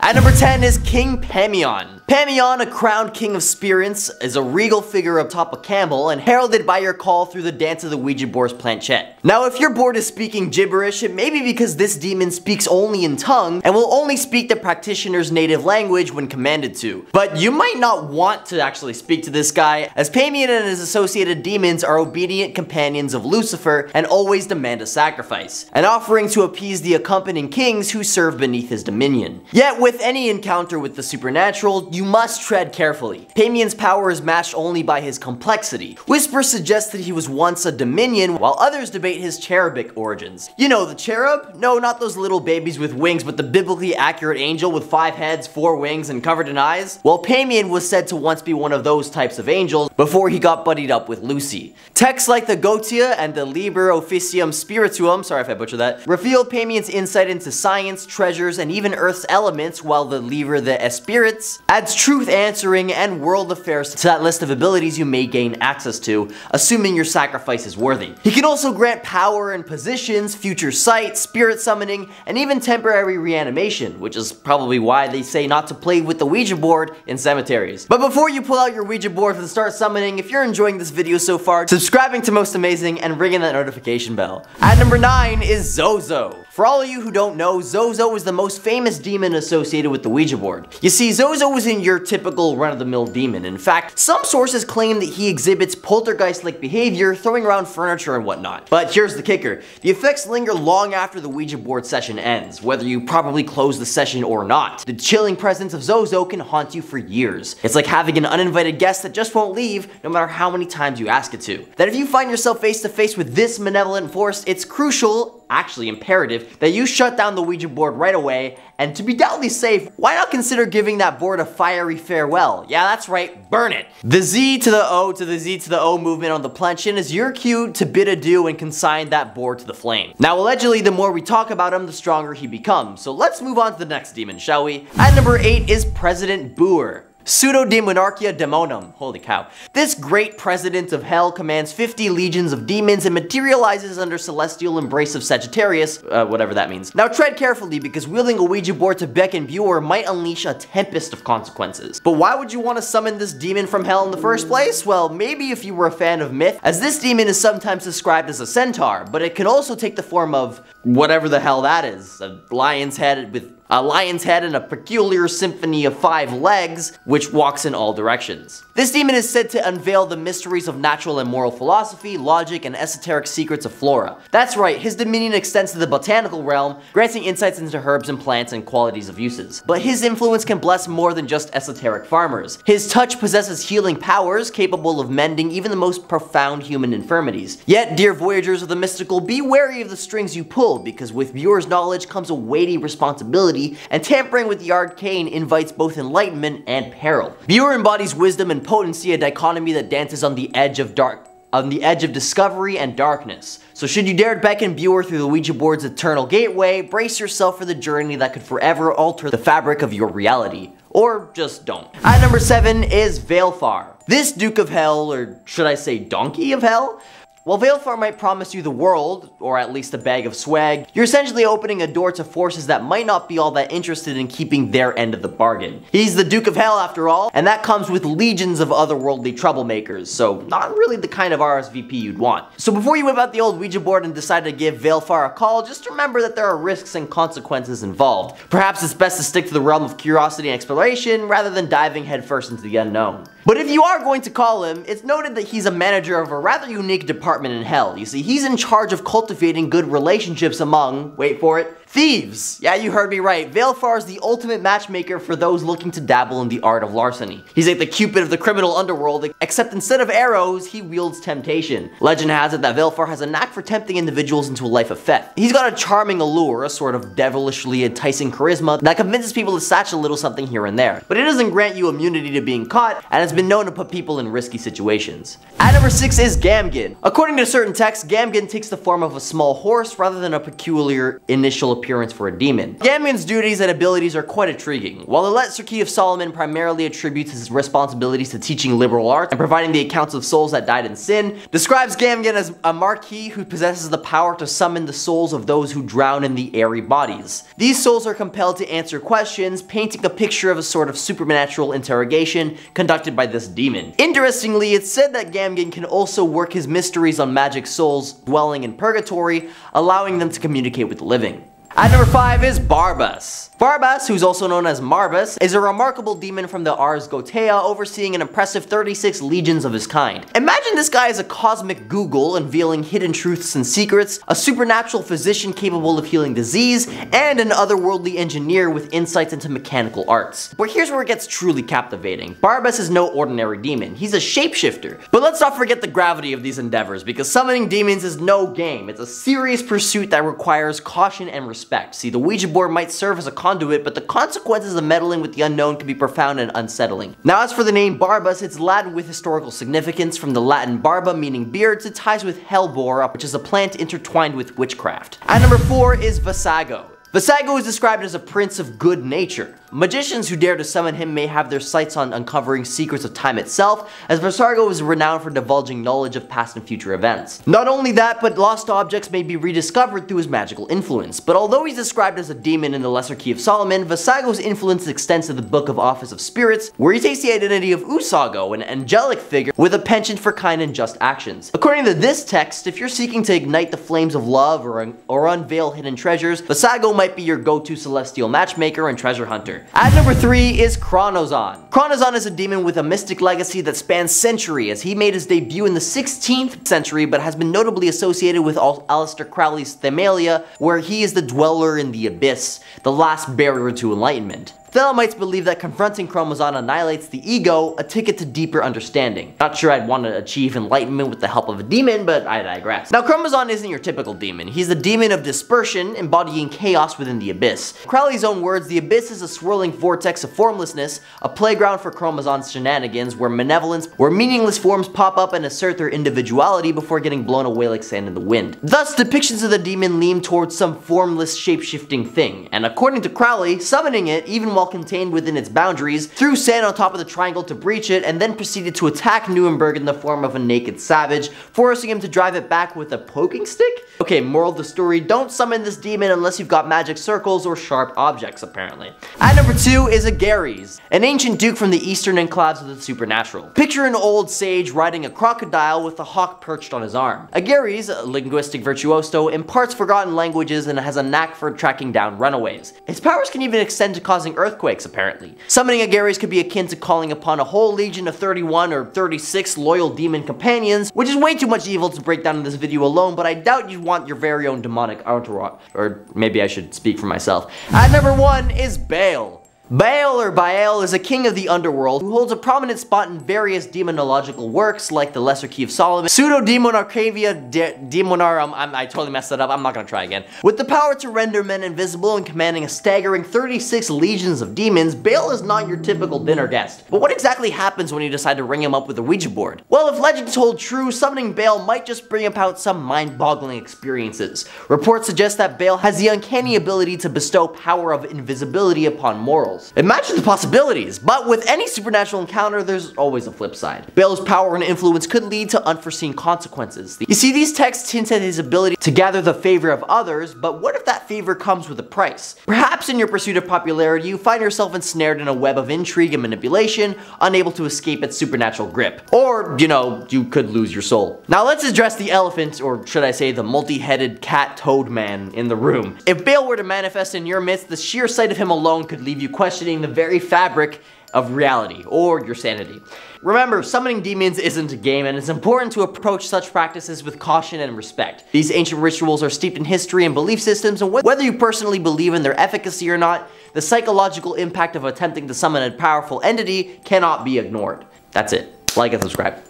At number 10 is King Pamion. Pamion, a crowned king of spirits, is a regal figure atop a camel and heralded by your call through the dance of the Ouija board's planchette. Now if your board is speaking gibberish, it may be because this demon speaks only in tongue and will only speak the practitioner's native language when commanded to. But you might not want to actually speak to this guy, as Pamion and his associated demons are obedient companions of Lucifer and always demand a sacrifice, an offering to appease the accompanying kings who serve beneath his dominion. Yet with any encounter with the supernatural, you must tread carefully. Pamion's power is matched only by his complexity. Whispers suggest that he was once a dominion, while others debate his cherubic origins. You know, the cherub? No, not those little babies with wings, but the biblically accurate angel with 5 heads, 4 wings, and covered in eyes? Well, Pamion was said to once be one of those types of angels before he got buddied up with Lucy. Texts like the Goetia and the Liber Officium Spirituum, sorry if I butchered that, reveal Pamion's insight into science, treasures, and even Earth's elements, while the Livre de Espirits adds truth answering and world affairs to that list of abilities you may gain access to, assuming your sacrifice is worthy. He can also grant power and positions, future sight, spirit summoning, and even temporary reanimation, which is probably why they say not to play with the Ouija board in cemeteries. But before you pull out your Ouija board and start summoning, if you're enjoying this video so far, subscribing to Most Amazing and ringing that notification bell. At number 9 is Zozo. For all of you who don't know, Zozo is the most famous demon associated with the Ouija board. You see, Zozo isn't your typical run-of-the-mill demon. In fact, some sources claim that he exhibits poltergeist-like behavior, throwing around furniture and whatnot. But here's the kicker. The effects linger long after the Ouija board session ends, whether you probably close the session or not. The chilling presence of Zozo can haunt you for years. It's like having an uninvited guest that just won't leave, no matter how many times you ask it to. That if you find yourself face to face with this malevolent force, it's crucial, actually imperative, that you shut down the Ouija board right away, and to be doubly safe, why not consider giving that board a fiery farewell? Yeah, that's right, burn it! The Z to the O to the Z to the O movement on the planchette is your cue to bid adieu and consign that board to the flame. Now allegedly, the more we talk about him, the stronger he becomes, so let's move on to the next demon, shall we? At number 8 is President Boer. Pseudo-Demonarchia Demonum. Holy cow. This great president of hell commands 50 legions of demons and materializes under celestial embrace of Sagittarius, whatever that means. Now tread carefully, because wielding a Ouija board to beckon Buer might unleash a tempest of consequences. But why would you want to summon this demon from hell in the first place? Well, maybe if you were a fan of myth, as this demon is sometimes described as a centaur, but it can also take the form of whatever the hell that is. A lion's head and a peculiar symphony of 5 legs, which walks in all directions. This demon is said to unveil the mysteries of natural and moral philosophy, logic, and esoteric secrets of flora. That's right, his dominion extends to the botanical realm, granting insights into herbs and plants and qualities of uses. But his influence can bless more than just esoteric farmers. His touch possesses healing powers, capable of mending even the most profound human infirmities. Yet, dear voyagers of the mystical, be wary of the strings you pull, because with Buer's knowledge comes a weighty responsibility, and tampering with the arcane invites both enlightenment and peril. Buer embodies wisdom and potency, a dichotomy that dances on the edge of discovery and darkness. So should you dare beckon Buer through the Ouija board's eternal gateway, brace yourself for the journey that could forever alter the fabric of your reality. Or just don't. At number 7 is Veilfar. This Duke of Hell, or should I say Donkey of Hell? While Veilfar might promise you the world, or at least a bag of swag, you're essentially opening a door to forces that might not be all that interested in keeping their end of the bargain. He's the Duke of Hell after all, and that comes with legions of otherworldly troublemakers, so not really the kind of RSVP you'd want. So before you whip out the old Ouija board and decide to give Veilfar a call, just remember that there are risks and consequences involved. Perhaps it's best to stick to the realm of curiosity and exploration, rather than diving headfirst into the unknown. But if you are going to call him, it's noted that he's a manager of a rather unique department in hell. You see, he's in charge of cultivating good relationships among, wait for it, Thieves! Yeah, you heard me right. Valefor is the ultimate matchmaker for those looking to dabble in the art of larceny. He's like the Cupid of the criminal underworld, except instead of arrows, he wields temptation. Legend has it that Valefor has a knack for tempting individuals into a life of theft. He's got a charming allure, a sort of devilishly enticing charisma that convinces people to snatch a little something here and there. But it doesn't grant you immunity to being caught, and has been known to put people in risky situations. At number 6 is Gamgin. According to certain texts, Gamgin takes the form of a small horse rather than a peculiar initial appearance for a demon. Gamgin's duties and abilities are quite intriguing. While the Lesser Key of Solomon primarily attributes his responsibilities to teaching liberal arts and providing the accounts of souls that died in sin, describes Gamgin as a marquis who possesses the power to summon the souls of those who drown in the eerie bodies. These souls are compelled to answer questions, painting a picture of a sort of supernatural interrogation conducted by this demon. Interestingly, it's said that Gamgin can also work his mysteries on magic souls dwelling in purgatory, allowing them to communicate with the living. At number 5 is Barbas. Barbas, who's also known as Marbas, is a remarkable demon from the Ars Goetia, overseeing an impressive 36 legions of his kind. Imagine this guy as a cosmic Google, unveiling hidden truths and secrets, a supernatural physician capable of healing disease, and an otherworldly engineer with insights into mechanical arts. But here's where it gets truly captivating. Barbas is no ordinary demon, he's a shapeshifter. But let's not forget the gravity of these endeavors, because summoning demons is no game. It's a serious pursuit that requires caution and respect. See, the Ouija board might serve as a conduit, but the consequences of meddling with the unknown can be profound and unsettling. Now, as for the name Barbas, it's Latin with historical significance. From the Latin barba, meaning beards, it ties with hellebore, which is a plant intertwined with witchcraft. At number 4 is Vasago. Vasago is described as a prince of good nature. Magicians who dare to summon him may have their sights on uncovering secrets of time itself, as Vasago is renowned for divulging knowledge of past and future events. Not only that, but lost objects may be rediscovered through his magical influence. But although he's described as a demon in the Lesser Key of Solomon, Vasago's influence extends to the Book of Office of Spirits, where he takes the identity of Usago, an angelic figure with a penchant for kind and just actions. According to this text, if you're seeking to ignite the flames of love or unveil hidden treasures, Vasago might be your go-to celestial matchmaker and treasure hunter. At number 3 is Chronozon. Chronozon is a demon with a mystic legacy that spans centuries, as he made his debut in the 16th century but has been notably associated with Aleister Crowley's Themalia, where he is the dweller in the abyss, the last barrier to enlightenment. Thelemites believe that confronting Chronozon annihilates the ego, a ticket to deeper understanding. Not sure I'd want to achieve enlightenment with the help of a demon, but I digress. Now, Chronozon isn't your typical demon. He's the demon of dispersion, embodying chaos within the abyss. Crowley's own words, the abyss is a swirling vortex of formlessness, a playground for Chronozon's shenanigans, where meaningless forms pop up and assert their individuality before getting blown away like sand in the wind. Thus, depictions of the demon lean towards some formless, shape-shifting thing, and according to Crowley, summoning it, even while contained within its boundaries, threw sand on top of the triangle to breach it, and then proceeded to attack Nuremberg in the form of a naked savage, forcing him to drive it back with a poking stick? Okay, moral of the story, don't summon this demon unless you've got magic circles or sharp objects, apparently. At number 2 is Agares, an ancient duke from the eastern enclaves of the supernatural. Picture an old sage riding a crocodile with a hawk perched on his arm. Agares, a linguistic virtuoso, imparts forgotten languages and has a knack for tracking down runaways. His powers can even extend to causing earthquakes, apparently. Summoning Agares could be akin to calling upon a whole legion of 31 or 36 loyal demon companions, which is way too much evil to break down in this video alone, but I doubt you'd want your very own demonic entourage. Or maybe I should speak for myself. At number 1 is Baal. Baal or Baal is a king of the underworld who holds a prominent spot in various demonological works like the Lesser Key of Solomon, Pseudo-Demonarcavia Demonarum, I totally messed that up, I'm not gonna try again. With the power to render men invisible and commanding a staggering 36 legions of demons, Baal is not your typical dinner guest. But what exactly happens when you decide to ring him up with a Ouija board? Well, if legends hold true, summoning Baal might just bring about some mind-boggling experiences. Reports suggest that Baal has the uncanny ability to bestow power of invisibility upon mortals. Imagine the possibilities, but with any supernatural encounter, there's always a flip side. Baal's power and influence could lead to unforeseen consequences. You see, these texts hint at his ability to gather the favor of others, but what if that favor comes with a price? Perhaps in your pursuit of popularity, you find yourself ensnared in a web of intrigue and manipulation, unable to escape its supernatural grip. Or, you know, you could lose your soul. Now let's address the elephant, or should I say the multi-headed cat-toad man in the room. If Baal were to manifest in your midst, the sheer sight of him alone could leave you questioning the very fabric of reality, or your sanity. Remember, summoning demons isn't a game, and it's important to approach such practices with caution and respect. These ancient rituals are steeped in history and belief systems, and whether you personally believe in their efficacy or not, the psychological impact of attempting to summon a powerful entity cannot be ignored. That's it. Like and subscribe.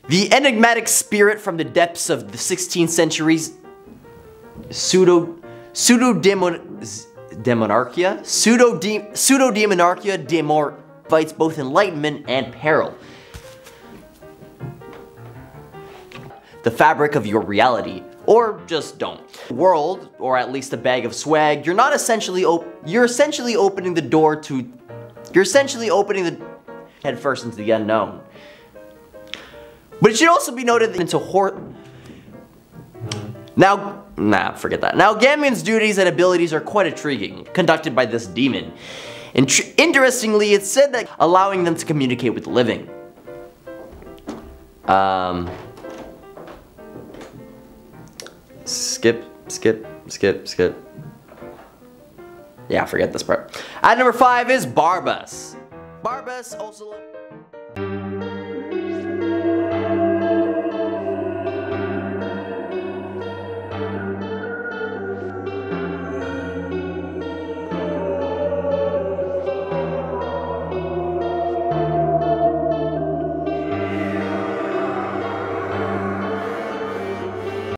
The enigmatic spirit from the depths of the 16th century's pseudo-demonarchia invites both enlightenment and peril. The fabric of your reality, or just don't. World, or at least a bag of swag, you're essentially opening the head first into the unknown. But it should also be noted that forget that. Now, Gamion's duties and abilities are quite intriguing, conducted by this demon. Interestingly, it's said that allowing them to communicate with the living. Skip. Yeah, forget this part. At number 5 is Barbas. Barbas also...